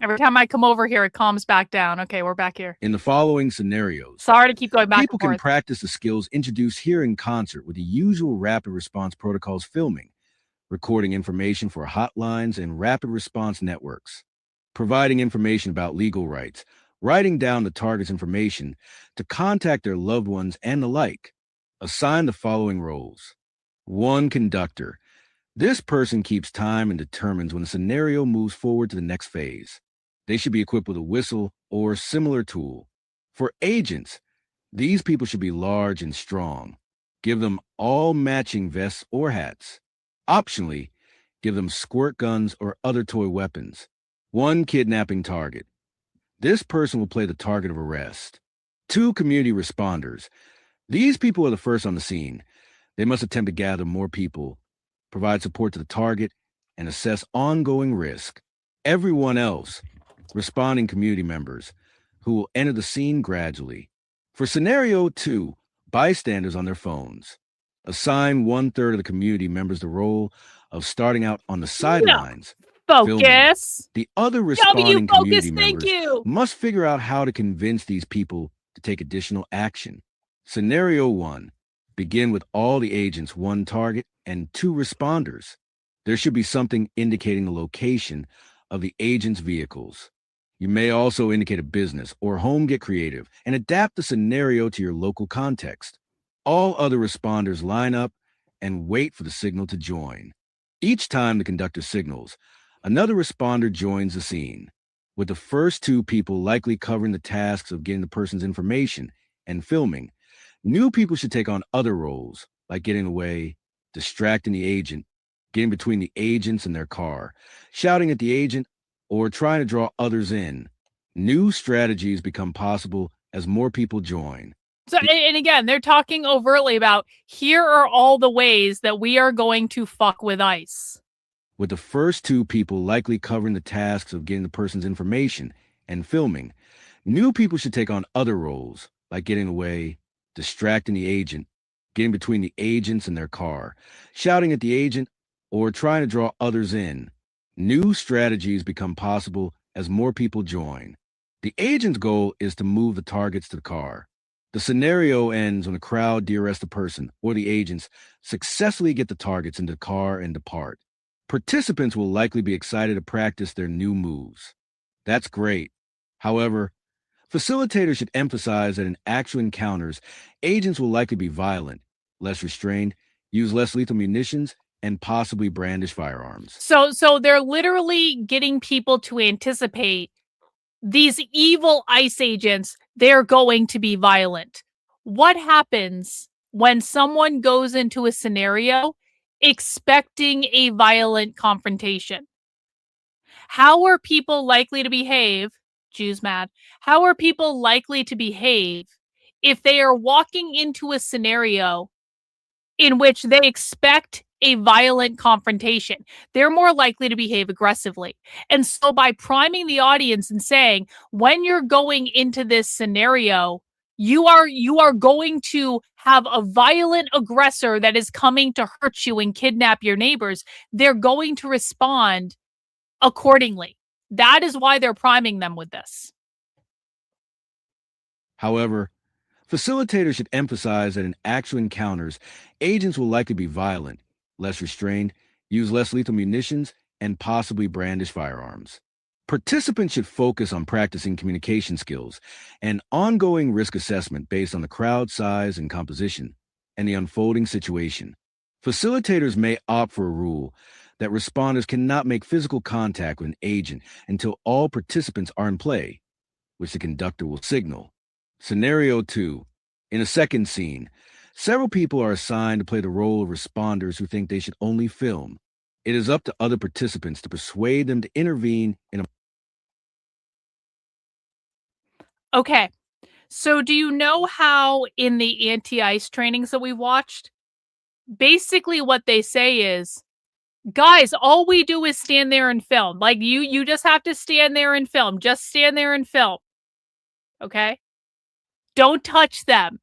Every time I come over here, it calms back down. Okay, we're back here. In the following scenarios, Sorry to keep going back people and can forth. practice the skills introduced here in concert with the usual rapid response protocols: filming, recording information for hotlines and rapid response networks, providing information about legal rights, writing down the target's information to contact their loved ones, and the like. Assign the following roles. 1. Conductor. This person keeps time and determines when the scenario moves forward to the next phase. They should be equipped with a whistle or similar tool. For agents, these people should be large and strong. Give them all matching vests or hats. Optionally, give them squirt guns or other toy weapons. 1. Kidnapping target. This person will play the target of arrest. 2. Community responders. These people are the first on the scene. They must attempt to gather more people, provide support to the target, and assess ongoing risk. Everyone else, responding community members, who will enter the scene gradually. For scenario 2, bystanders on their phones. Assign 1/3 of the community members the role of starting out on the sidelines. filming. Focus. The other responding focus, community thank members you. must figure out how to convince these people to take additional action. Scenario 1. Begin with all the agents, 1 target, and 2 responders. There should be something indicating the location of the agent's vehicles. You may also indicate a business or home. Get creative and adapt the scenario to your local context. All other responders line up and wait for the signal to join. Each time the conductor signals, another responder joins the scene, with the first 2 people likely covering the tasks of getting the person's information and filming. New people should take on other roles, like getting away, distracting the agent, getting between the agents and their car, shouting at the agent, or trying to draw others in. New strategies become possible as more people join. So, and again, they're talking overtly about, here are all the ways that we are going to fuck with ICE. With the first 2 people likely covering the tasks of getting the person's information and filming, new people should take on other roles, like getting away, distracting the agent, getting between the agents and their car, shouting at the agent, or trying to draw others in. New strategies become possible as more people join. The agent's goal is to move the targets to the car. The scenario ends when the crowd de-arrests the person, or the agents successfully get the targets into the car and depart. Participants will likely be excited to practice their new moves. That's great. However, facilitators should emphasize that in actual encounters, agents will likely be violent, less restrained, use less lethal munitions, and possibly brandish firearms. So they're literally getting people to anticipate these evil ICE agents, they're going to be violent. What happens when someone goes into a scenario expecting a violent confrontation? How are people likely to behave? Jews mad. How are people likely to behave if they are walking into a scenario in which they expect a violent confrontation? They're more likely to behave aggressively. And so by priming the audience and saying, when you're going into this scenario, you are going to have a violent aggressor that is coming to hurt you and kidnap your neighbors, they're going to respond accordingly. That is why they're priming them with this. However, facilitators should emphasize that in actual encounters, agents will likely be violent, less restrained, use less lethal munitions, and possibly brandish firearms. Participants should focus on practicing communication skills and ongoing risk assessment based on the crowd size and composition and the unfolding situation. Facilitators may opt for a rule that responders cannot make physical contact with an agent until all participants are in play, which the conductor will signal. Scenario 2. In a second scene, several people are assigned to play the role of responders who think they should only film. It is up to other participants to persuade them to intervene in a... Okay. So do you know how in the anti-ICE trainings that we watched, basically what they say is, guys, all we do is stand there and film. Like you just have to stand there and film. Just stand there and film. Okay? Don't touch them.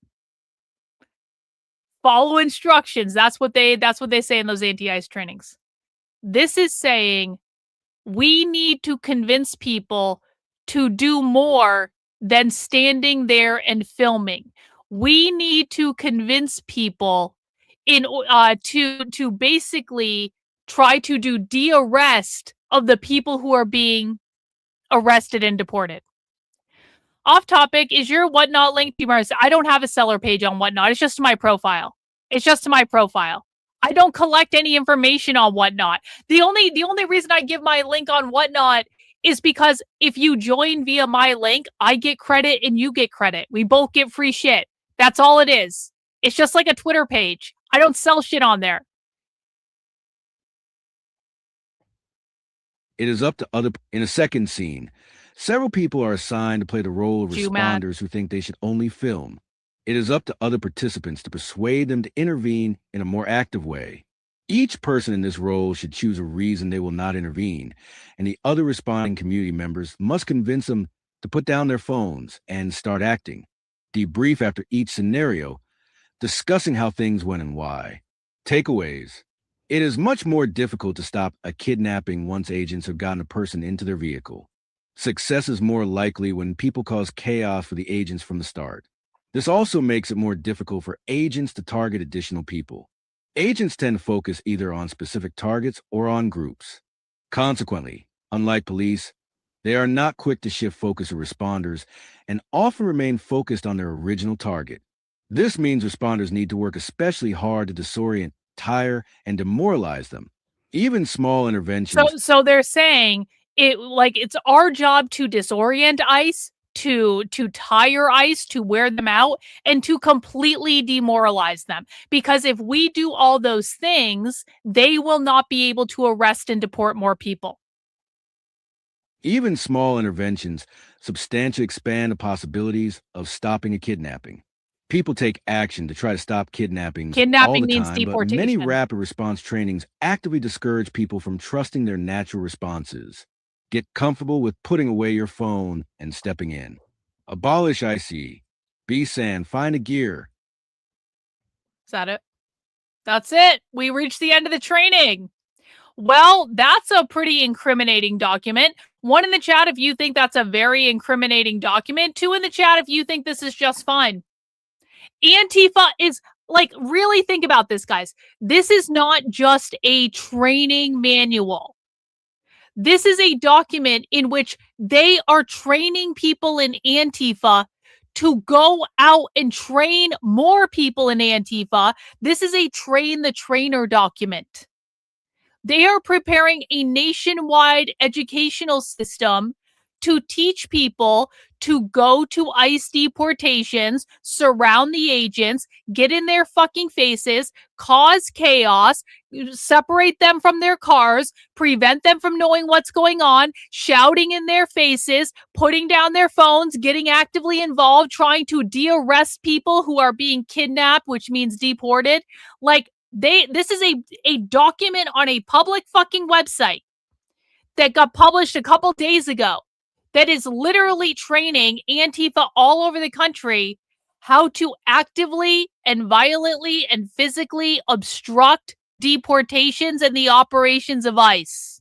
Follow instructions. That's what they say in those anti-ICE trainings. This is saying we need to convince people to do more than standing there and filming. We need to convince people to basically try to do de-arrest of the people who are being arrested and deported. Off topic, is your Whatnot link to Mars? I don't have a seller page on Whatnot. It's just my profile. It's just my profile. I don't collect any information on Whatnot. The only reason I give my link on Whatnot is because if you join via my link, I get credit and you get credit. We both get free shit. That's all it is. It's just like a Twitter page. I don't sell shit on there. It is up to other... In a second scene, several people are assigned to play the role of responders who think they should only film. It is up to other participants to persuade them to intervene in a more active way. Each person in this role should choose a reason they will not intervene, and the other responding community members must convince them to put down their phones and start acting. Debrief after each scenario, discussing how things went and why. Takeaways. It is much more difficult to stop a kidnapping once agents have gotten a person into their vehicle. Success is more likely when people cause chaos for the agents from the start. This also makes it more difficult for agents to target additional people. Agents tend to focus either on specific targets or on groups. Consequently, unlike police, they are not quick to shift focus of responders and often remain focused on their original target. This means responders need to work especially hard to disorient, tire, and demoralize them. Even small interventions... So they're saying it's our job to disorient ICE, to tire ICE, to wear them out, and to completely demoralize them. Because if we do all those things, they will not be able to arrest and deport more people. Even small interventions substantially expand the possibilities of stopping a kidnapping. People take action to try to stop kidnappings all the means time, deportation. but many rapid response trainings actively discourage people from trusting their natural responses. Get comfortable with putting away your phone and stepping in. Abolish IC. Be sand. Find a gear. Is that it? That's it. We reached the end of the training. Well, that's a pretty incriminating document. 1 in the chat if you think that's a very incriminating document. 2 in the chat if you think this is just fine. Antifa is like, really think about this, guys. This is not just a training manual. This is a document in which they are training people in Antifa to go out and train more people in Antifa. This is a train the trainer document. They are preparing a nationwide educational system to teach people to go to ICE deportations, surround the agents, get in their fucking faces, cause chaos, separate them from their cars, prevent them from knowing what's going on, shouting in their faces, putting down their phones, getting actively involved, trying to de-arrest people who are being kidnapped, which means deported. Like, this is a document on a public fucking website that got published a couple days ago that is literally training Antifa all over the country how to actively and violently and physically obstruct deportations and the operations of ICE.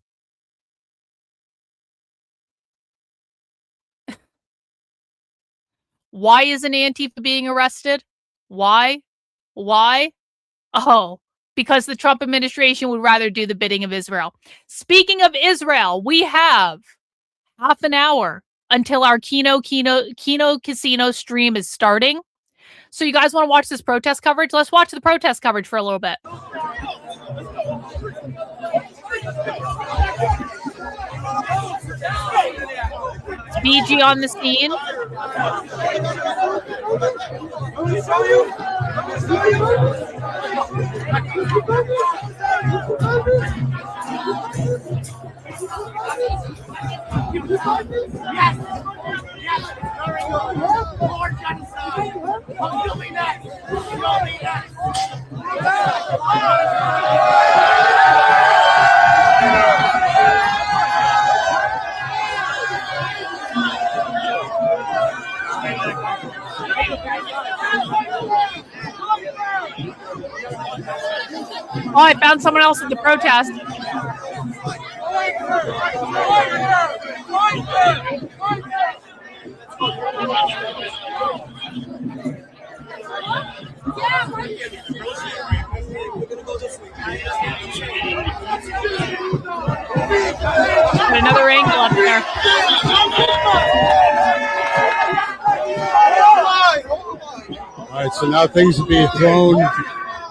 Why isn't Antifa being arrested? Why? Oh, because the Trump administration would rather do the bidding of Israel. Speaking of Israel, we have half an hour until our Kino Casino stream is starting. So you guys want to watch this protest coverage? Let's watch the protest coverage for a little bit. BG on the scene. Oh, I found someone else at the protest. Got another angle up there. All right, so now things are being thrown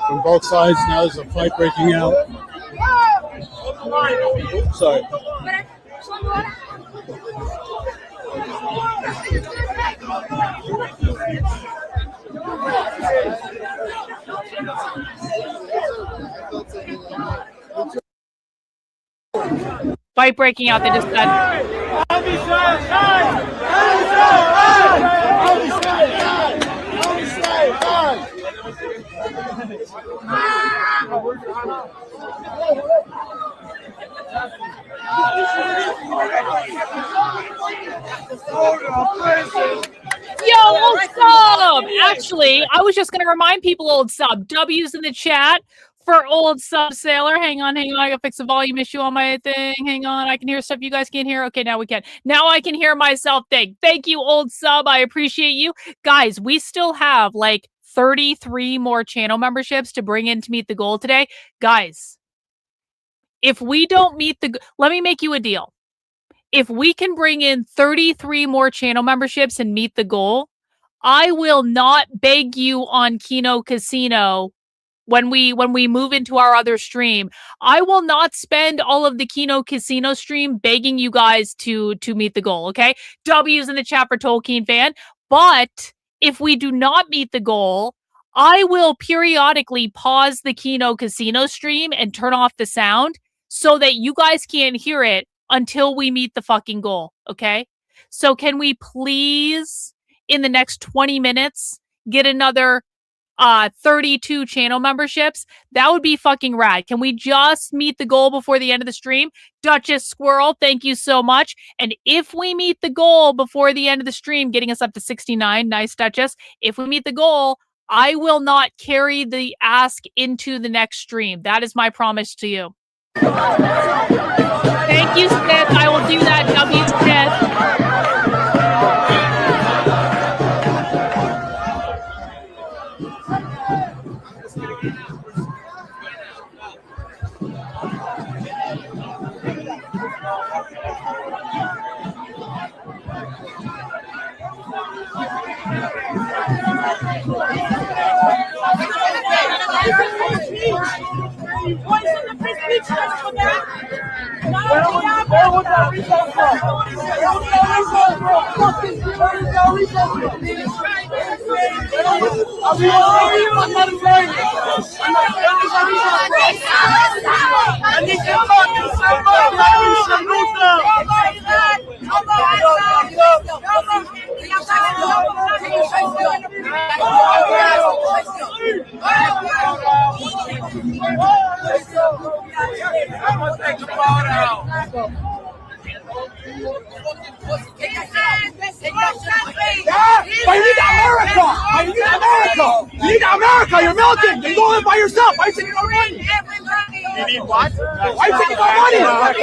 from both sides. Now there's a fight breaking out. Oops, sorry. Fight breaking out, they just said. Yo, old sub! Actually, I was just going to remind people, old sub. W's in the chat for old sub sailor. Hang on. I gotta fix the volume issue on my thing. Hang on. I can hear stuff you guys can't hear. Okay, now we can. Now I can hear myself think. Thank you, old sub. I appreciate you. Guys, we still have like 33 more channel memberships to bring in to meet the goal today. Guys, if we don't meet the... Let me make you a deal. If we can bring in 33 more channel memberships and meet the goal, I will not beg you on Kino Casino when we move into our other stream. I will not spend all of the Kino Casino stream begging you guys to meet the goal, okay? W's in the chat for Tolkien fan. But if we do not meet the goal, I will periodically pause the Kino Casino stream and turn off the sound so that you guys can't hear it until we meet the fucking goal, okay? So can we please, in the next 20 minutes, get another 32 channel memberships? That would be fucking rad. Can we just meet the goal before the end of the stream? Duchess Squirrel, thank you so much. And if we meet the goal before the end of the stream, getting us up to 69, nice Duchess. If we meet the goal, I will not carry the ask into the next stream. That is my promise to you. Thank you, Smith. I will do that, W. Smith. But you need America! But you need America! You need America! You're milking! You go live by yourself! Why are you taking our money? You need what? Why are you taking our money? What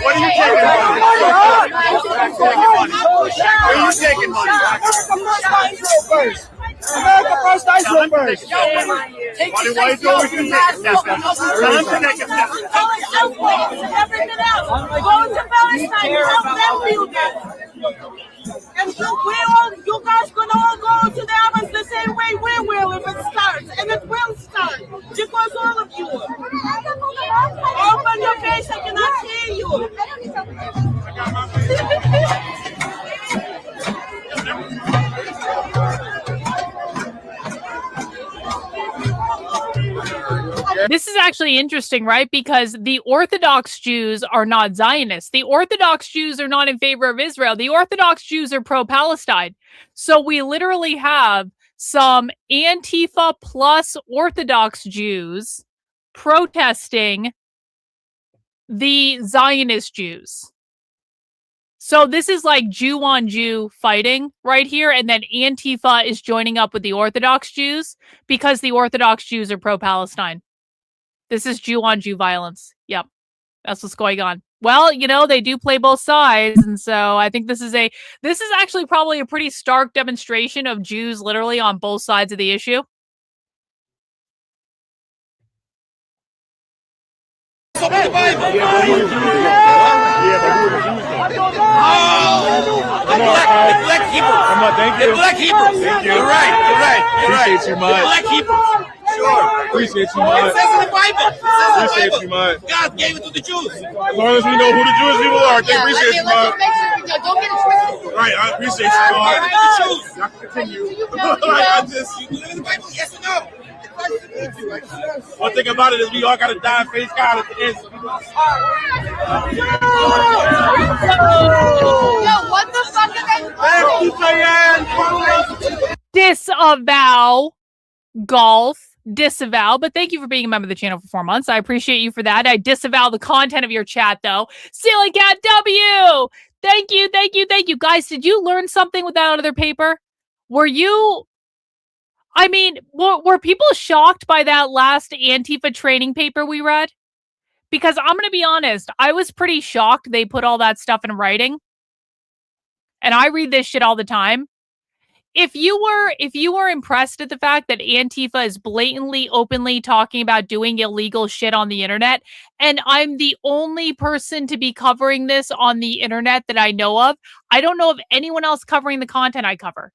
are you taking our money? Where are you taking money? America first, Israel first! Why are you doing what you take a step? Time to take a step. Everything else. Go to Palestine, help them build it. And you guys gonna all go to the heavens the same way we will if it starts. And it will start. Because all of you. Open your face, I cannot hear you. This is actually interesting, right? Because the Orthodox Jews are not Zionists. The Orthodox Jews are not in favor of Israel. The Orthodox Jews are pro-Palestine. So we literally have some Antifa plus Orthodox Jews protesting the Zionist Jews. So this is like Jew on Jew fighting right here. And then Antifa is joining up with the Orthodox Jews because the Orthodox Jews are pro-Palestine. This is Jew on Jew violence. Yep. That's what's going on. Well, you know, they do play both sides. And so I think this is actually probably a pretty stark demonstration of Jews literally on both sides of the issue. Black Hebrew. Thank you. The Black Hebrews. You're right. Appreciate you, Mike. The Black Hebrews. Sure. Appreciate you, Mike. It says in the Bible. Appreciate you, Mike. God gave it to the Jews. As long as we know who the Jewish people are, I appreciate you, Mike. Don't get it twisted. Right, I appreciate you, Mike. Y'all can continue. You live in the Bible, yes or no? One thing about it is we all got to die and face God at the end. Yo, what the fuck are they? Disavow golf. Disavow, but thank you for being a member of the channel for 4 months. I appreciate you for that. I disavow the content of your chat, though. Silly Cat W! Thank you. Guys, did you learn something with that other paper? Were people shocked by that last Antifa training paper we read? Because I'm going to be honest, I was pretty shocked they put all that stuff in writing. And I read this shit all the time. If you were impressed at the fact that Antifa is blatantly, openly talking about doing illegal shit on the internet, and I'm the only person to be covering this on the internet that I know of, I don't know of anyone else covering the content I cover.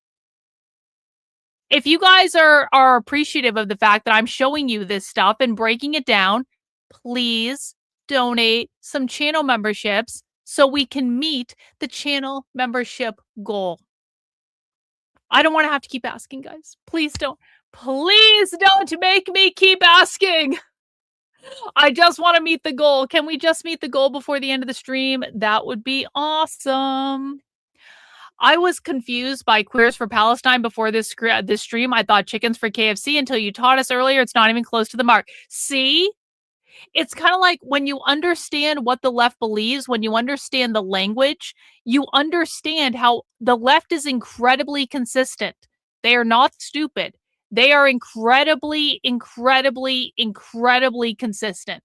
If you guys are appreciative of the fact that I'm showing you this stuff and breaking it down, please donate some channel memberships so we can meet the channel membership goal. I don't want to have to keep asking, guys. Please don't make me keep asking. I just want to meet the goal. Can we just meet the goal before the end of the stream? That would be awesome. I was confused by Queers for Palestine before this stream. I thought chickens for KFC until you taught us earlier. It's not even close to the mark. See? It's kind of like when you understand what the left believes, when you understand the language, you understand how the left is incredibly consistent. They are not stupid. They are incredibly, incredibly, incredibly consistent.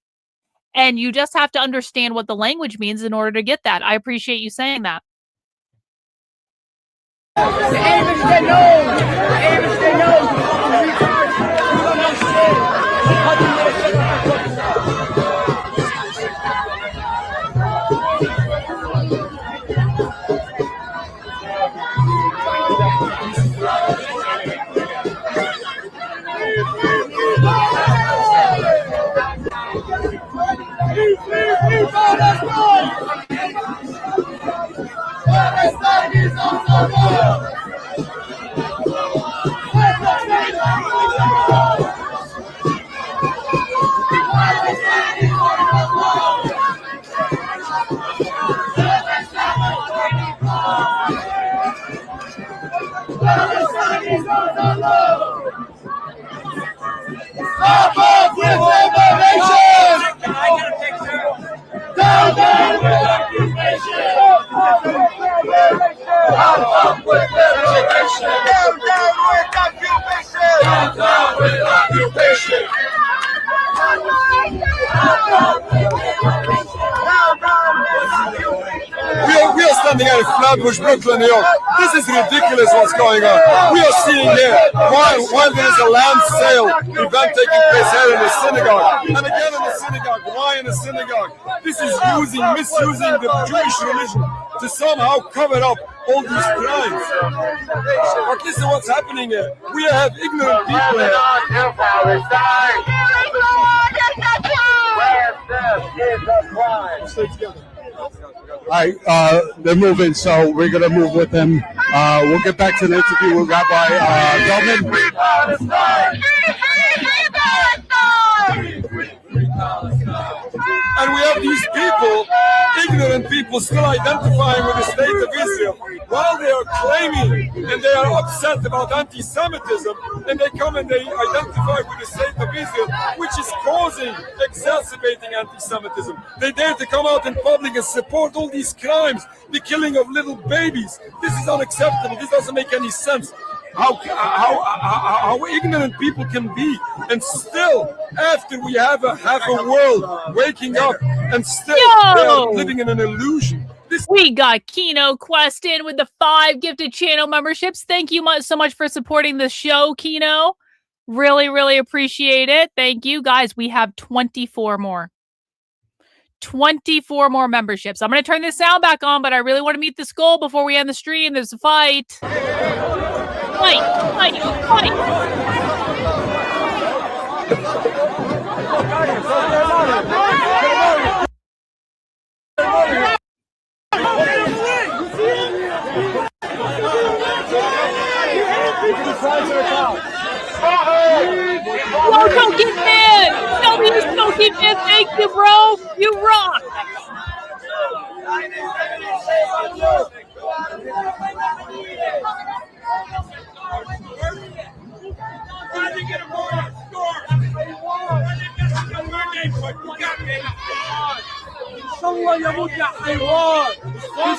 And you just have to understand what the language means in order to get that. I appreciate you saying that. The aim is to know. The aim is to know. Stop up with liberation! Down, down with occupation! Down, up with liberation! Down, down with occupation! Down, down with occupation! We are standing at Flatbush, Brooklyn, New York. This is ridiculous what's going on. We are seeing here, while there is a land sale event taking place here in the synagogue, and again in the synagogue. Why in the synagogue? This is misusing the Jewish religion to somehow cover up all these crimes. But listen what's happening here. We have ignorant people here. Stay together. All right, they're moving, so we're going to move with them. We'll get back to the interview with Rabbi Feldman. And we have these people, ignorant people, still identifying with the state of Israel, while they are claiming and they are upset about anti-Semitism, and they come and they identify with the state of Israel, which is causing, exacerbating anti-Semitism. They dare to come out in public and support all these crimes, the killing of little babies. This is unacceptable. This doesn't make any sense. How ignorant people can be, and still, after we have a world waking up, and still they are living in an illusion. We got Kino Quest in with the 5 gifted channel memberships. Thank you so much for supporting the show, Kino. Really, really appreciate it. Thank you, guys. We have 24 more. 24 more memberships. I'm going to turn this sound back on, but I really want to meet this goal before we end the stream. There's a fight. Fight. Don't get mad! Tell me you don't get mad. Thank you, bro. You rock.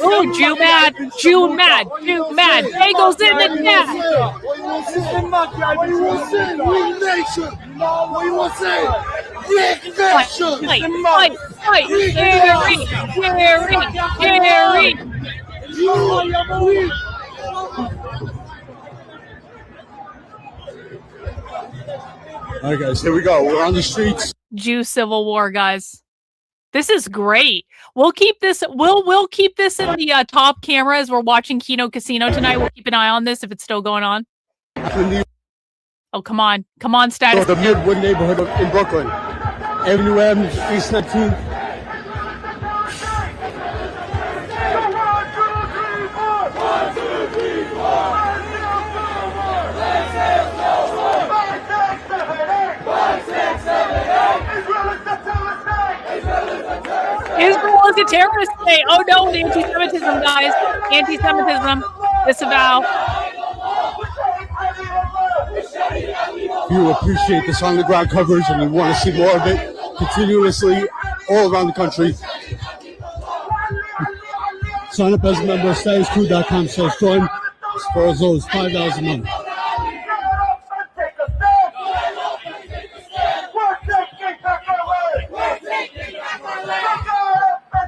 Oh, Jew mad. Bagels in the chat. Gary. All right, guys, here we go. We're on the streets. Jew civil war, guys. This is great. We'll keep this. We'll keep this in the top camera as we're watching Kino Casino tonight. We'll keep an eye on this if it's still going on. Oh, come on, status. The Midwood neighborhood in Brooklyn, Avenue M, East 19th. Israel is a terrorist state. Oh no, the anti-Semitism, guys. Anti-Semitism. Disavow. You appreciate this on the ground coverage and you want to see more of it continuously all around the country. Sign up as a member of statuscrew.com/join for as low as $5 a month.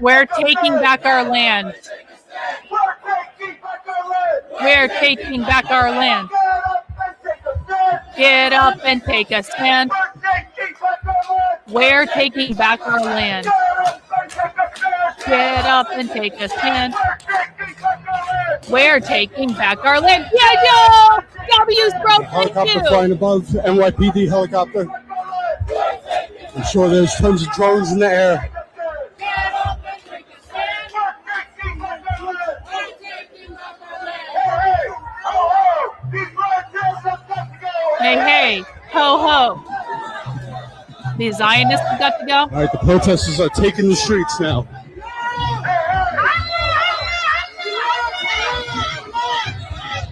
We're taking back our land. We're taking back our land. Get up and take a stand. We're taking back our land. Get up and take a stand. We're taking back our land. Yeah, yo! W's, bro, thank Helicopter you. flying above, NYPD helicopter. I'm sure there's tons of drones in the air. Hey, hey, ho, ho. The Zionists have got to go. All right, the protesters are taking the streets now.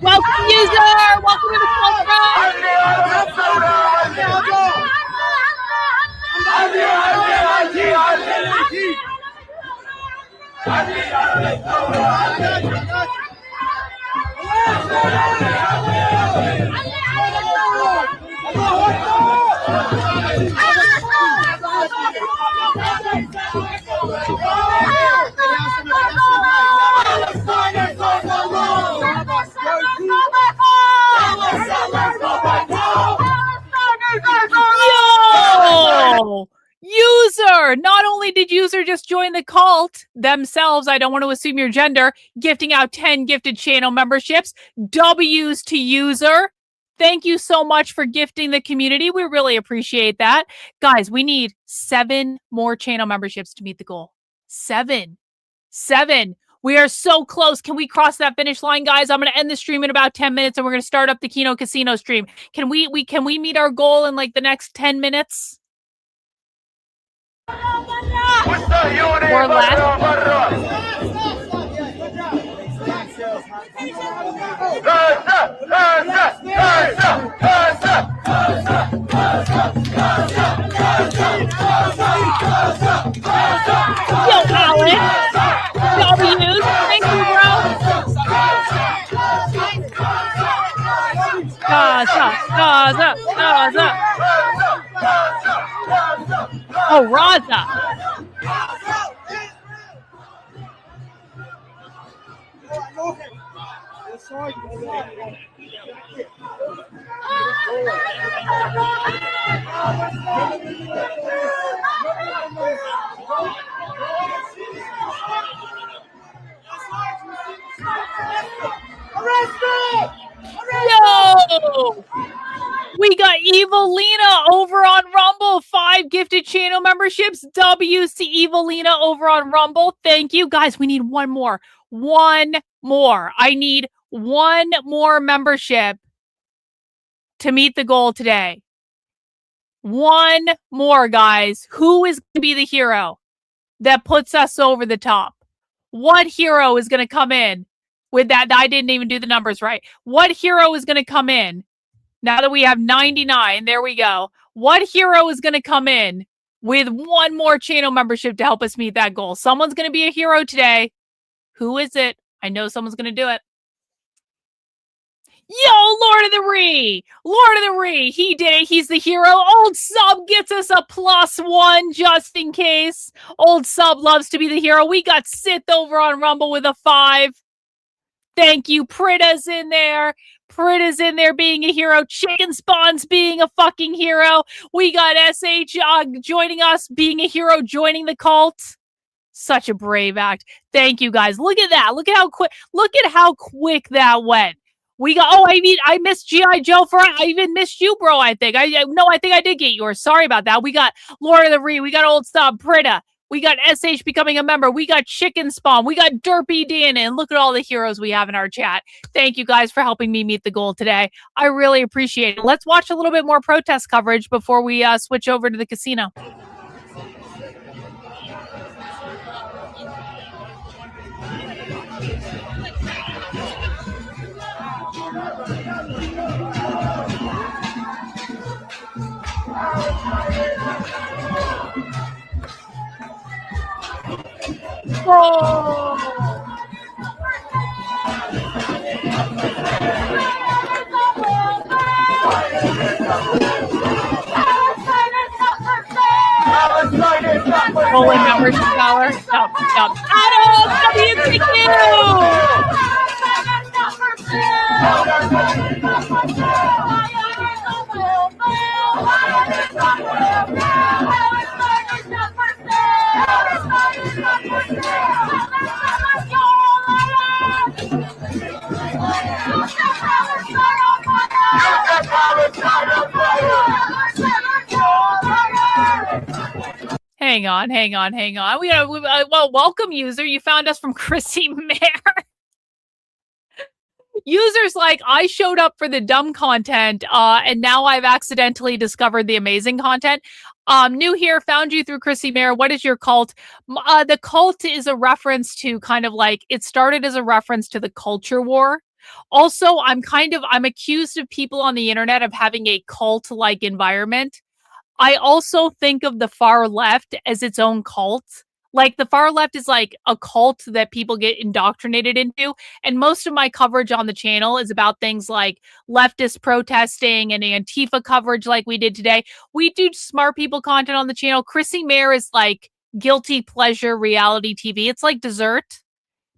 Welcome, user. Welcome to the Yo! User! Not only did user just join the cult themselves, I don't want to assume your gender, gifting out 10 gifted channel memberships. W's to user. Thank you so much for gifting the community. We really appreciate that. Guys, we need 7 more channel memberships to meet the goal. 7. We are so close. Can we cross that finish line, guys? I'm going to end the stream in about 10 minutes and we're going to start up the Kino Casino stream. Can we meet our goal in like the next 10 minutes? Or less? Yo, Alex. W's. Thank you, bro. Gaza. Oh, Raza. Yo! We got Evelina over on Rumble. 5 gifted channel memberships. W's to Evelina over on Rumble. Thank you. Guys, we need one more. One more. I need one more membership to meet the goal today. One more, guys. Who is going to be the hero that puts us over the top? What hero is going to come in with that? I didn't even do the numbers right. What hero is going to come in? Now that we have 99, there we go. What hero is going to come in with one more channel membership to help us meet that goal? Someone's going to be a hero today. Who is it? I know someone's going to do it. Yo, Lord of the Ree! Lord of the Ree! He did it. He's the hero. Old Sub gets us a +1 just in case. Old Sub loves to be the hero. We got Sith over on Rumble with a 5. Thank you. Pritta's in there. Pritta's in there being a hero. Chicken Spawn's being a fucking hero. We got SH joining us, being a hero, joining the cult. Such a brave act. Thank you, guys. Look at that. Look at how quick. Look at how quick that went. We got. Oh, I missed G.I. Joe for. I even missed you, bro. I think. I think I did get yours. Sorry about that. We got Lord of the Ree. We got Old Sub, Pritta. We got SH becoming a member. We got Chicken Spawn. We got Derpy Dan. And look at all the heroes we have in our chat. Thank you guys for helping me meet the goal today. I really appreciate it. Let's watch a little bit more protest coverage before we switch over to the casino. Oh. Rolling membership dollar. Oh. Yep. Adam, WTQ! Hang on. Well, welcome, user. You found us from Chrissy Mayer. Users like, I showed up for the dumb content, and now I've accidentally discovered the amazing content. New here, found you through Chrissy Mayer. What is your cult? The cult is a reference to kind of like, it started as a reference to the culture war. Also, I'm accused of people on the internet of having a cult-like environment. I also think of the far left as its own cult. Like, the far left is like a cult that people get indoctrinated into. And most of my coverage on the channel is about things like leftist protesting and Antifa coverage like we did today. We do smart people content on the channel. Chrissy Mayer is like guilty pleasure reality TV. It's like dessert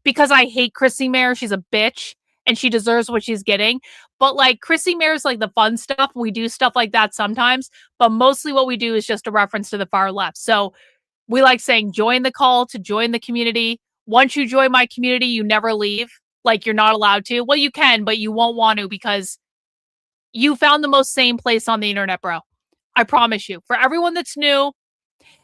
because I hate Chrissy Mayer. She's a bitch and she deserves what she's getting. But like Chrissy Mayer is like the fun stuff. We do stuff like that sometimes, but mostly what we do is just a reference to the far left. So we like saying, join the cult, join the community. Once you join my community, you never leave. Like, you're not allowed to. Well, you can, but you won't want to because you found the most sane place on the internet, bro. I promise you. For everyone that's new,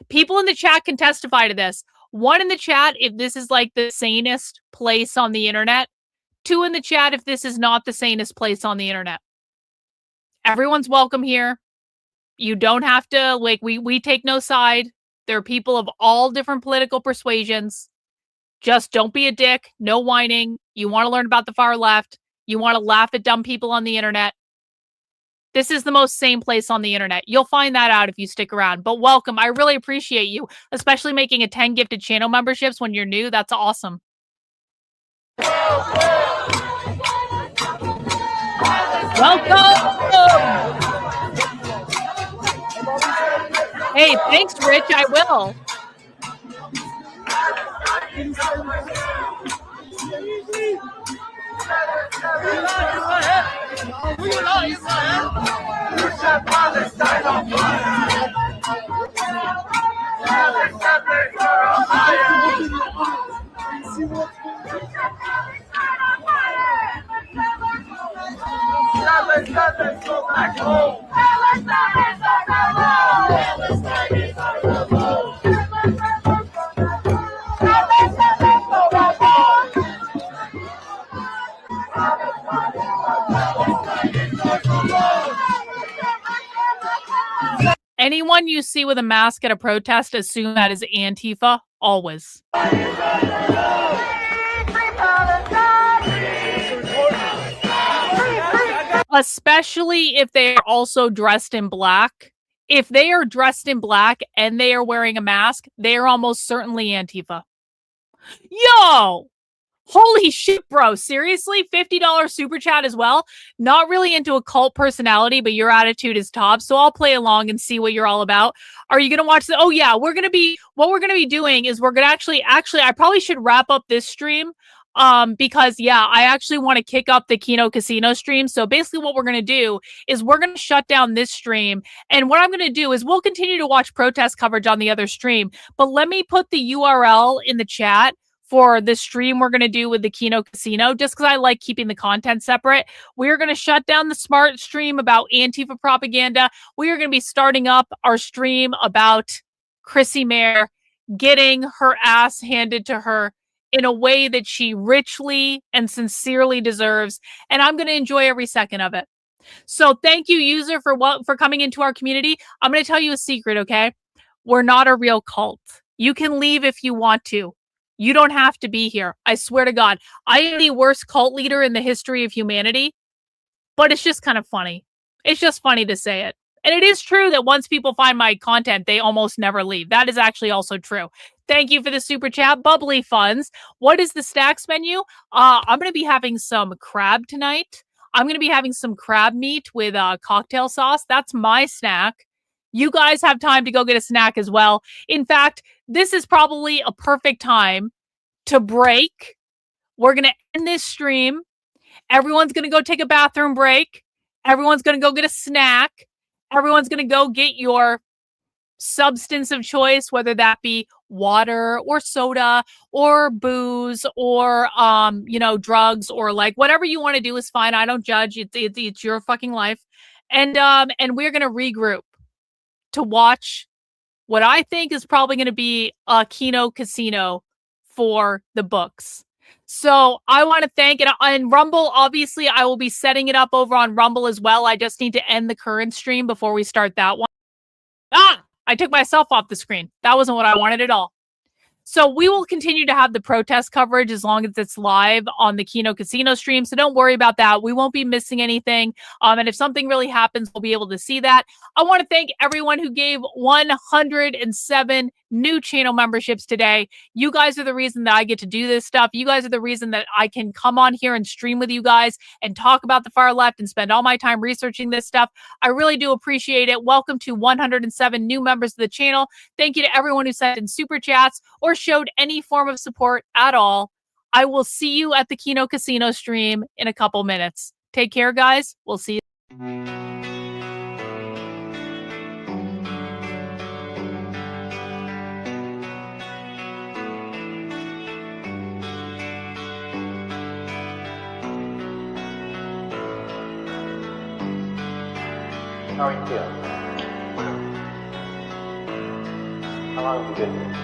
people in the chat can testify to this. 1 in the chat if this is like the sanest place on the internet. 2 in the chat if this is not the sanest place on the internet. Everyone's welcome here. You don't have to, like, we take no side. There are people of all different political persuasions. Just don't be a dick. No whining. You want to learn about the far left. You want to laugh at dumb people on the internet. This is the most sane place on the internet. You'll find that out if you stick around. But welcome. I really appreciate you, especially making a 10 gifted channel memberships when you're new. That's awesome. Welcome. Hey, thanks, Rich. I will. Anyone you see with a mask at a protest, assume that is Antifa, always. Especially if they are also dressed in black. If they are dressed in black and they are wearing a mask, they are almost certainly Antifa. Yo! Holy shit, bro. Seriously? $50 super chat as well? Not really into a cult personality, but your attitude is top. So I'll play along and see what you're all about. Are you going to watch the... Oh, yeah. What we're going to be doing is we're going to actually, I probably should wrap up this stream. Because yeah, I actually want to kick up the Kino Casino stream. So basically what we're going to do is we're going to shut down this stream. And what I'm going to do is we'll continue to watch protest coverage on the other stream. But let me put the URL in the chat for the stream we're going to do with the Kino Casino, just because I like keeping the content separate. We're going to shut down the smart stream about Antifa propaganda. We are going to be starting up our stream about Chrissy Mayer getting her ass handed to her in a way that she richly and sincerely deserves. And I'm going to enjoy every second of it. So thank you, user, for coming into our community. I'm going to tell you a secret, okay? We're not a real cult. You can leave if you want to. You don't have to be here. I swear to God. I am the worst cult leader in the history of humanity, but it's just kind of funny. It's just funny to say it. And it is true that once people find my content, they almost never leave. That is actually also true. Thank you for the super chat. Bubbly Funds. What is the snacks menu? I'm going to be having some crab tonight. I'm going to be having some crab meat with cocktail sauce. That's my snack. You guys have time to go get a snack as well. In fact, this is probably a perfect time to break. We're going to end this stream. Everyone's going to go take a bathroom break. Everyone's going to go get a snack. Everyone's going to go get your substance of choice, whether that be water or soda or booze or drugs or like whatever you want to do is fine. I don't judge. It's your fucking life. And we're going to regroup to watch what I think is probably going to be a Kino Casino for the books. So I want to thank, and Rumble, obviously I will be setting it up over on Rumble as well. I just need to end the current stream before we start that one. I took myself off the screen. That wasn't what I wanted at all. So we will continue to have the protest coverage as long as it's live on the Kino Casino stream. So don't worry about that. We won't be missing anything. And if something really happens, we'll be able to see that. I want to thank everyone who gave 107 new channel memberships today. You guys are the reason that I get to do this stuff. You guys are the reason that I can come on here and stream with you guys and talk about the far left and spend all my time researching this stuff. I really do appreciate it. Welcome to 107 new members of the channel. Thank you to everyone who sent in super chats or showed any form of support at all. I will see you at the Kino Casino stream in a couple minutes. Take care, guys. We'll see you. How are you feeling? How long have you been here?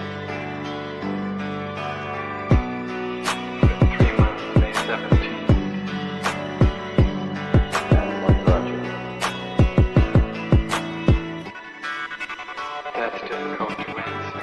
3 months, May 17th. And what brought you? That's difficult to answer.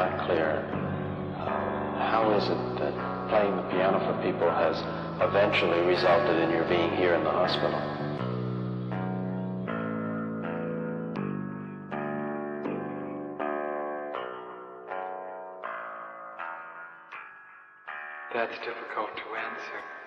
not clear. How is it that playing the piano for people has eventually resulted in your being here in the hospital? That's difficult to answer.